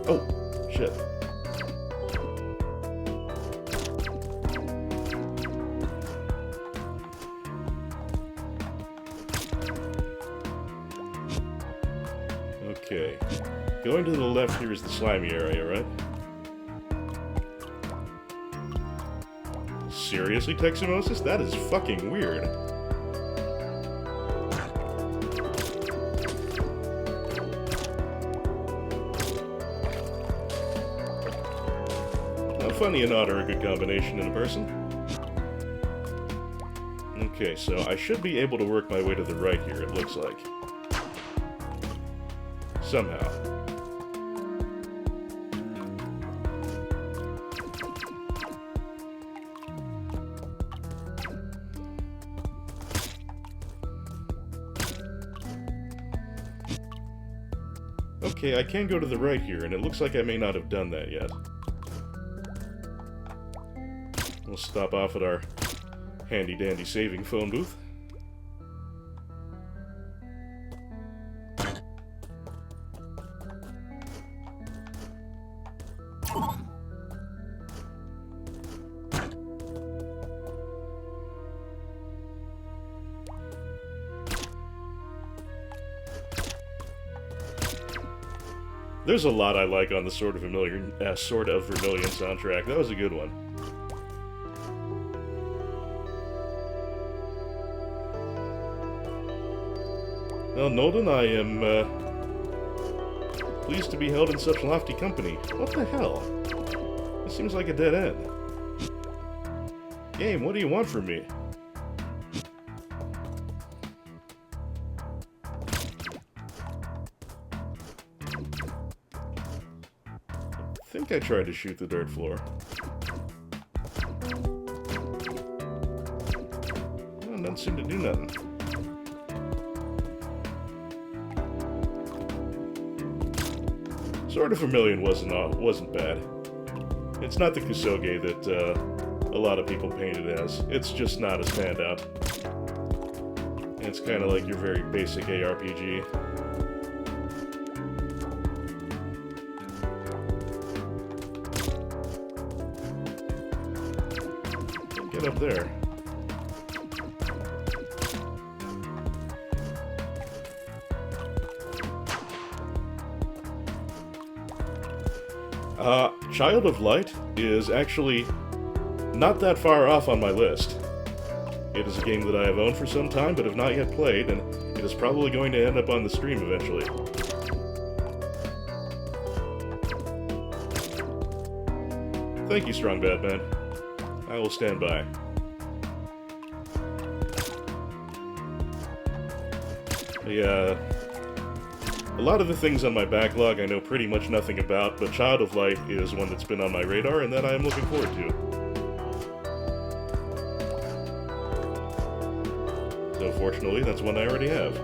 Oh, shit. Okay. Going to the left here is the slimy area, right? Seriously, Teximosis? That is fucking weird. Now, funny and odd are a good combination in a person. Okay, so I should be able to work my way to the right here, it looks like. Somehow. Okay, I can go to the right here, and it looks like I may not have done that yet. We'll stop off at our handy-dandy saving phone booth. There's a lot I like on the Sword of Vermilion soundtrack. That was a good one. Well, Nolden, I am pleased to be held in such lofty company. What the hell? This seems like a dead end. Game, what do you want from me? I think I tried to shoot the dirt floor. Well, doesn't seem to do nothing. Sword of Vermilion wasn't bad. It's not the Kusoge that a lot of people paint it as. It's just not a standout. It's kind of like your very basic ARPG. Get up there. Child of Light is actually not that far off on my list. It is a game that I have owned for some time, but have not yet played, and it is probably going to end up on the stream eventually. Thank you, Strong Batman. I will stand by. A lot of the things on my backlog I know pretty much nothing about, but Child of Light is one that's been on my radar and that I am looking forward to. So fortunately, that's one I already have.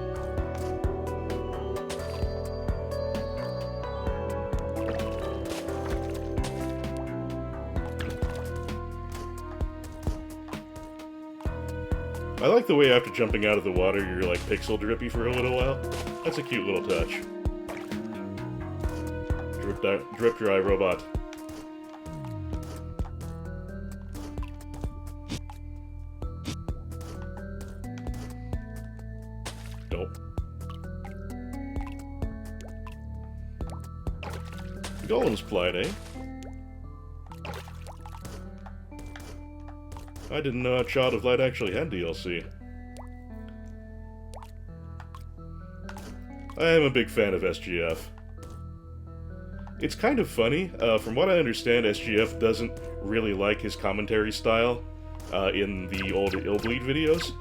I like the way after jumping out of the water you're like pixel drippy for a little while. That's a cute little touch. Drip dry robot. Nope. Golem's plied, eh? I didn't know Child of Light actually had DLC. I am a big fan of SGF. It's kind of funny. From what I understand, SGF doesn't really like his commentary style in the old Illbleed videos.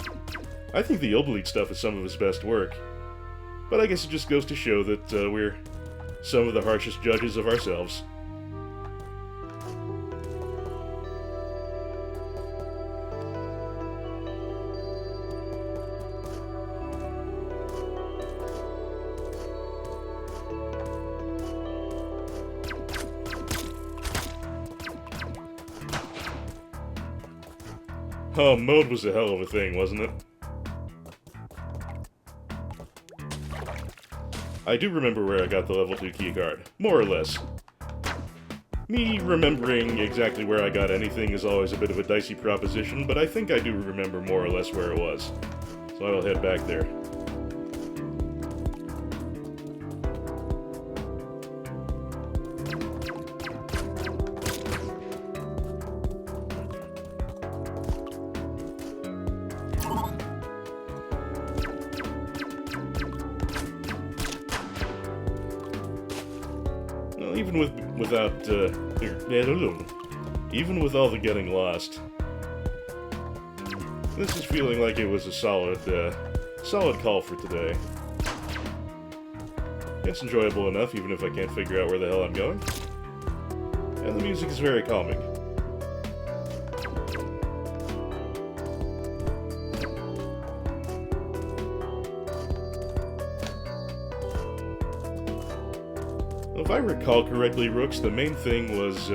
I think the Illbleed stuff is some of his best work. But I guess it just goes to show that we're some of the harshest judges of ourselves. Oh, mode was a hell of a thing, wasn't it? I do remember where I got the level 2 keycard, more or less. Me remembering exactly where I got anything is always a bit of a dicey proposition, but I think I do remember more or less where it was. So I will head back there. Even with all the getting lost, this is feeling like it was a solid call for today. It's enjoyable enough, even if I can't figure out where the hell I'm going. And the music is very calming. If I recall correctly, Rooks, the main thing was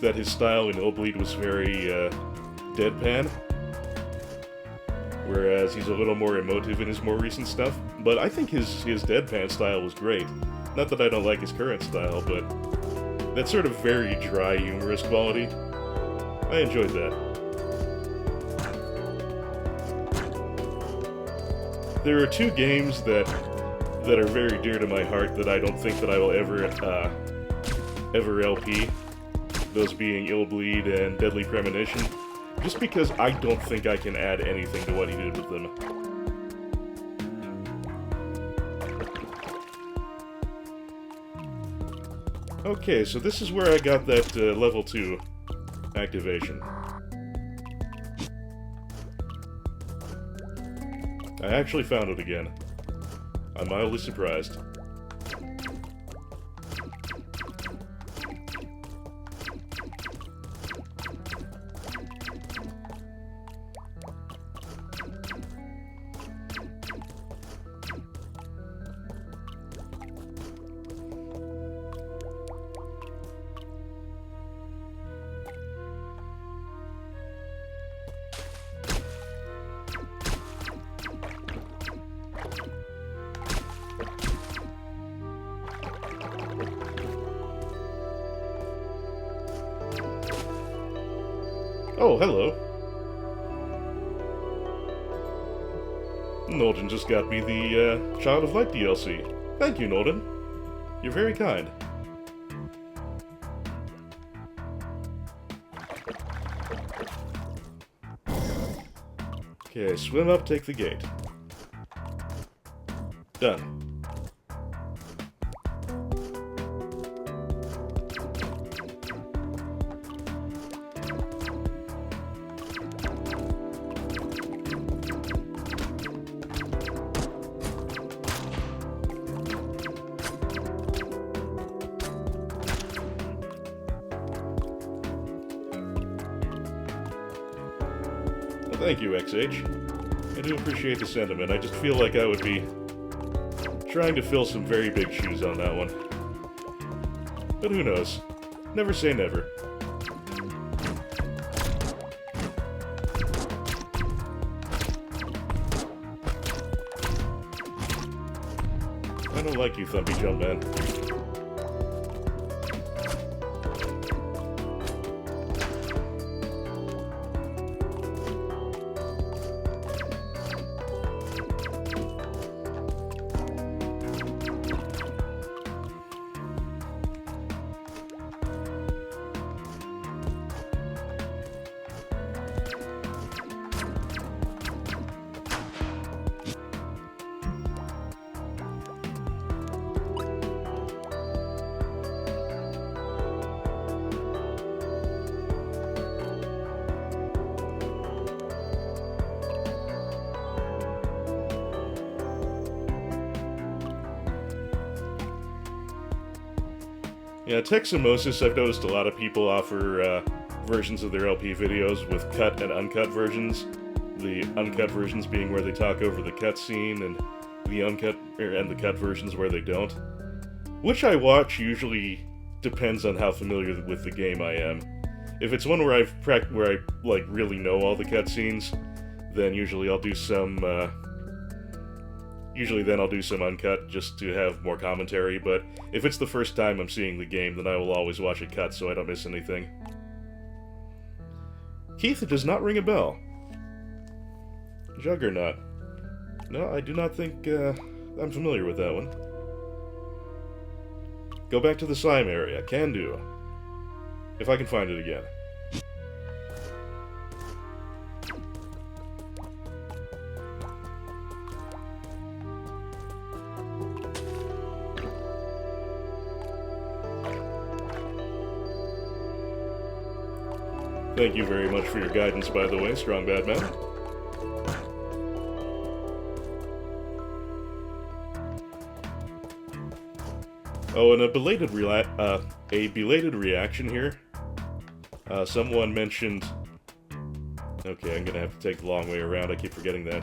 that his style in Illbleed was very deadpan, whereas he's a little more emotive in his more recent stuff. But I think his deadpan style was great. Not that I don't like his current style, but that sort of very dry, humorous quality, I enjoyed that. There are two games that are very dear to my heart that I don't think that I will ever LP. Those being Illbleed and Deadly Premonition. Just because I don't think I can add anything to what he did with them. Okay, so this is where I got that level 2 activation. I actually found it again. I'm mildly surprised. Oh, hello. Nolden just got me the Child of Light DLC. Thank you, Nolden. You're very kind. Okay, swim up, take the gate. Done. Thank you, XH. I do appreciate the sentiment. I just feel like I would be trying to fill some very big shoes on that one. But who knows? Never say never. I don't like you, Thumpy Jumpman. Yeah, Teximosis, I've noticed a lot of people offer versions of their LP videos with cut and uncut versions. The uncut versions being where they talk over the cutscene, and the cut versions where they don't. Which I watch usually depends on how familiar with the game I am. If it's one where where I like really know all the cutscenes, then usually I'll do some. Usually then I'll do some uncut just to have more commentary. But if it's the first time I'm seeing the game, then I will always watch it cut so I don't miss anything. Keith, it does not ring a bell. Juggernaut. No, I do not think I'm familiar with that one. Go back to the slime area. Can do. If I can find it again. Thank you very much for your guidance, by the way, Strong Bad Man. Oh, and a belated reaction here. Someone mentioned... Okay, I'm gonna have to take the long way around, I keep forgetting that.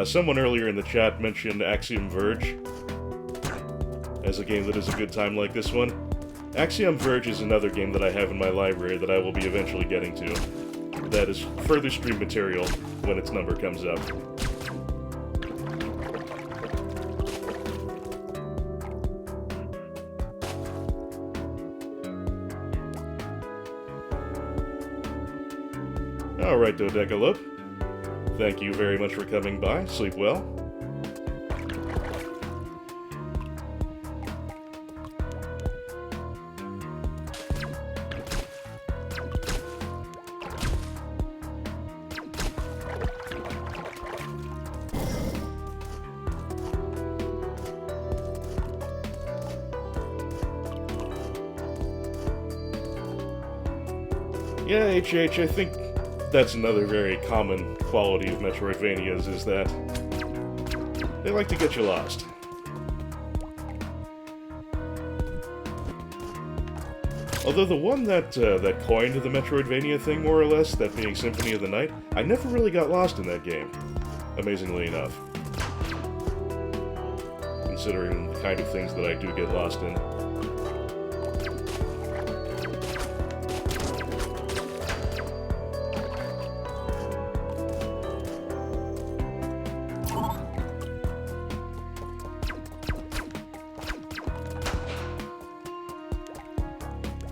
Someone earlier in the chat mentioned Axiom Verge as a game that is a good time like this one. Axiom Verge is another game that I have in my library that I will be eventually getting to. That is further stream material when its number comes up. Alright, Dodecalope. Thank you very much for coming by. Sleep well. Yeah, HH, I think that's another very common quality of Metroidvanias, is that they like to get you lost. Although the one that coined the Metroidvania thing, more or less, that being Symphony of the Night, I never really got lost in that game, amazingly enough. Considering the kind of things that I do get lost in.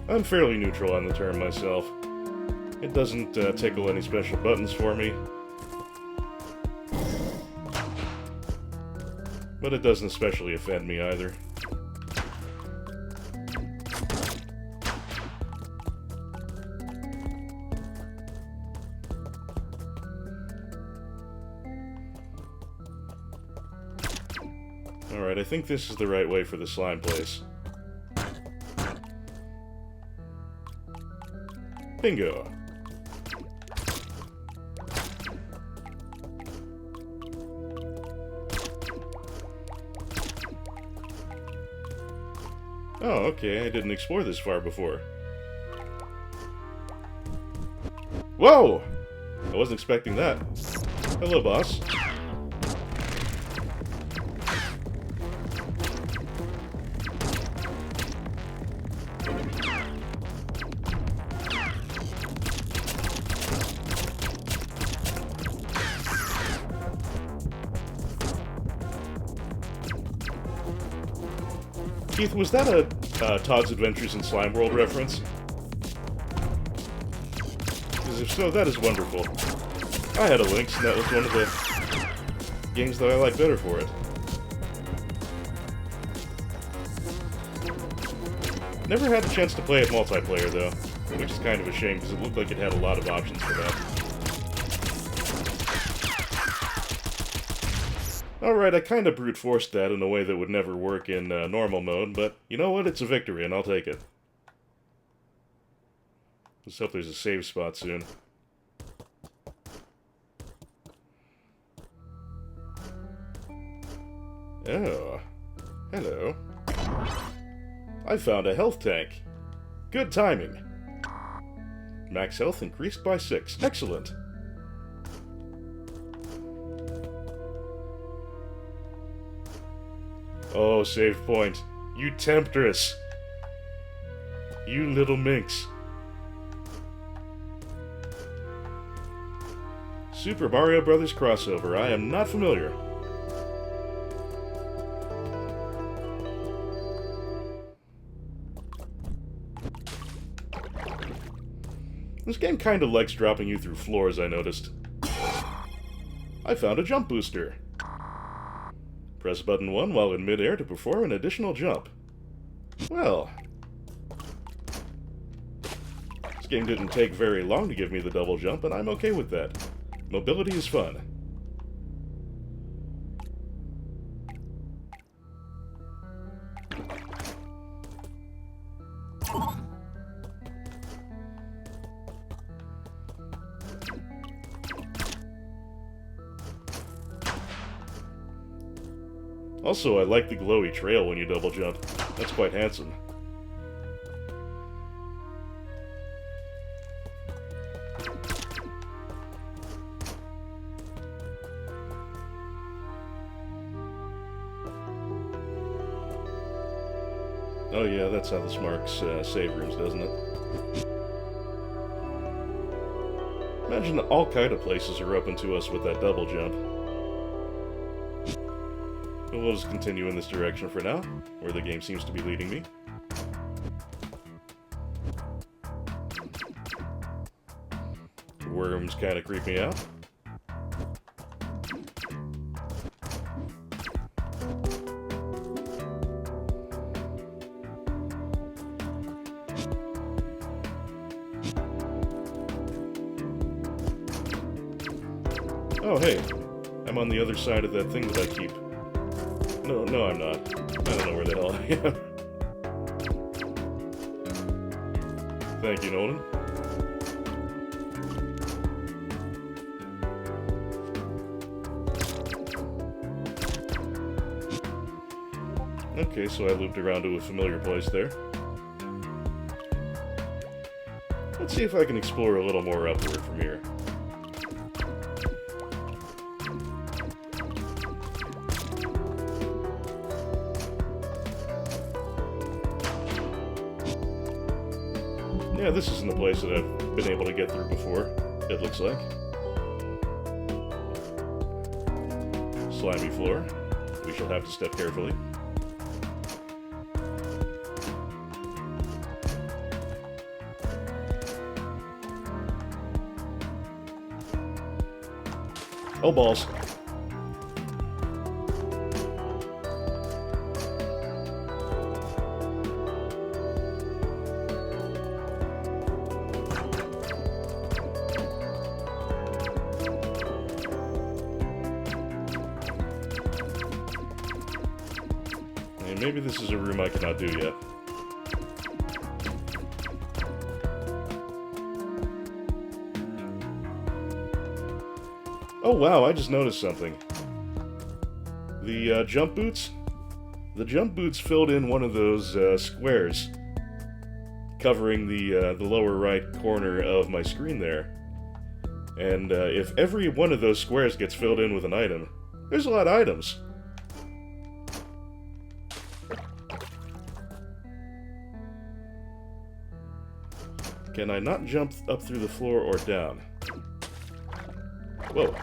I'm fairly neutral on the term myself. It doesn't tickle any special buttons for me. But it doesn't especially offend me either. Alright, I think this is the right way for the slime place. Bingo. Oh, okay, I didn't explore this far before. Whoa! I wasn't expecting that. Hello, boss. Keith, was that a Todd's Adventures in SlimeWorld reference? Because if so, that is wonderful. I had a Lynx, and that was one of the games that I like better for it. Never had a chance to play it multiplayer, though, which is kind of a shame, because it looked like it had a lot of options for that. Alright, I kind of brute forced that in a way that would never work in normal mode, but you know what? It's a victory, and I'll take it. Let's hope there's a save spot soon. Oh. Hello. I found a health tank. Good timing. Max health increased by 6. Excellent. Oh, save point. You temptress. You little minx. Super Mario Bros. Crossover. I am not familiar. This game kind of likes dropping you through floors, I noticed. I found a jump booster. Press button 1 while in midair to perform an additional jump. Well, this game didn't take very long to give me the double jump, and I'm okay with that. Mobility is fun. Also, I like the glowy trail when you double jump. That's quite handsome. Oh yeah, that's how this marks save rooms, doesn't it? Imagine all kind of places are open to us with that double jump. But we'll just continue in this direction for now, where the game seems to be leading me. Worms kind of creep me out. Oh, hey. I'm on the other side of that thing that I keep. No, I'm not. I don't know where the hell I am. Thank you, Nolan. Okay, so I looped around to a familiar place there. Let's see if I can explore a little more upward from here. Yeah, this isn't the place that I've been able to get through before, it looks like. Slimy floor. We shall have to step carefully. Oh, balls. Maybe this is a room I cannot do yet. Oh wow, I just noticed something. The jump boots? The jump boots filled in one of those squares, covering the lower right corner of my screen there. And if every one of those squares gets filled in with an item, there's a lot of items. Can I not jump up through the floor or down? Whoa.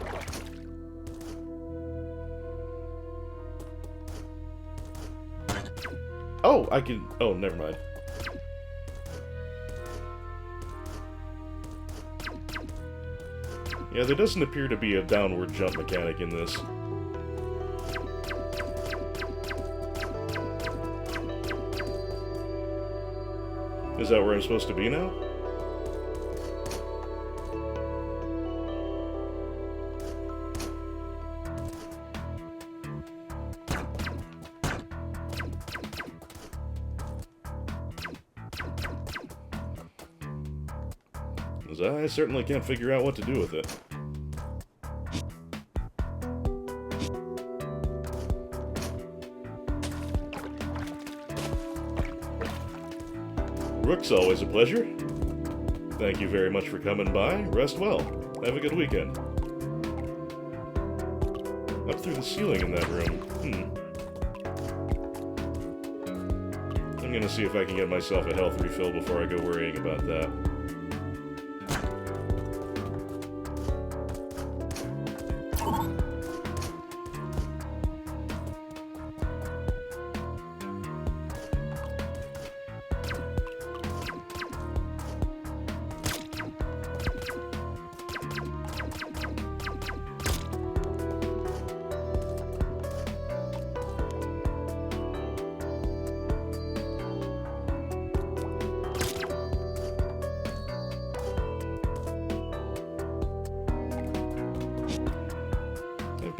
Oh, I can... Oh, never mind. Yeah, there doesn't appear to be a downward jump mechanic in this. Is that where I'm supposed to be now? Because I certainly can't figure out what to do with it. Rook's always a pleasure. Thank you very much for coming by. Rest well. Have a good weekend. Up through the ceiling in that room. I'm gonna see if I can get myself a health refill before I go worrying about that.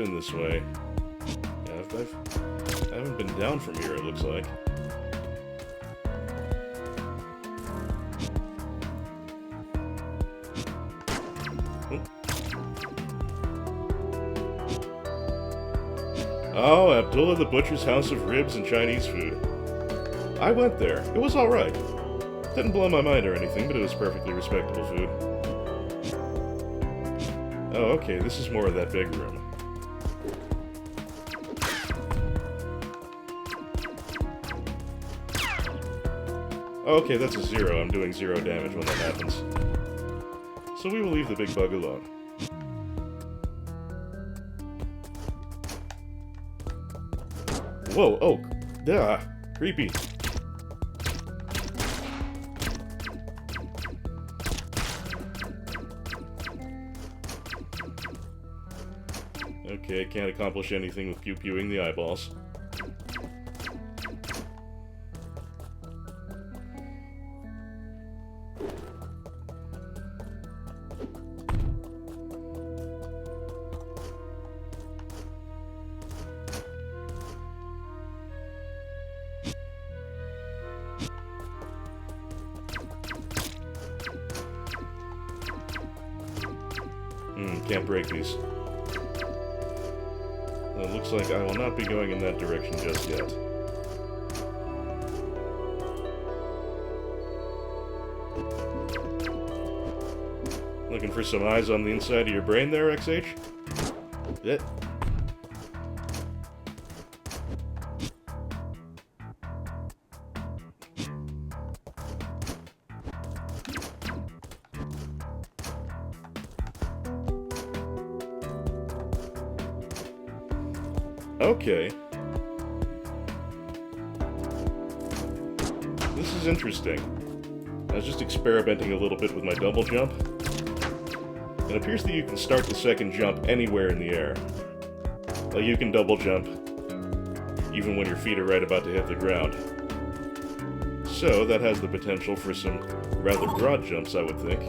been this way. Yeah, I haven't been down from here, it looks like. Oh, Abdullah the Butcher's House of Ribs and Chinese food. I went there. It was alright. Didn't blow my mind or anything, but it was perfectly respectable food. Oh, okay, this is more of that big room. Okay, that's a 0. I'm doing 0 damage when that happens. So we will leave the big bug alone. Whoa, oh, duh, creepy. Okay, can't accomplish anything with pew-pewing the eyeballs. Can't break these. It looks like I will not be going in that direction just yet. Looking for some eyes on the inside of your brain there, XH? Yeah. Okay. This is interesting. I was just experimenting a little bit with my double jump. It appears that you can start the second jump anywhere in the air. Like you can double jump even when your feet are right about to hit the ground. So that has the potential for some rather broad jumps, I would think.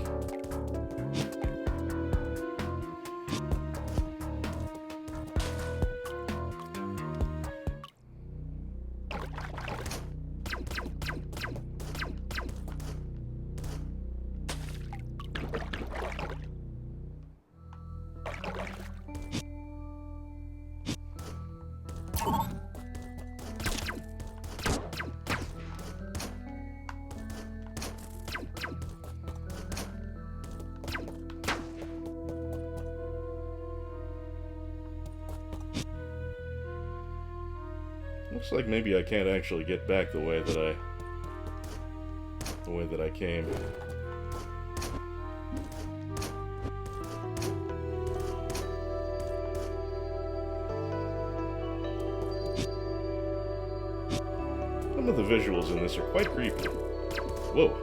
Looks like maybe I can't actually get back the way that I came. Some of the visuals in this are quite creepy. Whoa.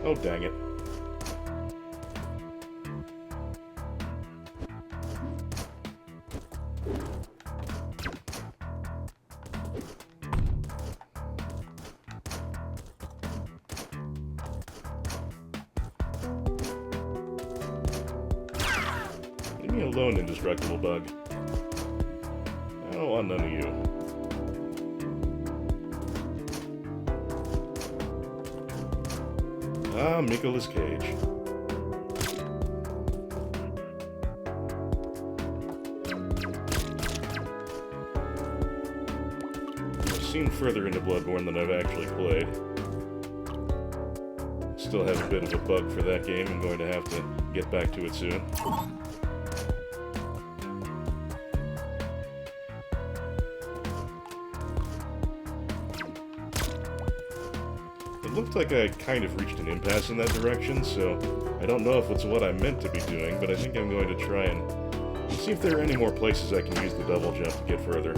Oh, dang it. Leave me alone, indestructible bug. I don't want none of you. Ah, Nicolas Cage. I've seen further into Bloodborne than I've actually played. Still have a bit of a bug for that game. I'm going to have to get back to it soon. It looked like I kind of reached an impasse in that direction, so I don't know if it's what I meant to be doing, but I think I'm going to try and see if there are any more places I can use the double jump to get further.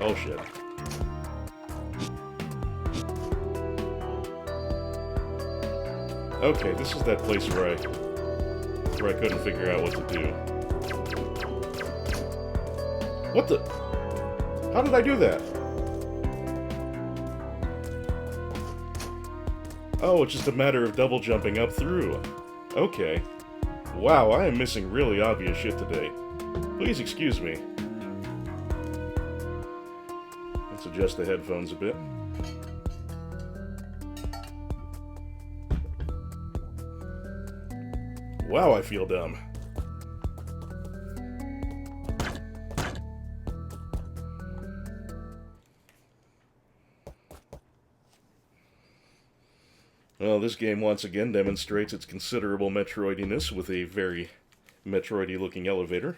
Oh shit. Okay, this is that place where I couldn't figure out what to do. What the? How did I do that? Oh, it's just a matter of double jumping up through. Okay. Wow, I am missing really obvious shit today. Please excuse me. Let's adjust the headphones a bit. Wow, I feel dumb. Well, this game once again demonstrates its considerable Metroidiness with a very Metroidy-looking elevator.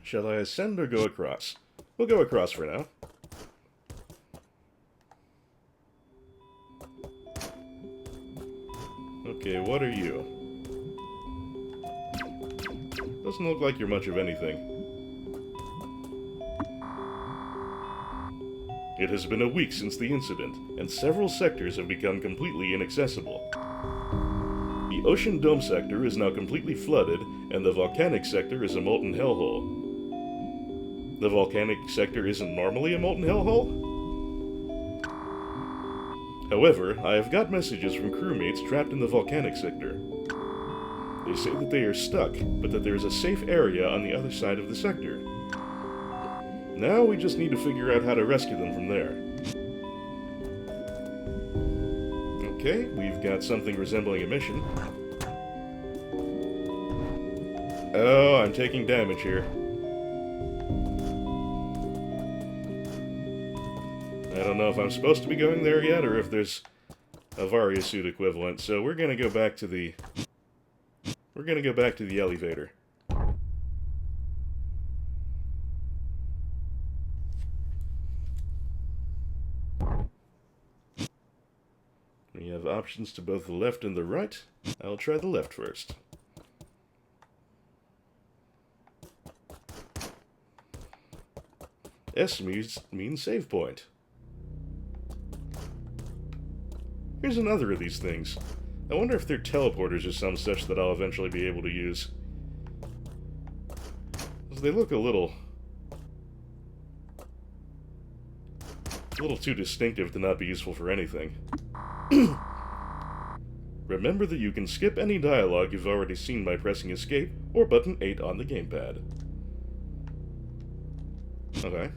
Shall I ascend or go across? We'll go across for now. Okay, what are you? Doesn't look like you're much of anything. It has been a week since the incident, and several sectors have become completely inaccessible. The Ocean Dome sector is now completely flooded, and the Volcanic sector is a molten hellhole. The Volcanic sector isn't normally a molten hellhole? However, I have got messages from crewmates trapped in the Volcanic sector. They say that they are stuck, but that there is a safe area on the other side of the sector. Now we just need to figure out how to rescue them from there. Okay, we've got something resembling a mission. Oh, I'm taking damage here. I don't know if I'm supposed to be going there yet, or if there's a Varia suit equivalent, so we're gonna go back to the... We're gonna go back to the elevator. We have options to both the left and the right. I'll try the left first. S means save point. Here's another of these things. I wonder if they're teleporters or some such that I'll eventually be able to use. They look a little too distinctive to not be useful for anything. Remember that you can skip any dialogue you've already seen by pressing escape or button 8 on the gamepad. Okay.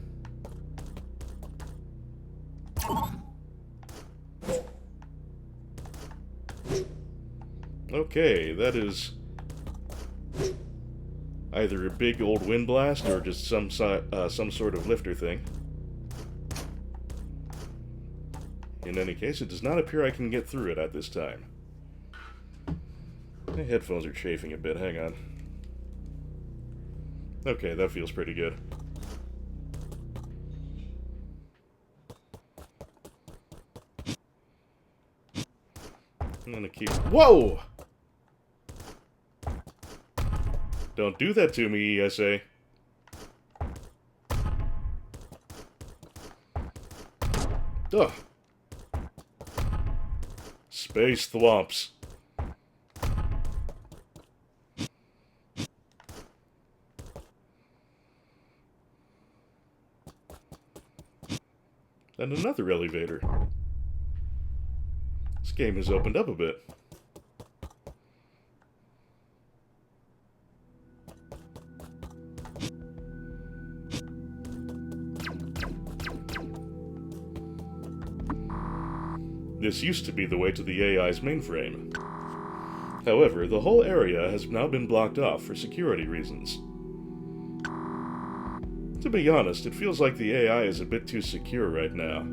Okay, that is either a big old wind blast or just some sort of lifter thing. In any case, it does not appear I can get through it at this time. My headphones are chafing a bit, hang on. Okay, that feels pretty good. I'm gonna keep... Whoa! Don't do that to me, ESA. Ugh. Space thwomps. And another elevator. This game has opened up a bit. This used to be the way to the AI's mainframe. However, the whole area has now been blocked off for security reasons. To be honest, it feels like the AI is a bit too secure right now.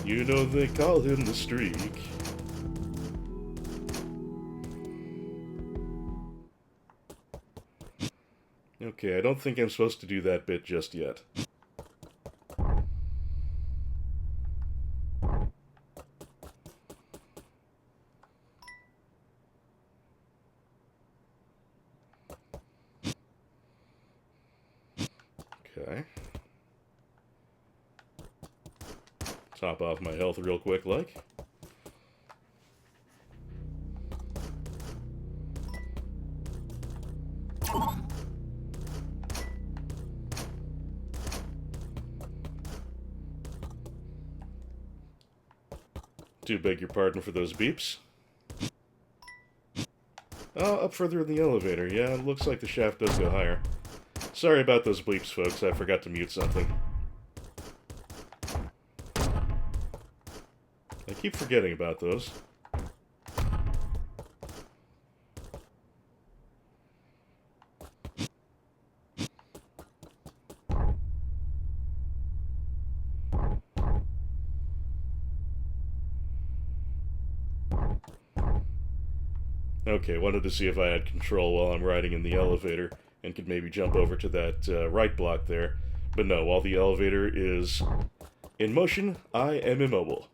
You know they call him the Streak. Okay, I don't think I'm supposed to do that bit just yet. Okay. Top off my health real quick, like. Do beg your pardon for those beeps. Oh, up further in the elevator. Yeah, it looks like the shaft does go higher. Sorry about those bleeps, folks. I forgot to mute something. I keep forgetting about those. Okay, wanted to see if I had control while I'm riding in the elevator and could maybe jump over to that right block there. But no, while the elevator is in motion, I am immobile.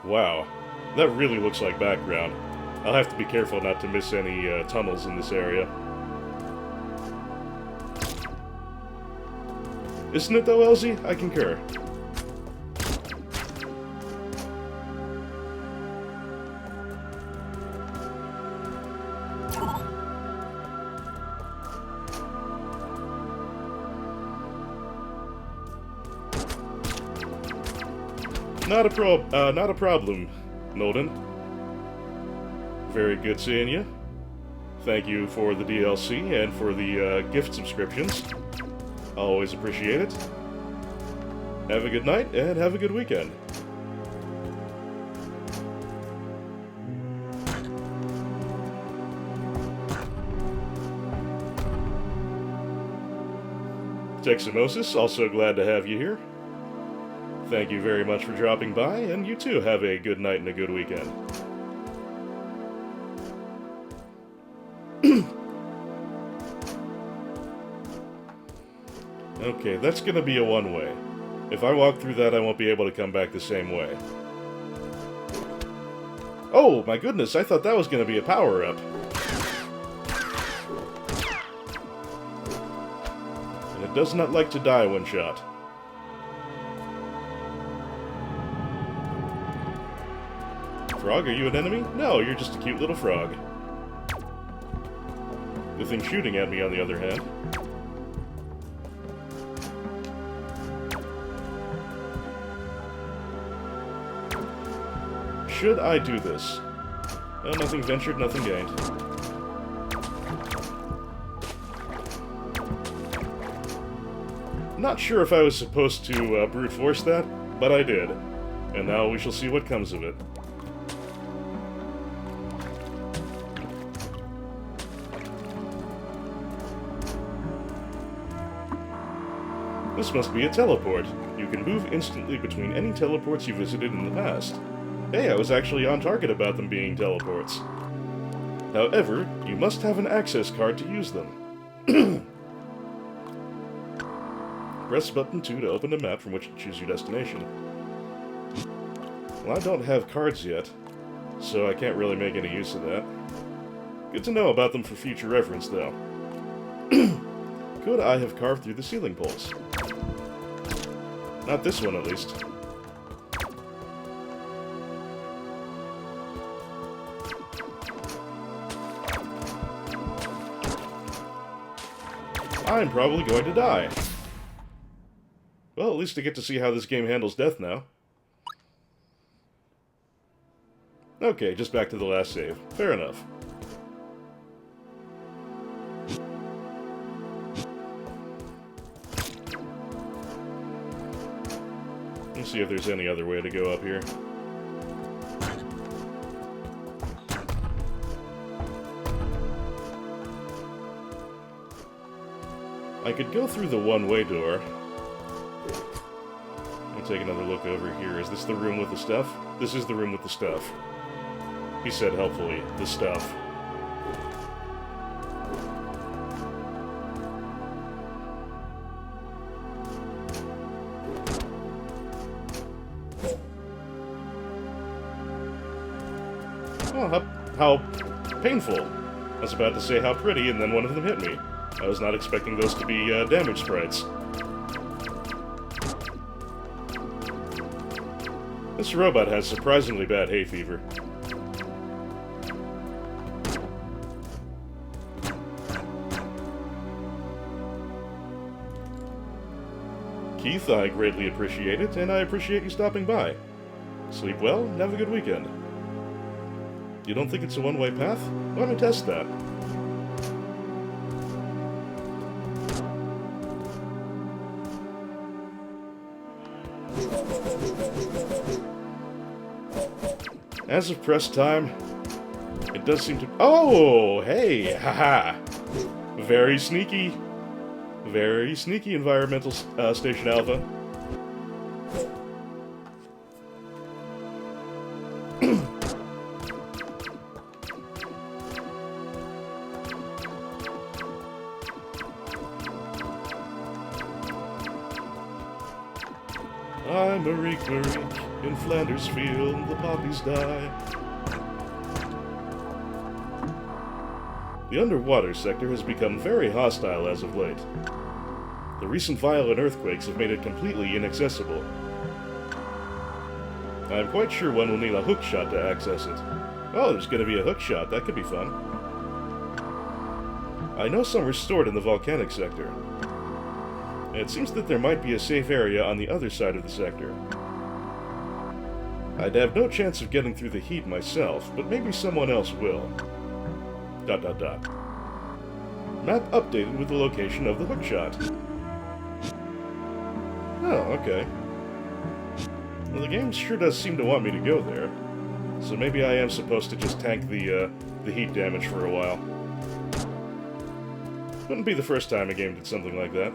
Wow, that really looks like background. I'll have to be careful not to miss any tunnels in this area. Isn't it though, Elsie? I concur. Not a problem, Nolden. Very good seeing you. Thank you for the DLC and for the gift subscriptions. Always appreciate it. Have a good night and have a good weekend. Teximosis, also glad to have you here. Thank you very much for dropping by, and you too have a good night and a good weekend. Okay, that's gonna be a one-way. If I walk through that, I won't be able to come back the same way. Oh, my goodness, I thought that was gonna be a power-up. And it does not like to die when shot. Frog, are you an enemy? No, you're just a cute little frog. The thing shooting at me, on the other hand. Should I do this? Well, nothing ventured, nothing gained. Not sure if I was supposed to brute force that, but I did. And now we shall see what comes of it. This must be a teleport. You can move instantly between any teleports you visited in the past. Hey, I was actually on target about them being teleports. However, you must have an access card to use them. Press button 2 to open a map from which to choose your destination. Well, I don't have cards yet, so I can't really make any use of that. Good to know about them for future reference, though. Could I have carved through the ceiling poles? Not this one, at least. I'm probably going to die. Well, at least I get to see how this game handles death now. Okay, just back to the last save. Fair enough. Let's see if there's any other way to go up here. I could go through the one-way door. take another look over here. Is this the room with the stuff? This is the room with the stuff. He said helpfully, the stuff. Oh, how painful. I was about to say how pretty, and then one of them hit me. I was not expecting those to be damage sprites. This robot has surprisingly bad hay fever. Keith, I greatly appreciate it, and I appreciate you stopping by. Sleep well, and have a good weekend. You don't think it's a one-way path? Why don't we test that? As of press time, it does seem to... Oh! Hey! Haha! Very sneaky. Very sneaky, Environmental Station Alpha. I'm Marique, Marique, in Flanders Field, the poppies die. The underwater sector has become very hostile as of late. The recent violent earthquakes have made it completely inaccessible. I'm quite sure one will need a hook shot to access it. Oh, there's going to be a hook shot. That could be fun. I know some are stored in the volcanic sector. It seems that there might be a safe area on the other side of the sector. I'd have no chance of getting through the heat myself, but maybe someone else will. ... Map updated with the location of the hookshot. Oh, okay. Well, the game sure does seem to want me to go there. So maybe I am supposed to just tank the heat damage for a while. Wouldn't be the first time a game did something like that.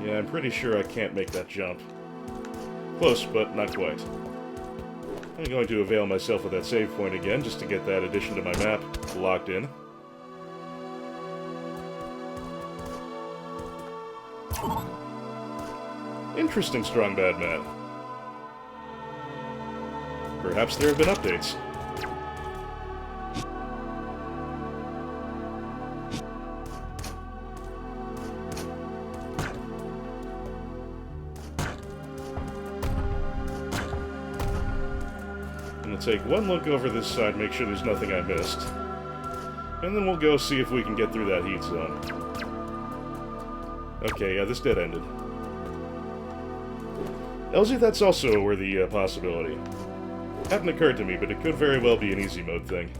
Yeah, I'm pretty sure I can't make that jump. Close, but not quite. I'm going to avail myself of that save point again, just to get that addition to my map locked in. Interesting, Strong Bad Man. Perhaps there have been updates. Take one look over this side, make sure there's nothing I missed. And then we'll go see if we can get through that heat zone. Okay, yeah, this dead ended. LZ, that's also a worthy possibility. Hadn't occurred to me, but it could very well be an easy mode thing.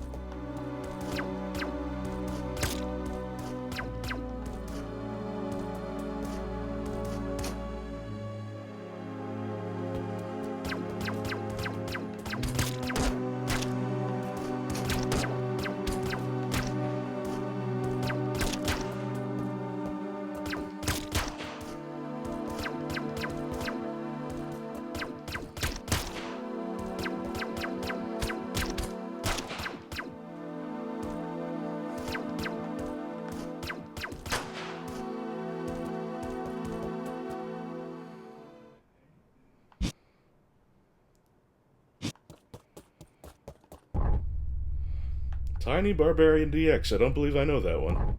Tiny Barbarian DX, I don't believe I know that one.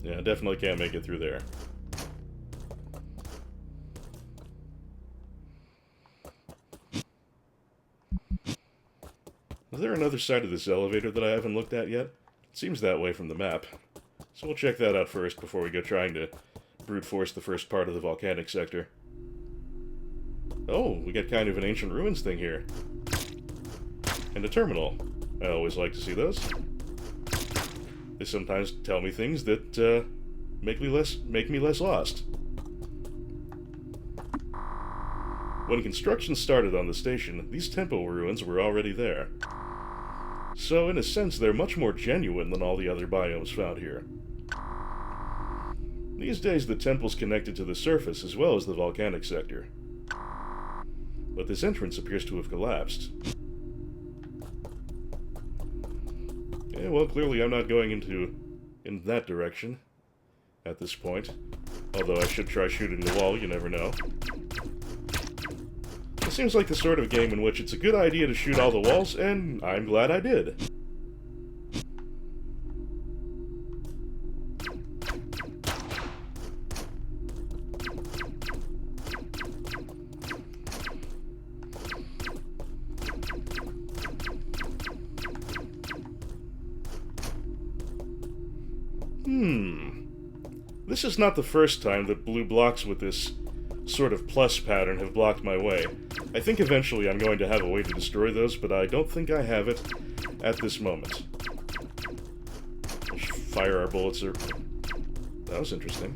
Yeah, definitely can't make it through there. Is there another side of this elevator that I haven't looked at yet? It Seems that way from the map. So we'll check that out first before we go trying to brute force the first part of the volcanic sector. Oh, we got kind of an ancient ruins thing here. And a terminal. I always like to see those. They sometimes tell me things that make me less lost. When construction started on the station, these temple ruins were already there. So, in a sense, they're much more genuine than all the other biomes found here. These days, the temple's connected to the surface as well as the volcanic sector. But this entrance appears to have collapsed. Yeah, well, clearly I'm not going in that direction at this point. Although I should try shooting the wall, you never know. It seems like the sort of game in which it's a good idea to shoot all the walls, and I'm glad I did. This is not the first time that blue blocks with this sort of plus pattern have blocked my way. I think eventually I'm going to have a way to destroy those, but I don't think I have it at this moment. Let's fire our bullets. That was interesting.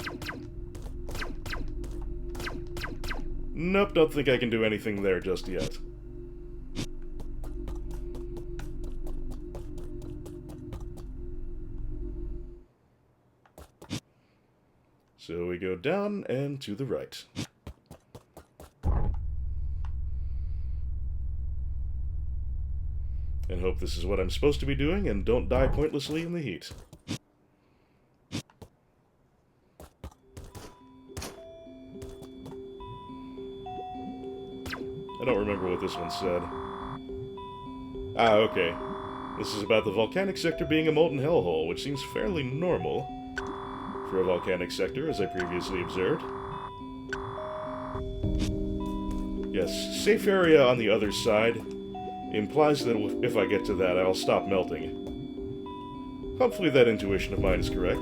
Nope, don't think I can do anything there just yet. So we go down and to the right. And hope this is what I'm supposed to be doing and don't die pointlessly in the heat. I don't remember what this one said. Ah, okay. This is about the volcanic sector being a molten hellhole, which seems fairly normal for a volcanic sector, as I previously observed. Yes, safe area on the other side implies that if I get to that, I'll stop melting. Hopefully that intuition of mine is correct.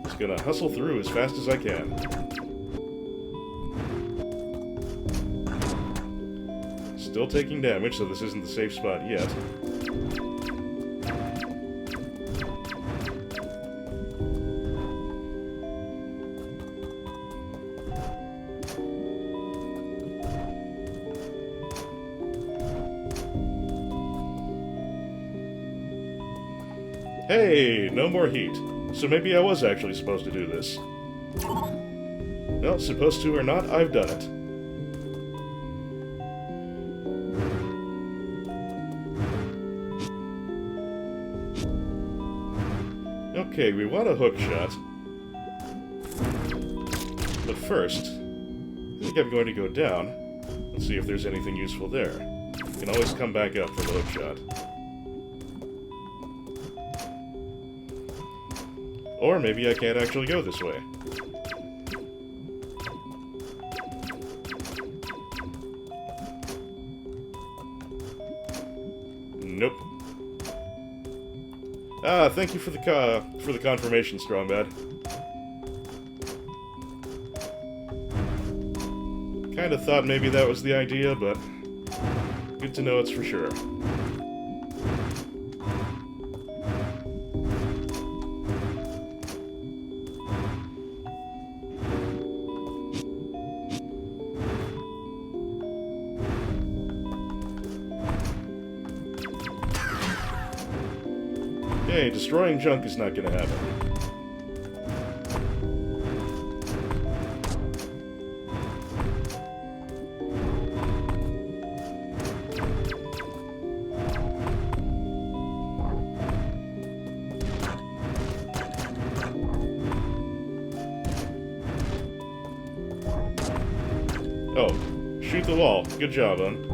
Just gonna hustle through as fast as I can. Still taking damage, so this isn't the safe spot yet. Hey, no more heat. So maybe I was actually supposed to do this. Well, supposed to or not, I've done it. Okay, we want a hook shot. But first, I think I'm going to go down and see if there's anything useful there. You can always come back up for the hook shot. Or maybe I can't actually go this way. Nope. Ah, thank you for the confirmation, Strongbad. Kinda thought maybe that was the idea, but good to know it's for sure. Hey, destroying junk is not gonna happen. Oh, shoot the wall. Good job, hon.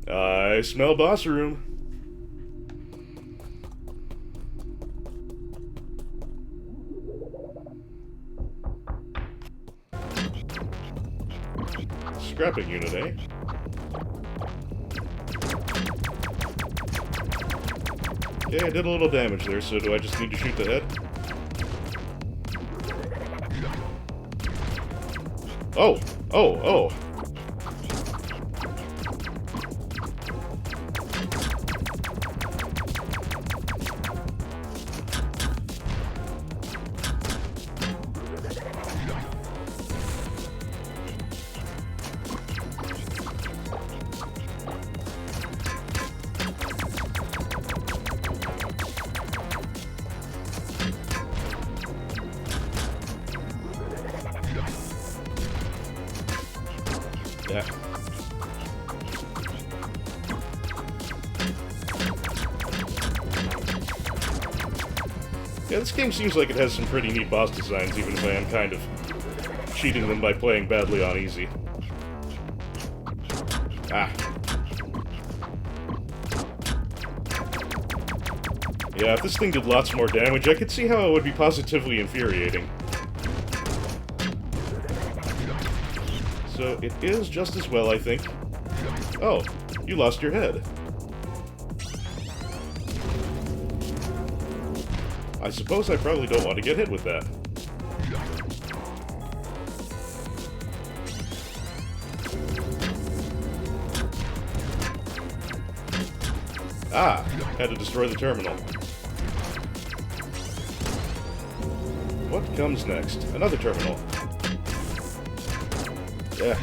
I smell boss room. scrapping unit, eh? Okay, I did a little damage there, so do I just need to shoot the head? Oh! Oh! Oh! Yeah. Yeah, this game seems like it has some pretty neat boss designs, even if I am kind of cheating them by playing badly on easy. Ah. Yeah, if this thing did lots more damage, I could see how it would be positively infuriating. So, it is just as well, I think. Oh, you lost your head. I suppose I probably don't want to get hit with that. Ah, had to destroy the terminal. What comes next? Another terminal. Yeah.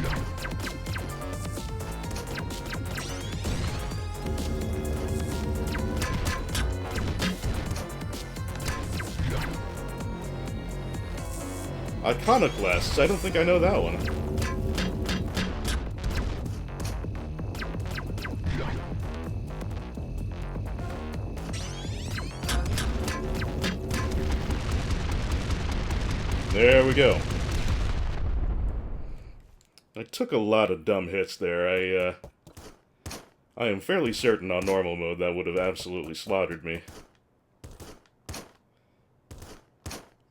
Iconoclasts. I don't think I know that one. There we go. I took a lot of dumb hits there. I am fairly certain on normal mode that would have absolutely slaughtered me.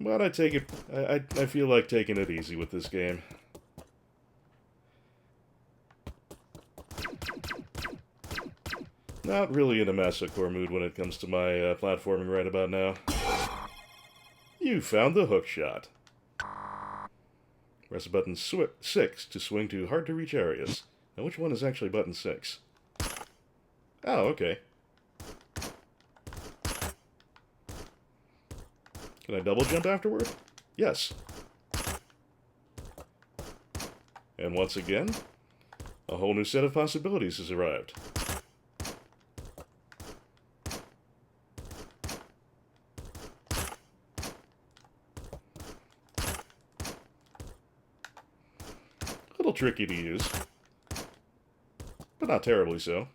But I take it... I feel like taking it easy with this game. Not really in a masochore mood when it comes to my platforming right about now. You found the hookshot. Press button 6 to swing to hard-to-reach areas. Now, which one is actually button 6? Oh, okay. Can I double jump afterward? Yes. And once again, a whole new set of possibilities has arrived. A little tricky to use, but not terribly so.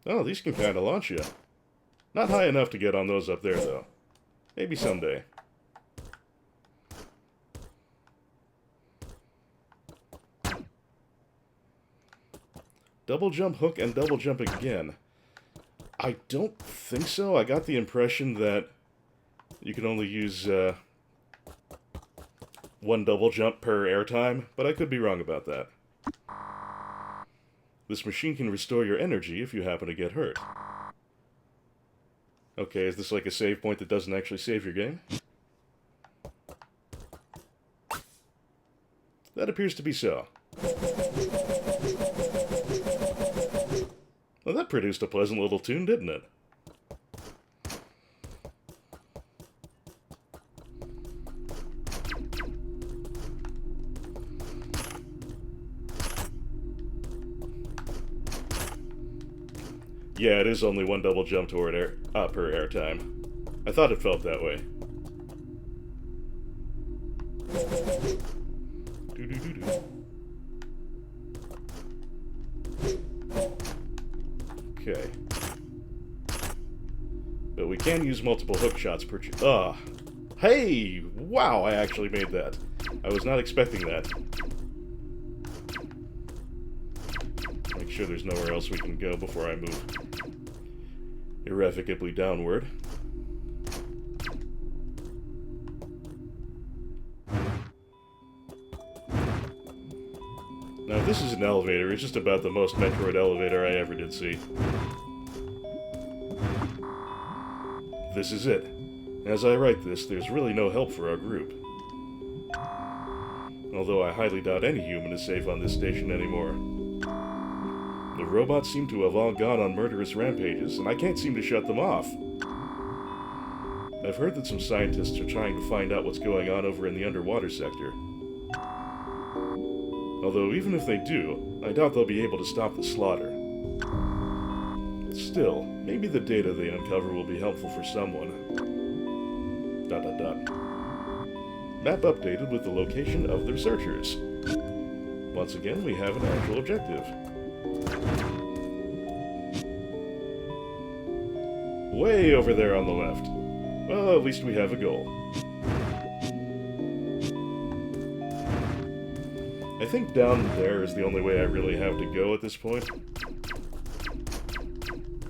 Oh, these can kind of launch you. Not high enough to get on those up there, though. Maybe someday. Double jump, hook, and double jump again. I don't think so. I got the impression that you can only use one double jump per airtime, but I could be wrong about that. This machine can restore your energy if you happen to get hurt. Okay, is this like a save point that doesn't actually save your game? That appears to be so. Well, that produced a pleasant little tune, didn't it? Yeah, it is only one double jump toward per airtime. I thought it felt that way. Okay. But we can use multiple hook shots per... Hey! Wow, I actually made that. I was not expecting that. Make sure there's nowhere else we can go before I move irrevocably downward. Now, if this is an elevator, it's just about the most Metroid elevator I ever did see. This is it. As I write this, there's really no help for our group. Although I highly doubt any human is safe on this station anymore. The robots seem to have all gone on murderous rampages, and I can't seem to shut them off. I've heard that some scientists are trying to find out what's going on over in the underwater sector. Although, even if they do, I doubt they'll be able to stop the slaughter. Still, maybe the data they uncover will be helpful for someone. ... Map updated with the location of the researchers. Once again, we have an actual objective. Way over there on the left. Well, at least we have a goal. I think down there is the only way I really have to go at this point.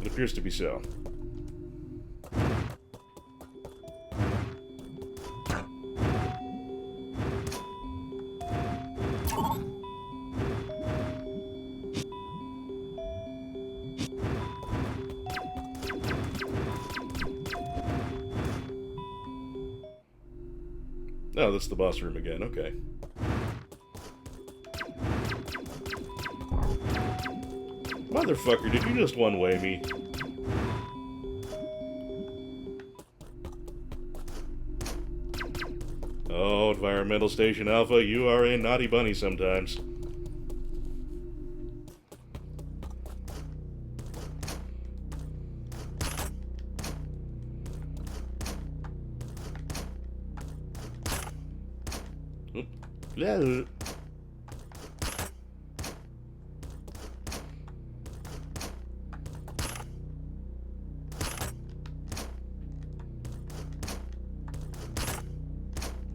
It appears to be so. Oh, that's the boss room again, okay. Motherfucker, did you just one-way me? Oh, Environmental Station Alpha, you are a naughty bunny sometimes. Yeah.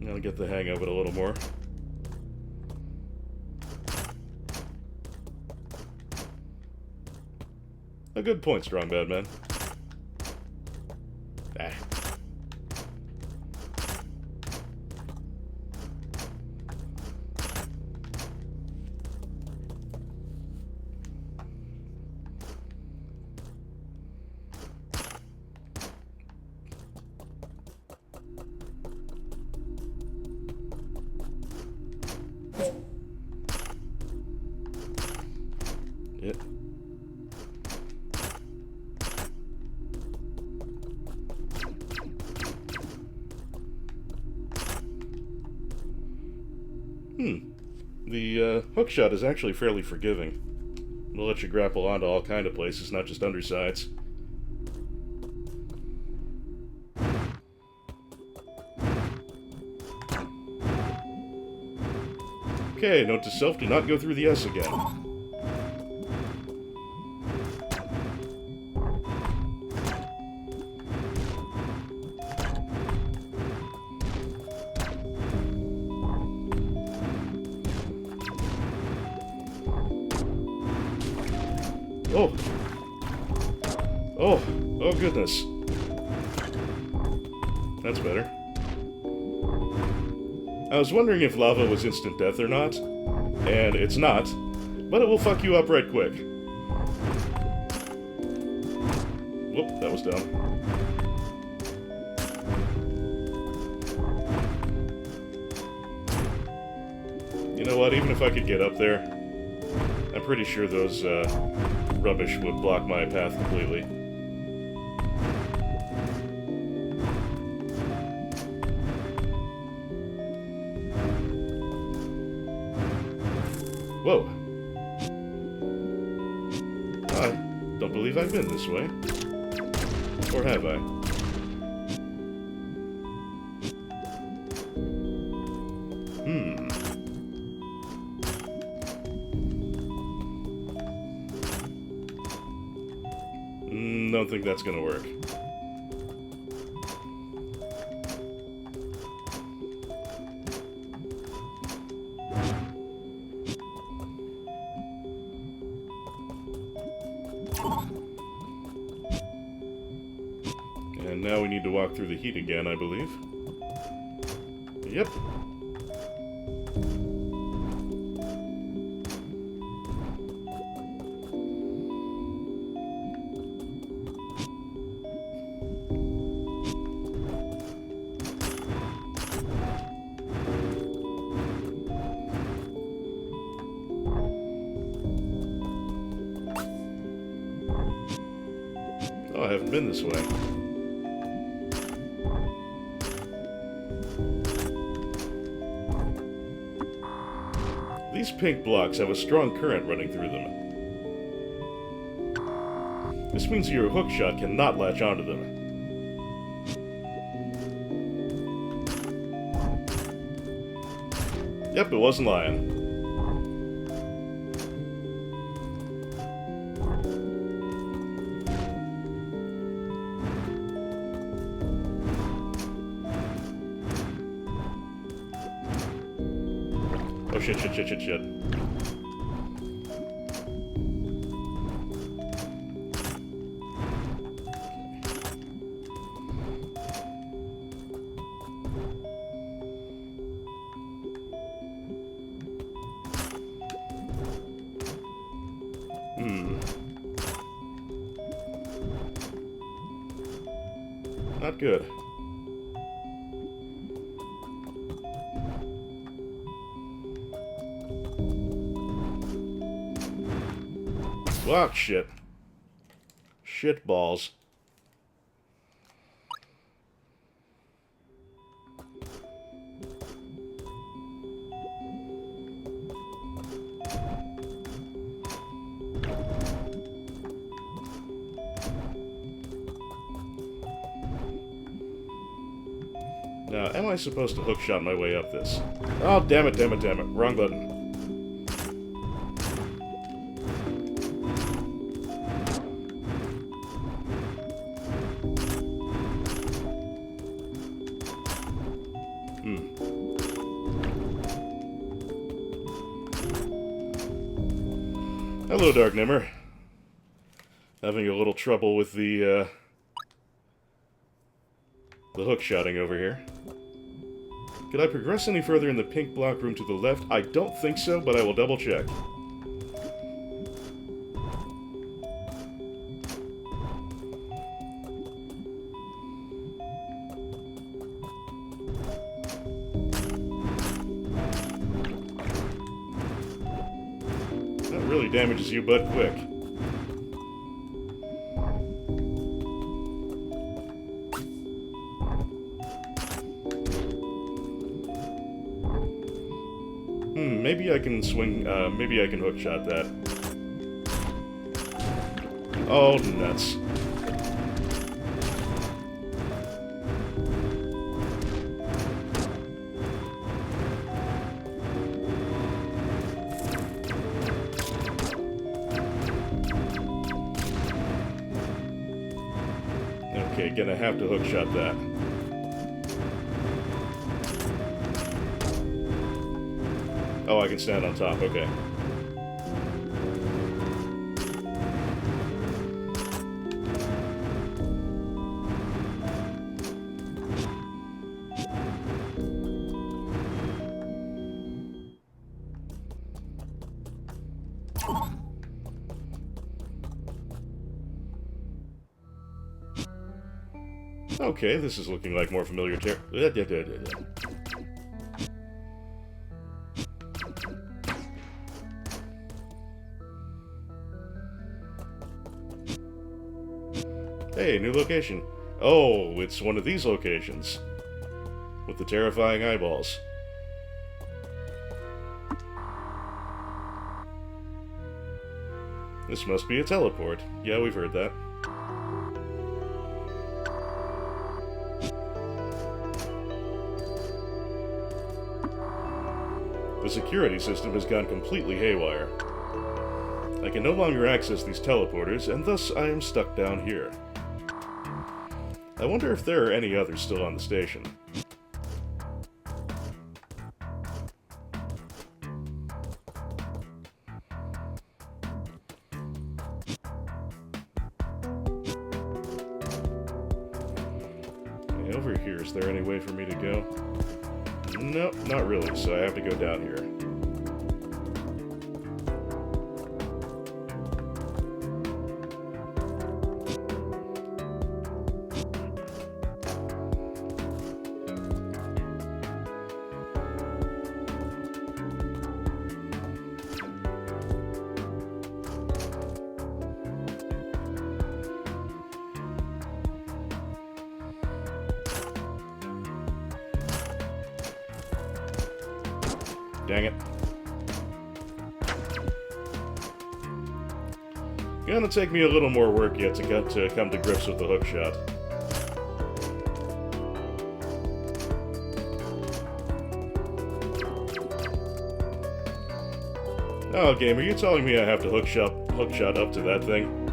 I'll get the hang of it a little more. A good point, Strong Bad Man. Ah. Yep. The hookshot is actually fairly forgiving. It'll let you grapple onto all kind of places, not just undersides. Okay, note to self, do not go through the S again. Oh! Oh! Oh goodness. That's better. I was wondering if lava was instant death or not, and it's not, but it will fuck you up right quick. Whoop, that was dumb. You know what, even if I could get up there, I'm pretty sure those, rubbish would block my path completely. Whoa. I don't believe I've been this way. Or have I? Don't think that's gonna work. And now we need to walk through the heat again, I believe. Yep. Oh, I haven't been this way. These pink blocks have a strong current running through them. This means your hookshot cannot latch onto them. Yep, it wasn't lying. Oh shit. Not good. Oh, shit. Shit balls. Now, am I supposed to hookshot my way up this? Oh, damn it. Wrong button. Hello, Dark Nimmer. Having a little trouble with the hookshotting over here. Could I progress any further in the pink block room to the left? I don't think so, but I will double check. That really damages you but quick. Maybe I can swing, maybe I can hookshot that. Oh, nuts. Okay, gonna have to hookshot that. Oh, I can stand on top, okay. Okay, this is looking like more familiar territory. Hey, new location. Oh, it's one of these locations. With the terrifying eyeballs. This must be a teleport. Yeah, we've heard that. The security system has gone completely haywire. I can no longer access these teleporters, and thus I am stuck down here. I wonder if there are any others still on the station. Okay, over here, is there any way for me to go? Nope, not really, so I have to go down here. Dang it. Gonna take me a little more work yet to come to grips with the hook shot. Oh, game, are you telling me I have to hook shot up to that thing?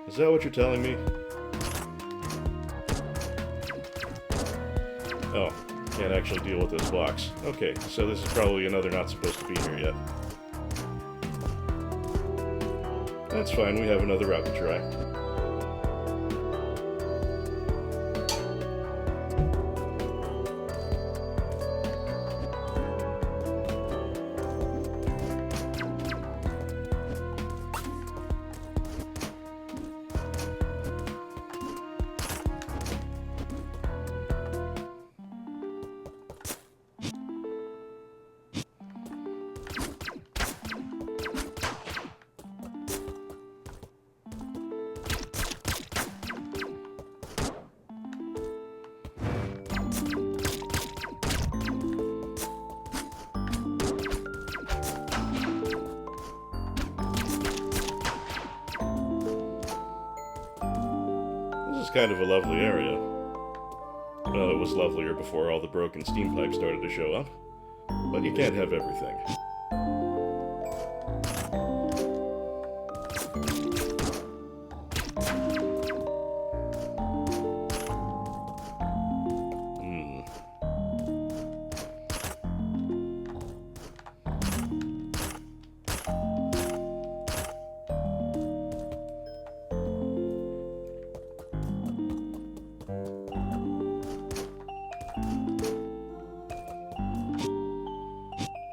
Is that what you're telling me? Oh, can't actually deal with this box. Okay, so this is probably another not supposed to be here yet. That's fine, we have another route to try. Kind of a lovely area. Well, it was lovelier before all the broken steam pipes started to show up. But you can't have everything.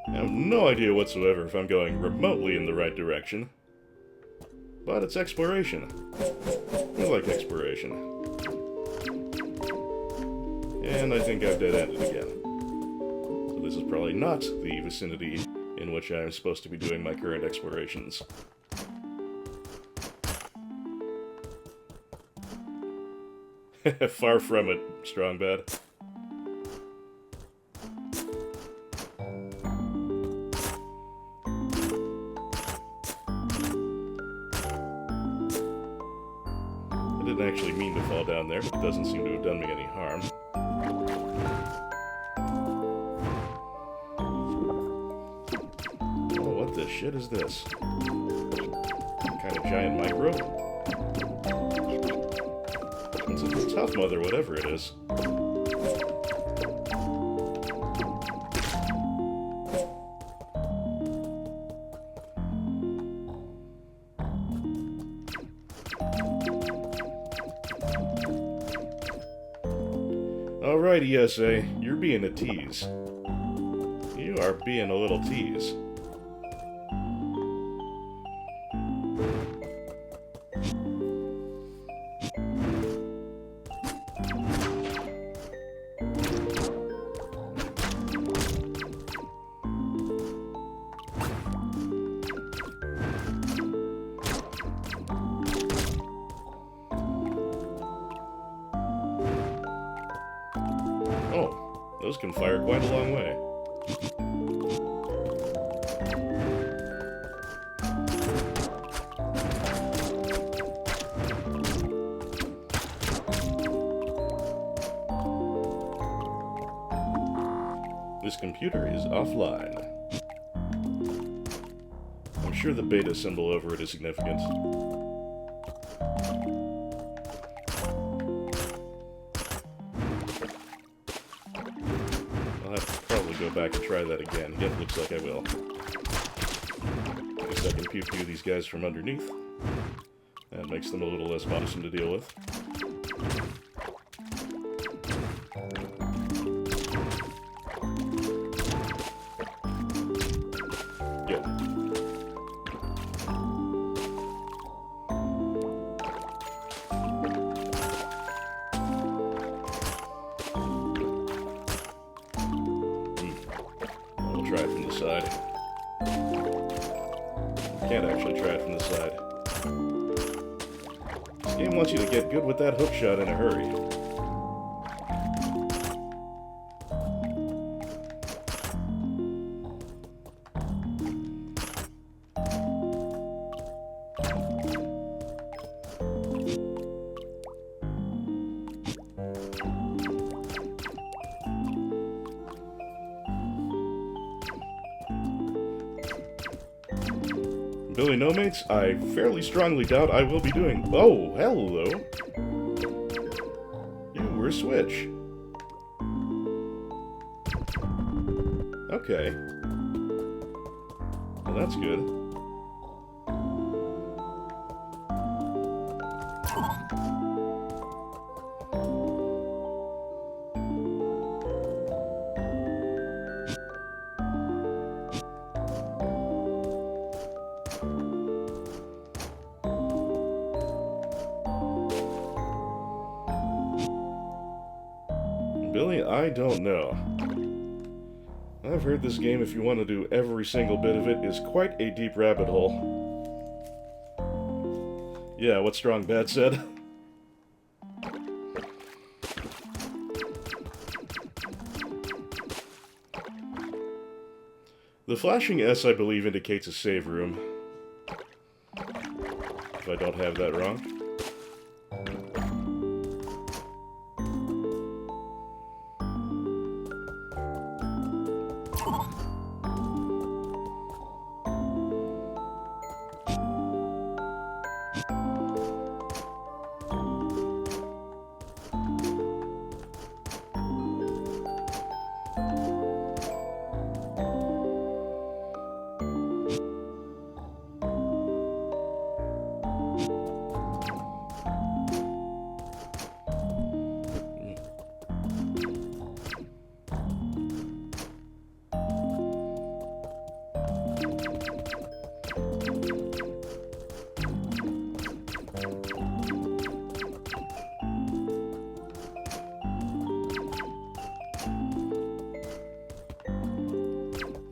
I have no idea whatsoever if I'm going remotely in the right direction. But it's exploration. I like exploration. And I think I've dead-ended again. So this is probably not the vicinity in which I'm supposed to be doing my current explorations. Far from it, Strong Bad. I didn't actually mean to fall down there, but it doesn't seem to have done me any harm. Oh, what the shit is this? Some kind of giant microbe? It's a tough mother, whatever it is. Alright, ESA, you're being a tease. You are being a little tease. Oh, those can fire quite a long way. This computer is offline. I'm sure the beta symbol over it is significant. I'll have to probably go back and try that again. Yep, looks like I will. Guess I can pew-pew these guys from underneath. That makes them a little less bothersome to deal with. Good. I'll try it from the side. Can't actually try it from the side. This game wants you to get good with that hook shot in a hurry. Billy No Mates, I fairly strongly doubt I will be doing... Oh, hello! You were Switch. Okay. Well, that's good. Billy, I don't know. I've heard this game, if you want to do every single bit of it, is quite a deep rabbit hole. Yeah, what Strong Bad said. The flashing S, I believe, indicates a save room. If I don't have that wrong.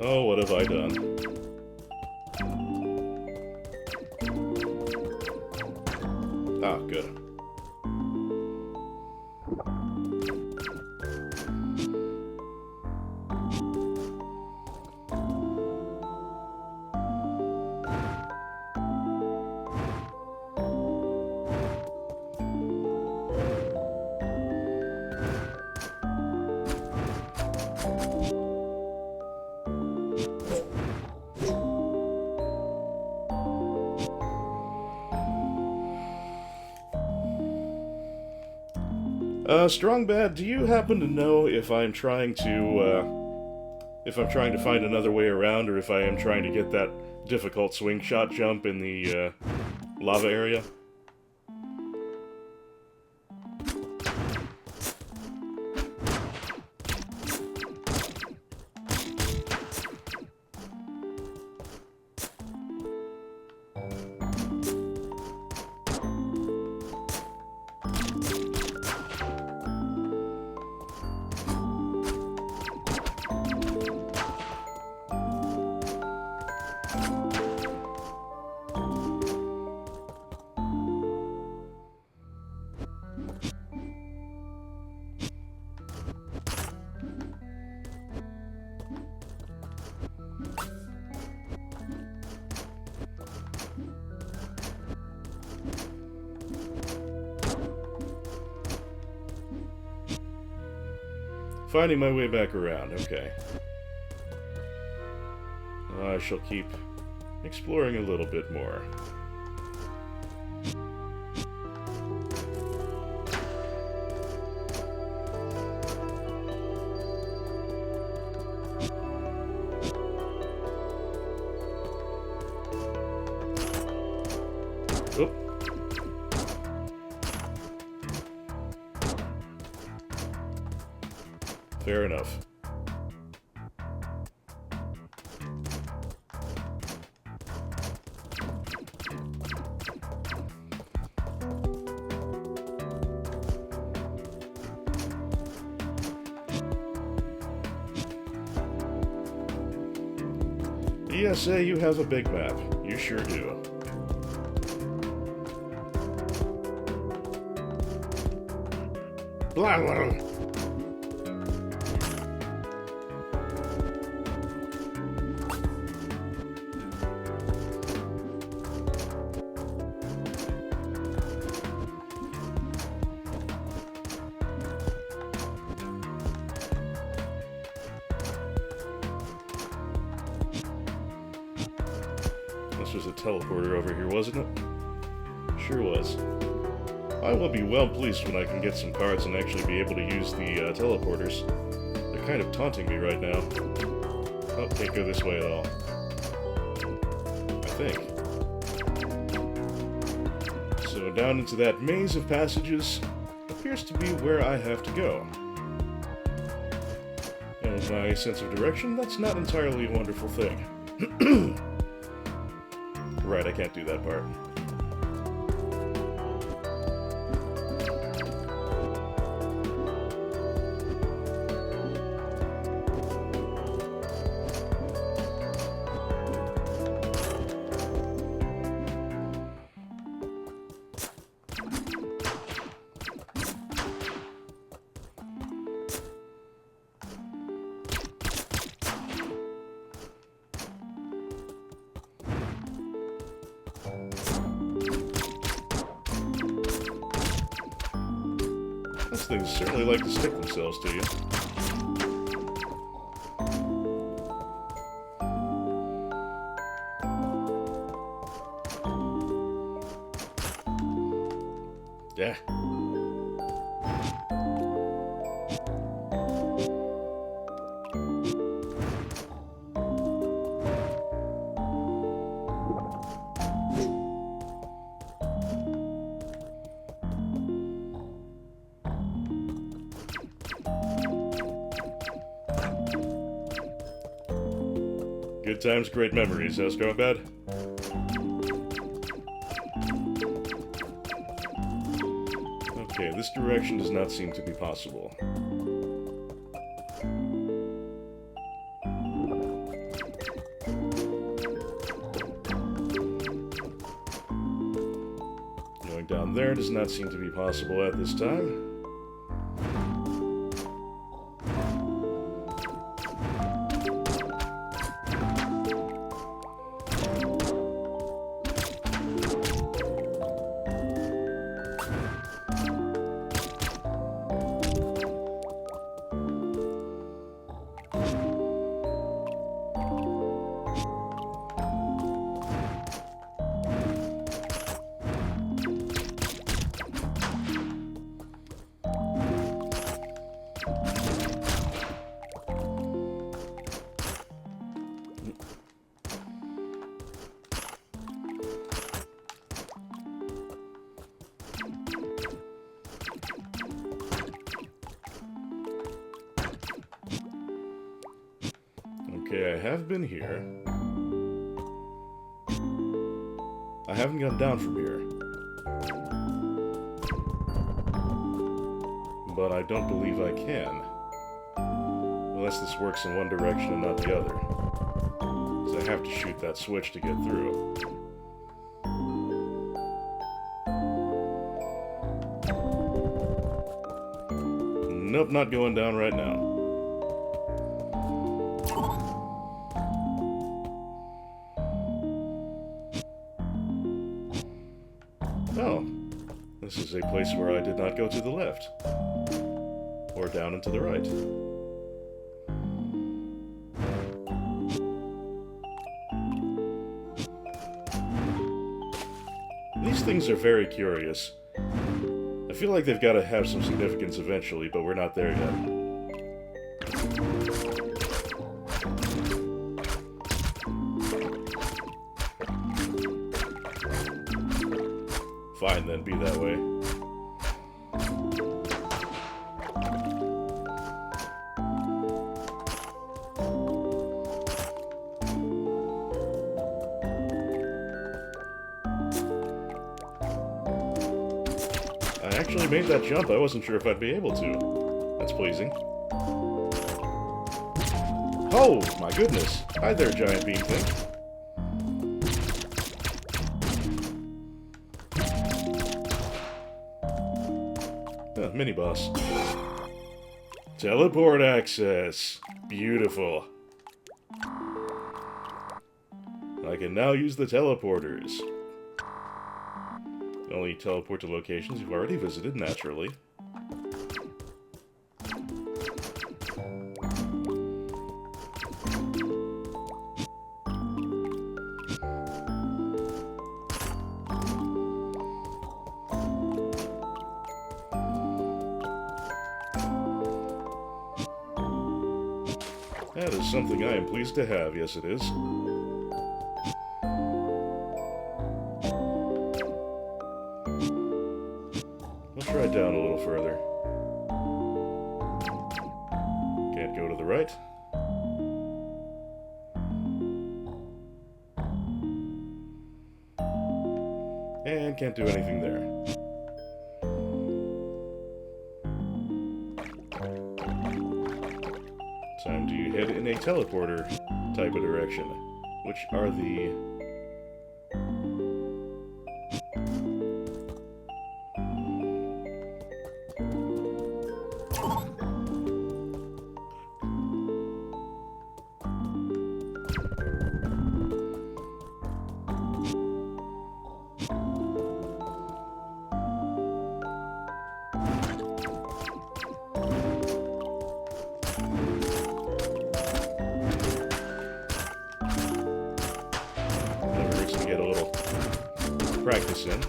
Oh, what have I done? Ah, good. Strong Bad, do you happen to know if I'm trying to find another way around, or if I am trying to get that difficult swing shot jump in the, lava area? Finding my way back around, okay. I shall keep exploring a little bit more. Oop. Fair enough. ESA, you have a big map. You sure do. Blah, blah. This was a teleporter over here, wasn't it? Sure was. I will be well pleased when I can get some cards and actually be able to use the teleporters. They're kind of taunting me right now. Oh, can't go this way at all. I think. So down into that maze of passages appears to be where I have to go. And with my sense of direction, that's not entirely a wonderful thing. Right, I can't do that part. These things certainly like to stick themselves to you. Yeah. Good times, great memories, huh, Strawbad? Okay, this direction does not seem to be possible. Going down there does not seem to be possible at this time. Okay, I have been here. I haven't gone down from here. But I don't believe I can. Unless this works in one direction and not the other. Because I have to shoot that switch to get through. Nope, not going down right now. Oh, this is a place where I did not go to the left. Or down and to the right. These things are very curious. I feel like they've got to have some significance eventually, but we're not there yet. Fine then, be that way. I actually made that jump. I wasn't sure if I'd be able to. That's pleasing. Oh, my goodness. Hi there, giant bean thing. Mini boss. Teleport access. Beautiful. I can now use the teleporters. Only teleport to locations you've already visited, naturally. That is something I am pleased to have, yes it is. We'll try down a little further. Can't go to the right. And can't do anything there. Time to head in a teleporter type of direction, which are the... get a little practice in.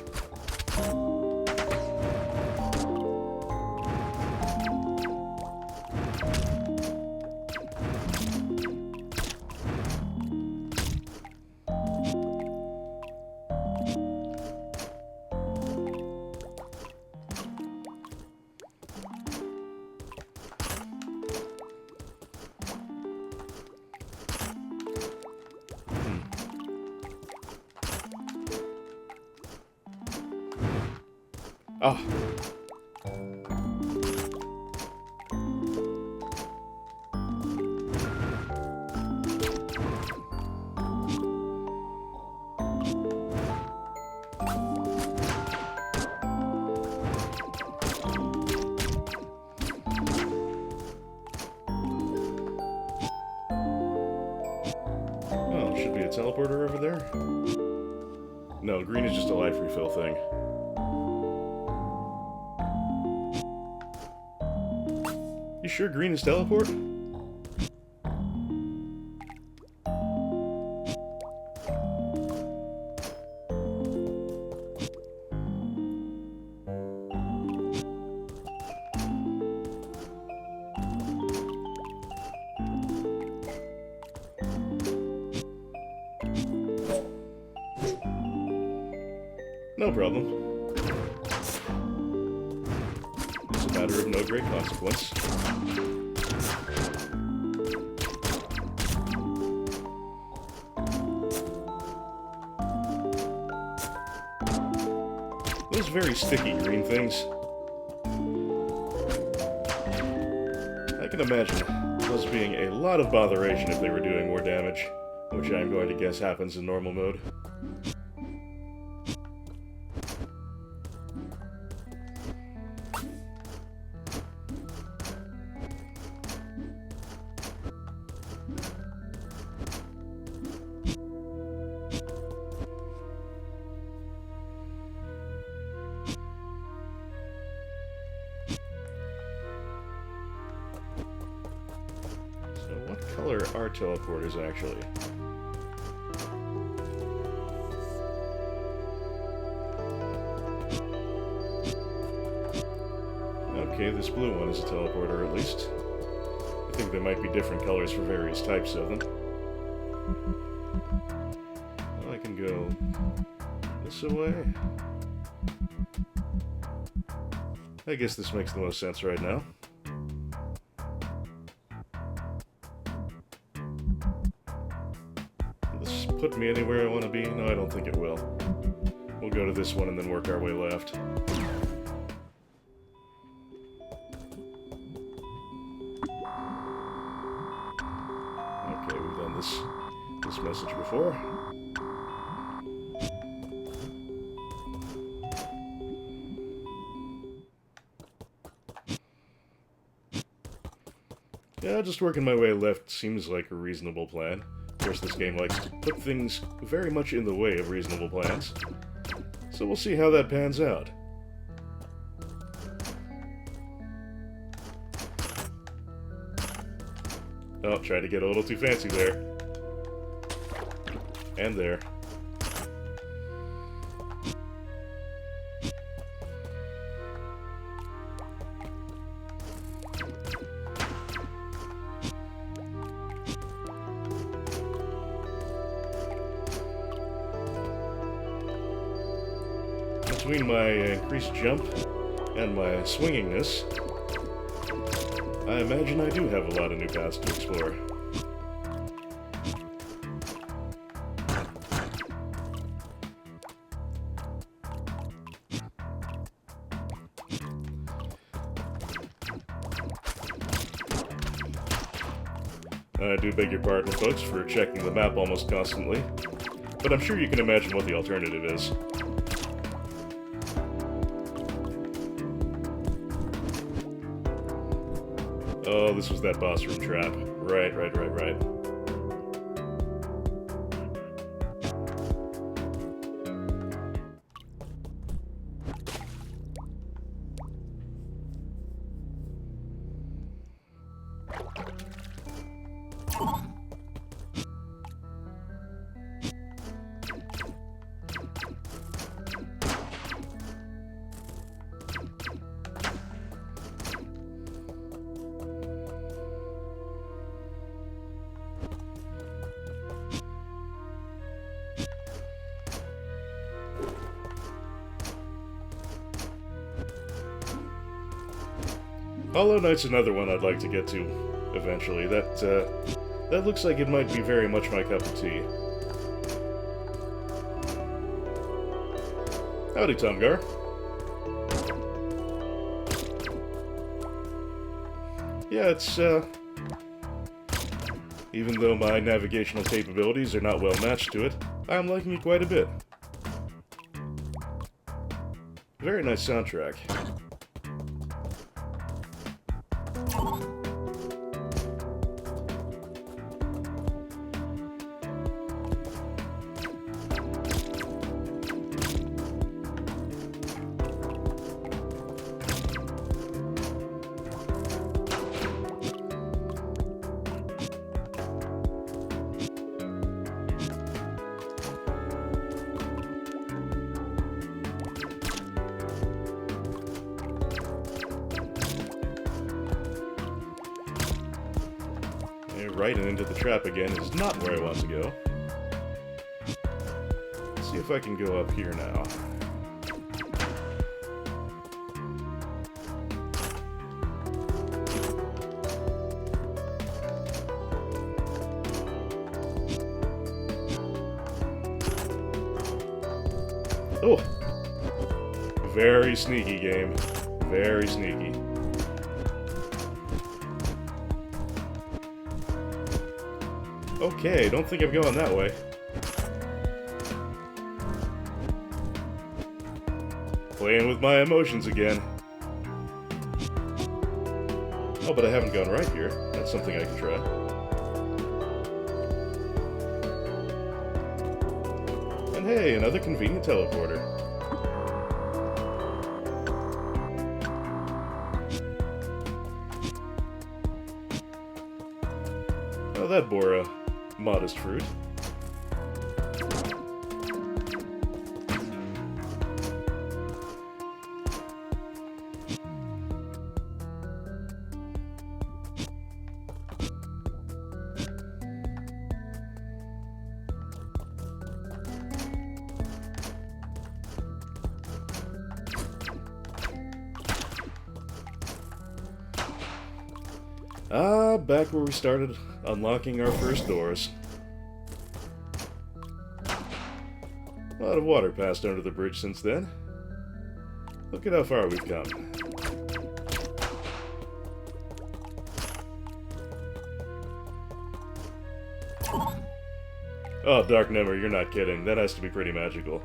Oh. Oh, should be a teleporter over there? No, green is just a life refill thing. You sure green is teleport? No problem. It's a matter of no great consequence. Those very sticky green things. I can imagine those being a lot of botheration if they were doing more damage, which I'm going to guess happens in normal mode. What color are teleporters, actually? Okay, this blue one is a teleporter, at least. I think there might be different colors for various types of them. Well, I can go this way. I guess this makes the most sense right now. Put me anywhere I want to be? No, I don't think it will. We'll go to this one and then work our way left. Okay, we've done this message before. Yeah, just working my way left seems like a reasonable plan. Of course, this game likes to put things very much in the way of reasonable plans. So we'll see how that pans out. Oh, tried to get a little too fancy there. And there. between my increased jump and my swingingness, I imagine I do have a lot of new paths to explore. I do beg your pardon, folks, for checking the map almost constantly, but I'm sure you can imagine what the alternative is. Oh, this was that boss room trap. Right. Hollow Knight's another one I'd like to get to eventually. That looks like it might be very much my cup of tea. Howdy, Tumgar. Yeah, it's, even though my navigational capabilities are not well matched to it, I'm liking it quite a bit. Very nice soundtrack. Right and into the trap again is not where I want to go. Let's see if I can go up here now. Oh! Very sneaky game. Very sneaky. Okay, don't think I'm going that way. Playing with my emotions again. Oh, but I haven't gone right here. That's something I can try. And hey, another convenient teleporter. Oh, that bore a modest fruit. Back where we started unlocking our first doors. A lot of water passed under the bridge since then. Look at how far we've come. Oh, Dark Nemmer, you're not kidding. That has to be pretty magical.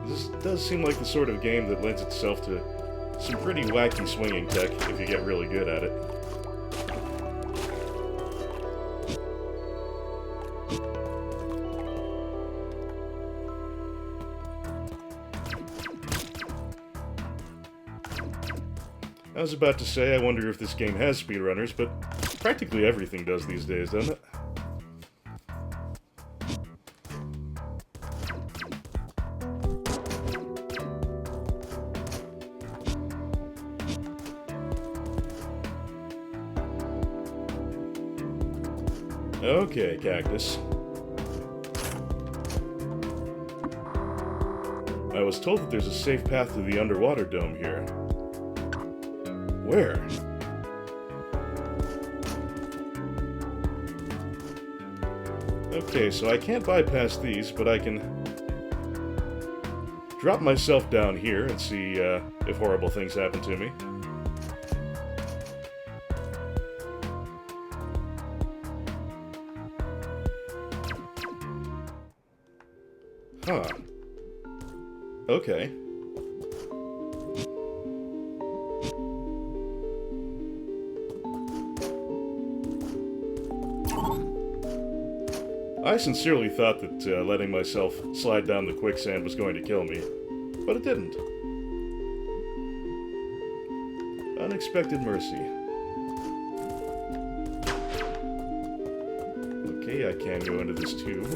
This does seem like the sort of game that lends itself to some pretty wacky swinging tech if you get really good at it. I was about to say, I wonder if this game has speedrunners, but practically everything does these days, doesn't it? Okay, Cactus. I was told that there's a safe path to the underwater dome here. Where? Okay, so I can't bypass these, but I can drop myself down here and see if horrible things happen to me. Huh. Okay. I sincerely thought that letting myself slide down the quicksand was going to kill me, but it didn't. Unexpected mercy. Okay, I can go into this tube.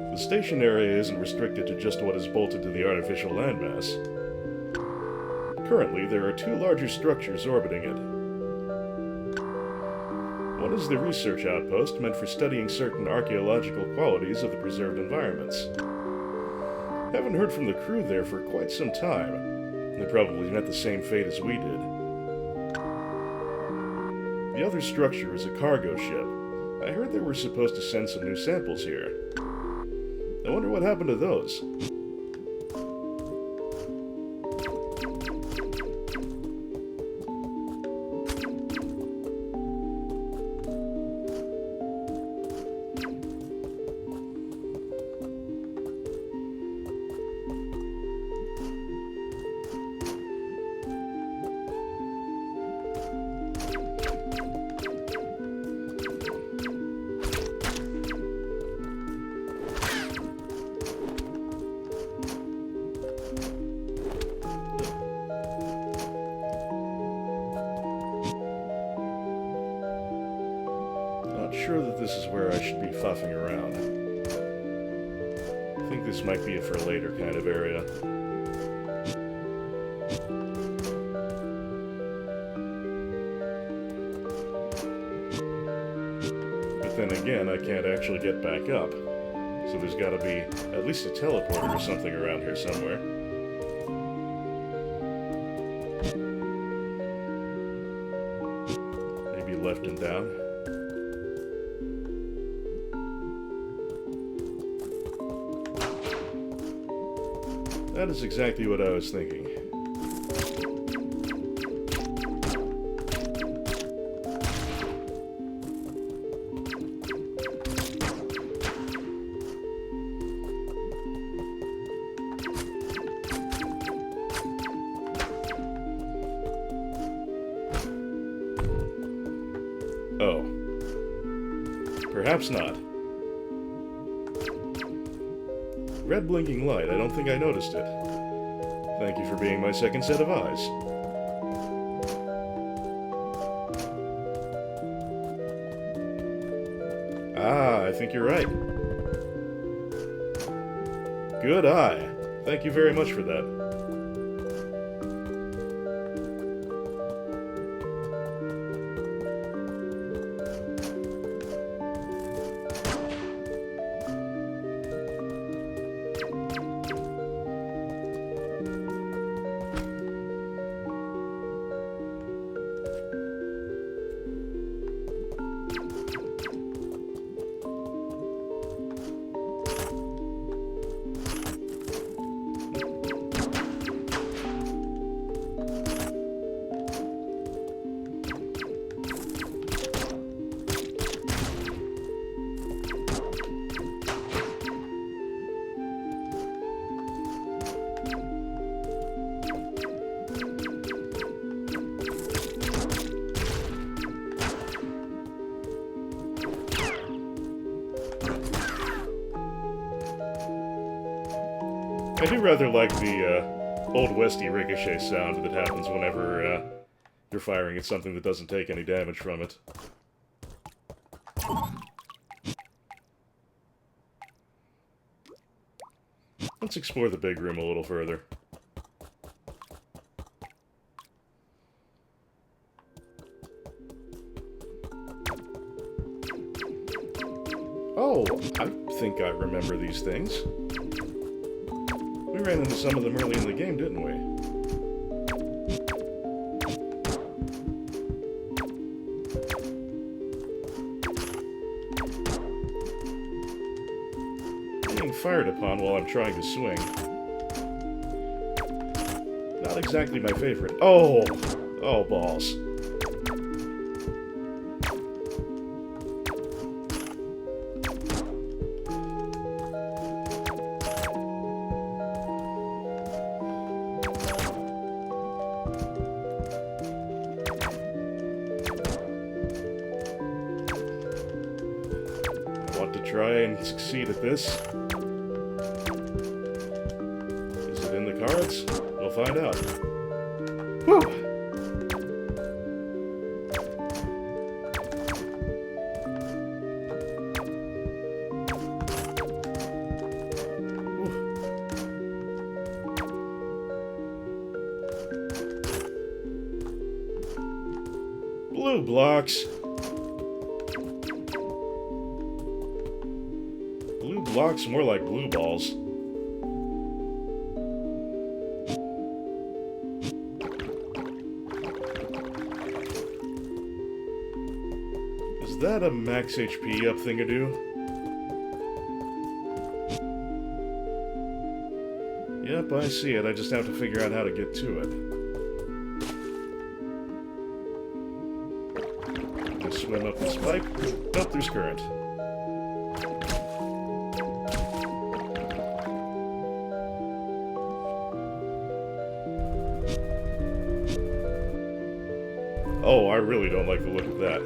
The station area isn't restricted to just what is bolted to the artificial landmass. Currently, there are two larger structures orbiting it. One is the research outpost meant for studying certain archaeological qualities of the preserved environments. Haven't heard from the crew there for quite some time. They probably met the same fate as we did. The other structure is a cargo ship. I heard they were supposed to send some new samples here. I wonder what happened to those. Not sure that this is where I should be fuffing around. I think this might be a for later kind of area. But then again, I can't actually get back up. So there's gotta be at least a teleporter or something around here somewhere. Maybe left and down. That is exactly what I was thinking. Oh. Perhaps not. Red blinking light, I don't think I noticed it. Thank you for being my second set of eyes. Ah, I think you're right. Good eye. Thank you very much for that. I do rather like the Old Westy ricochet sound that happens whenever you're firing at something that doesn't take any damage from it. Let's explore the big room a little further. I remember these things. We ran into some of them early in the game, didn't we? Being fired upon while I'm trying to swing. Not exactly my favorite. Oh! Oh, balls. Try and succeed at this. Is it in the cards? We'll find out. Whew! Blue blocks. Blue blocks, more like blue balls. Is that a max HP up thingadoo? Yep, I see it. I just have to figure out how to get to it. Just swim up this pipe. Nope, there's current. Oh, I really don't like the look of that.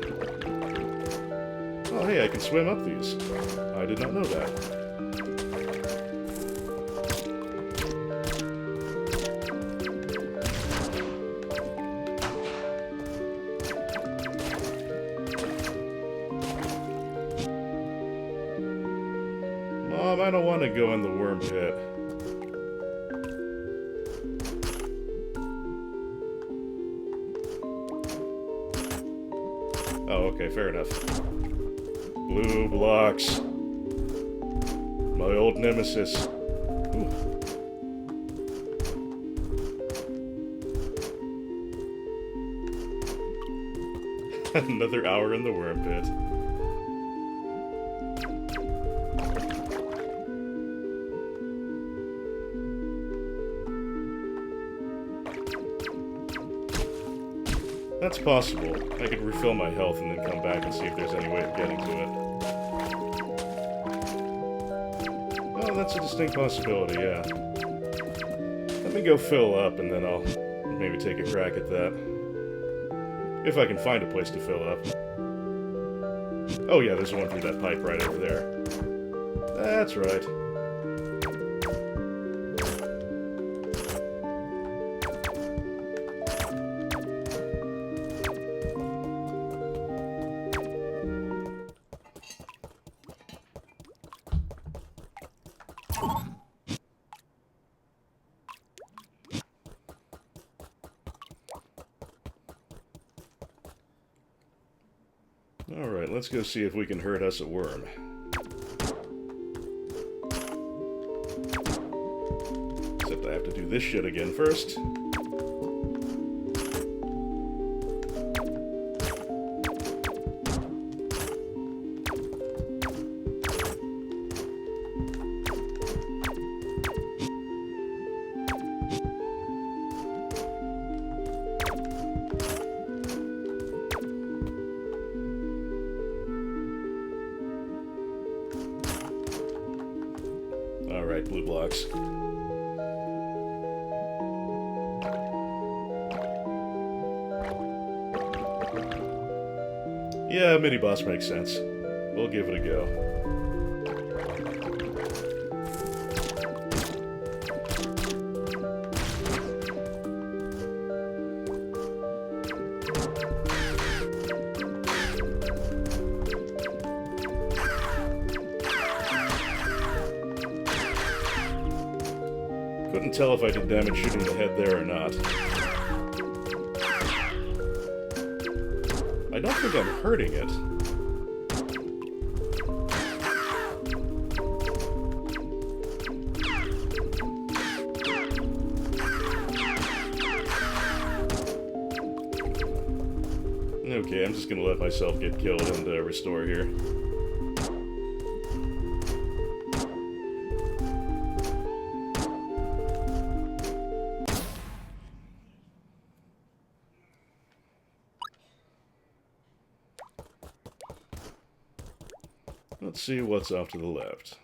Oh, hey, I can swim up these. I did not know that. Mom, I don't want to go in the worm pit. Oh, okay, fair enough. Blue blocks. My old nemesis. Ooh. Another hour in the worm pit. That's possible. I could refill my health and then come back and see if there's any way of getting to it. Oh, that's a distinct possibility, yeah. Let me go fill up and then I'll maybe take a crack at that. If I can find a place to fill up. Oh yeah, there's one through that pipe right over there. That's right. Alright, let's go see if we can herd us a worm. Except I have to do this shit again first. Alright, blue blocks. Yeah, mini-boss makes sense. We'll give it a go. Couldn't tell if I did damage shooting the head there or not. I don't think I'm hurting it. Okay, I'm just gonna let myself get killed and restore here. Let's see what's off to the left.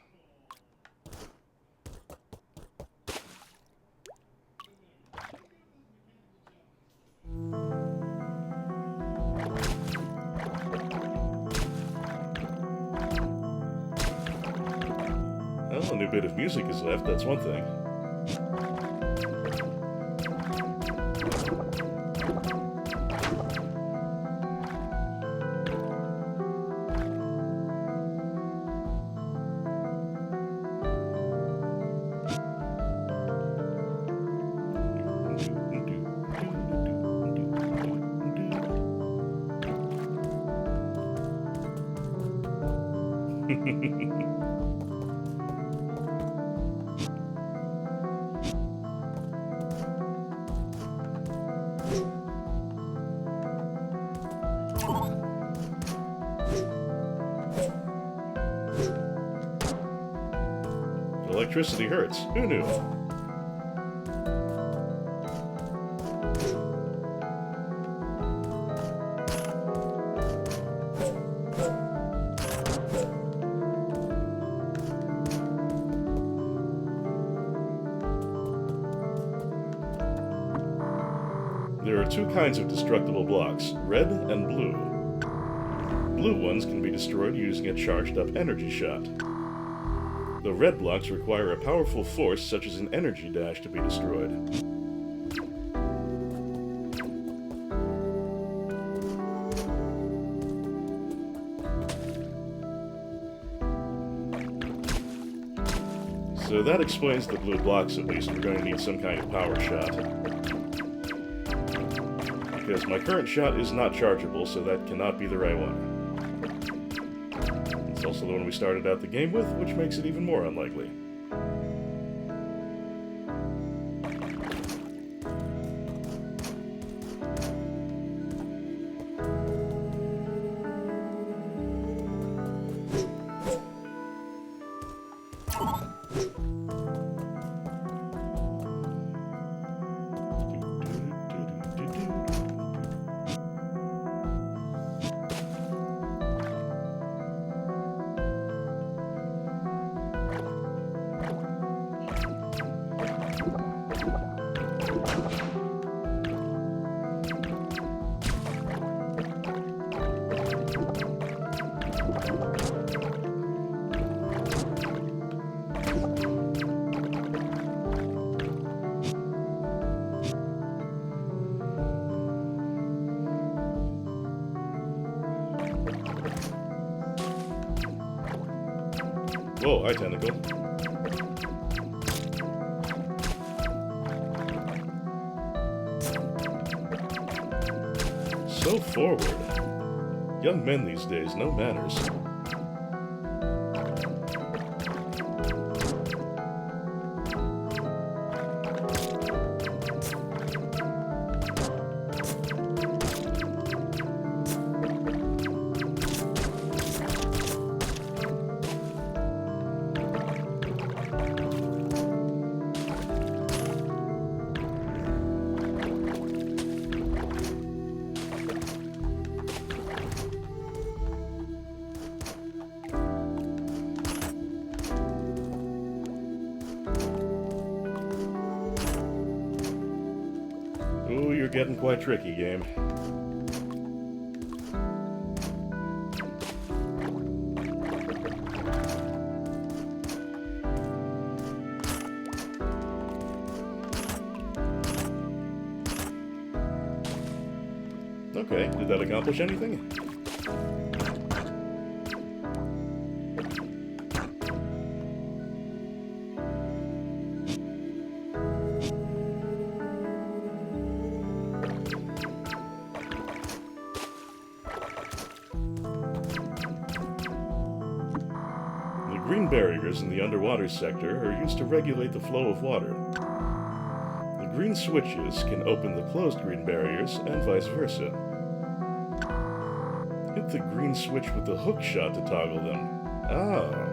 Well, a new bit of music is left, that's one thing. Electricity hurts. Who knew? There are two kinds of destructible blocks, red and blue. Blue ones can be destroyed using a charged-up energy shot. The red blocks require a powerful force, such as an energy dash, to be destroyed. So that explains the blue blocks, at least. We're going to need some kind of power shot. Because my current shot is not chargeable, so that cannot be the right one. It's also the one we started out the game with, which makes it even more unlikely. Whoa, hi, Tentacle. So forward. Young men these days, no manners. Ooh, you're getting quite tricky, game. Okay, did that accomplish anything? The green barriers in the underwater sector are used to regulate the flow of water. The green switches can open the closed green barriers and vice versa. click the green switch with the hook shot to toggle them. Oh.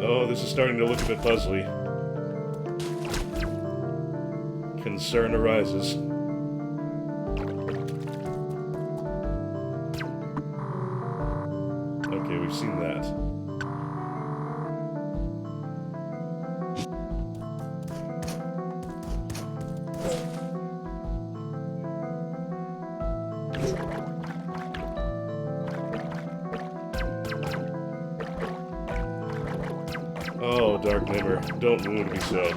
Oh, this is starting to look a bit puzzly. Concern arises. Okay, we've seen that. Oh, Dark Neighbor, don't wound me so.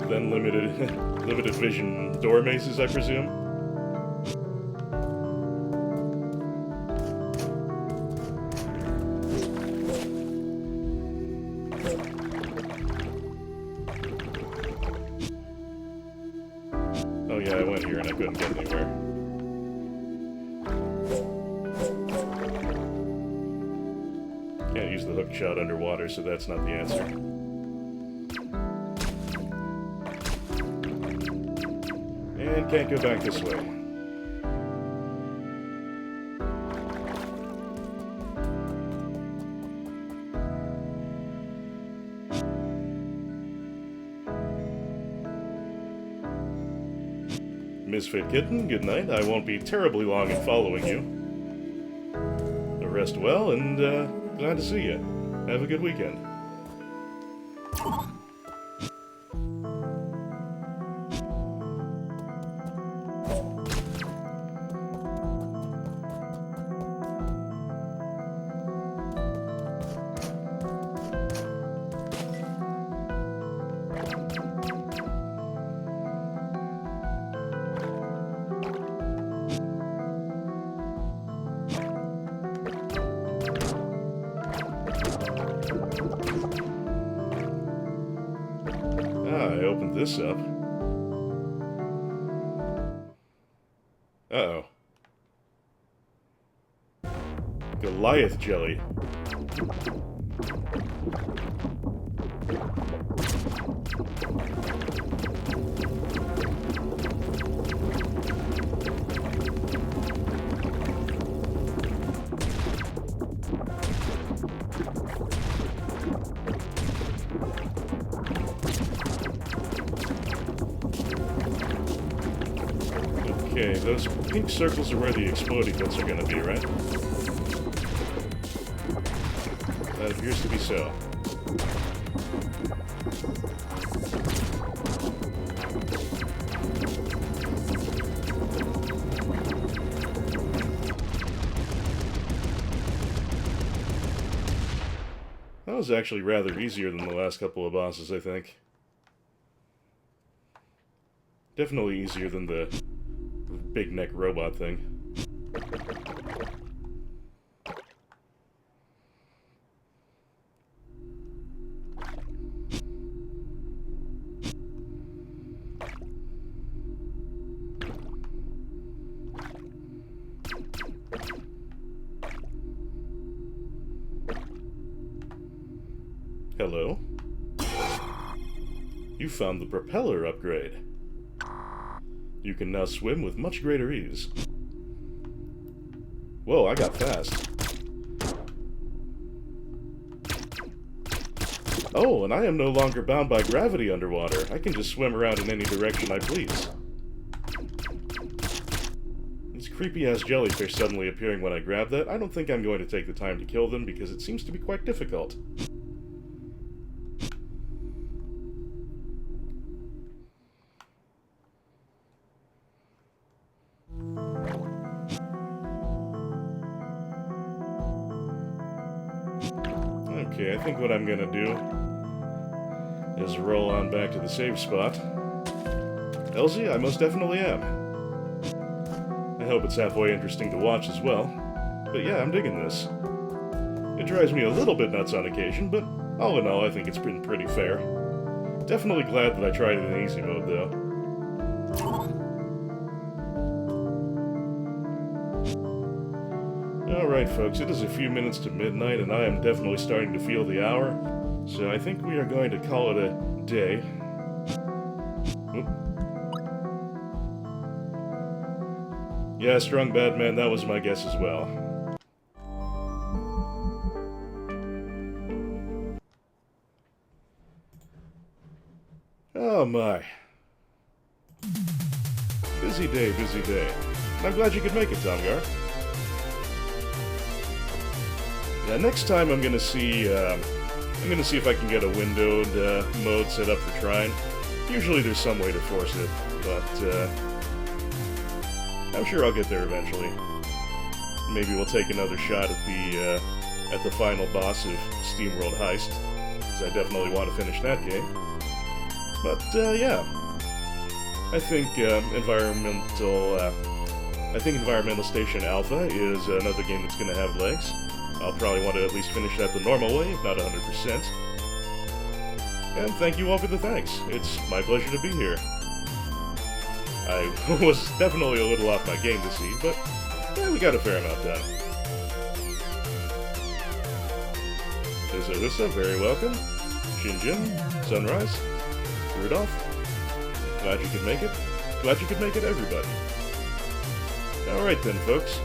Then limited vision door mazes, I presume? Oh yeah, I went here and I couldn't get anywhere. Can't use the hook shot underwater, so that's not the answer. And can't go back this way. Misfit Kitten, good night. I won't be terribly long in following you. Rest well, and glad to see you. Have a good weekend. I opened this up. Uh-oh. Goliath jelly. Okay, those pink circles are where the exploding bits are gonna be, right? That appears to be so. That was actually rather easier than the last couple of bosses, I think. Definitely easier than the big neck robot thing. Hello? You found the propeller upgrade. You can now swim with much greater ease. Whoa, I got fast. Oh, and I am no longer bound by gravity underwater. I can just swim around in any direction I please. These creepy-ass jellyfish suddenly appearing when I grab that, I don't think I'm going to take the time to kill them because it seems to be quite difficult. Okay, I think what I'm gonna do is roll on back to the save spot. Elsie, I most definitely am. I hope it's halfway interesting to watch as well. But yeah, I'm digging this. It drives me a little bit nuts on occasion, but all in all, I think it's been pretty fair. Definitely glad that I tried it in easy mode, though. Alright folks, it is a few minutes to midnight and I am definitely starting to feel the hour, so I think we are going to call it a day. Oop. Yeah, strong bad man, that was my guess as well. Oh my. Busy day, busy day. I'm glad you could make it, Tomgar. Yeah, next time I'm gonna see if I can get a windowed mode set up for Trine. Usually there's some way to force it, but I'm sure I'll get there eventually. Maybe we'll take another shot at the final boss of SteamWorld Heist, because I definitely want to finish that game. But yeah, I think Environmental Station Alpha is another game that's going to have legs. I'll probably want to at least finish that the normal way, if not 100%. And thank you all for the thanks. It's my pleasure to be here. I was definitely a little off my game this eve, but yeah, we got a fair amount done. There's Alyssa, very welcome. Shinjin, Sunrise, Rudolph. Glad you could make it. Glad you could make it, everybody. Alright then, folks.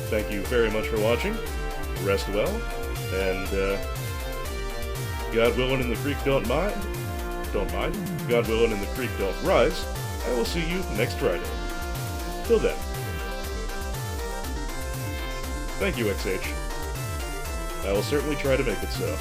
Thank you very much for watching. Rest well, and God willing and the creek don't mind. God willing and the creek don't rise. I will see you next Friday. Till then. Thank you, XH. I will certainly try to make it so.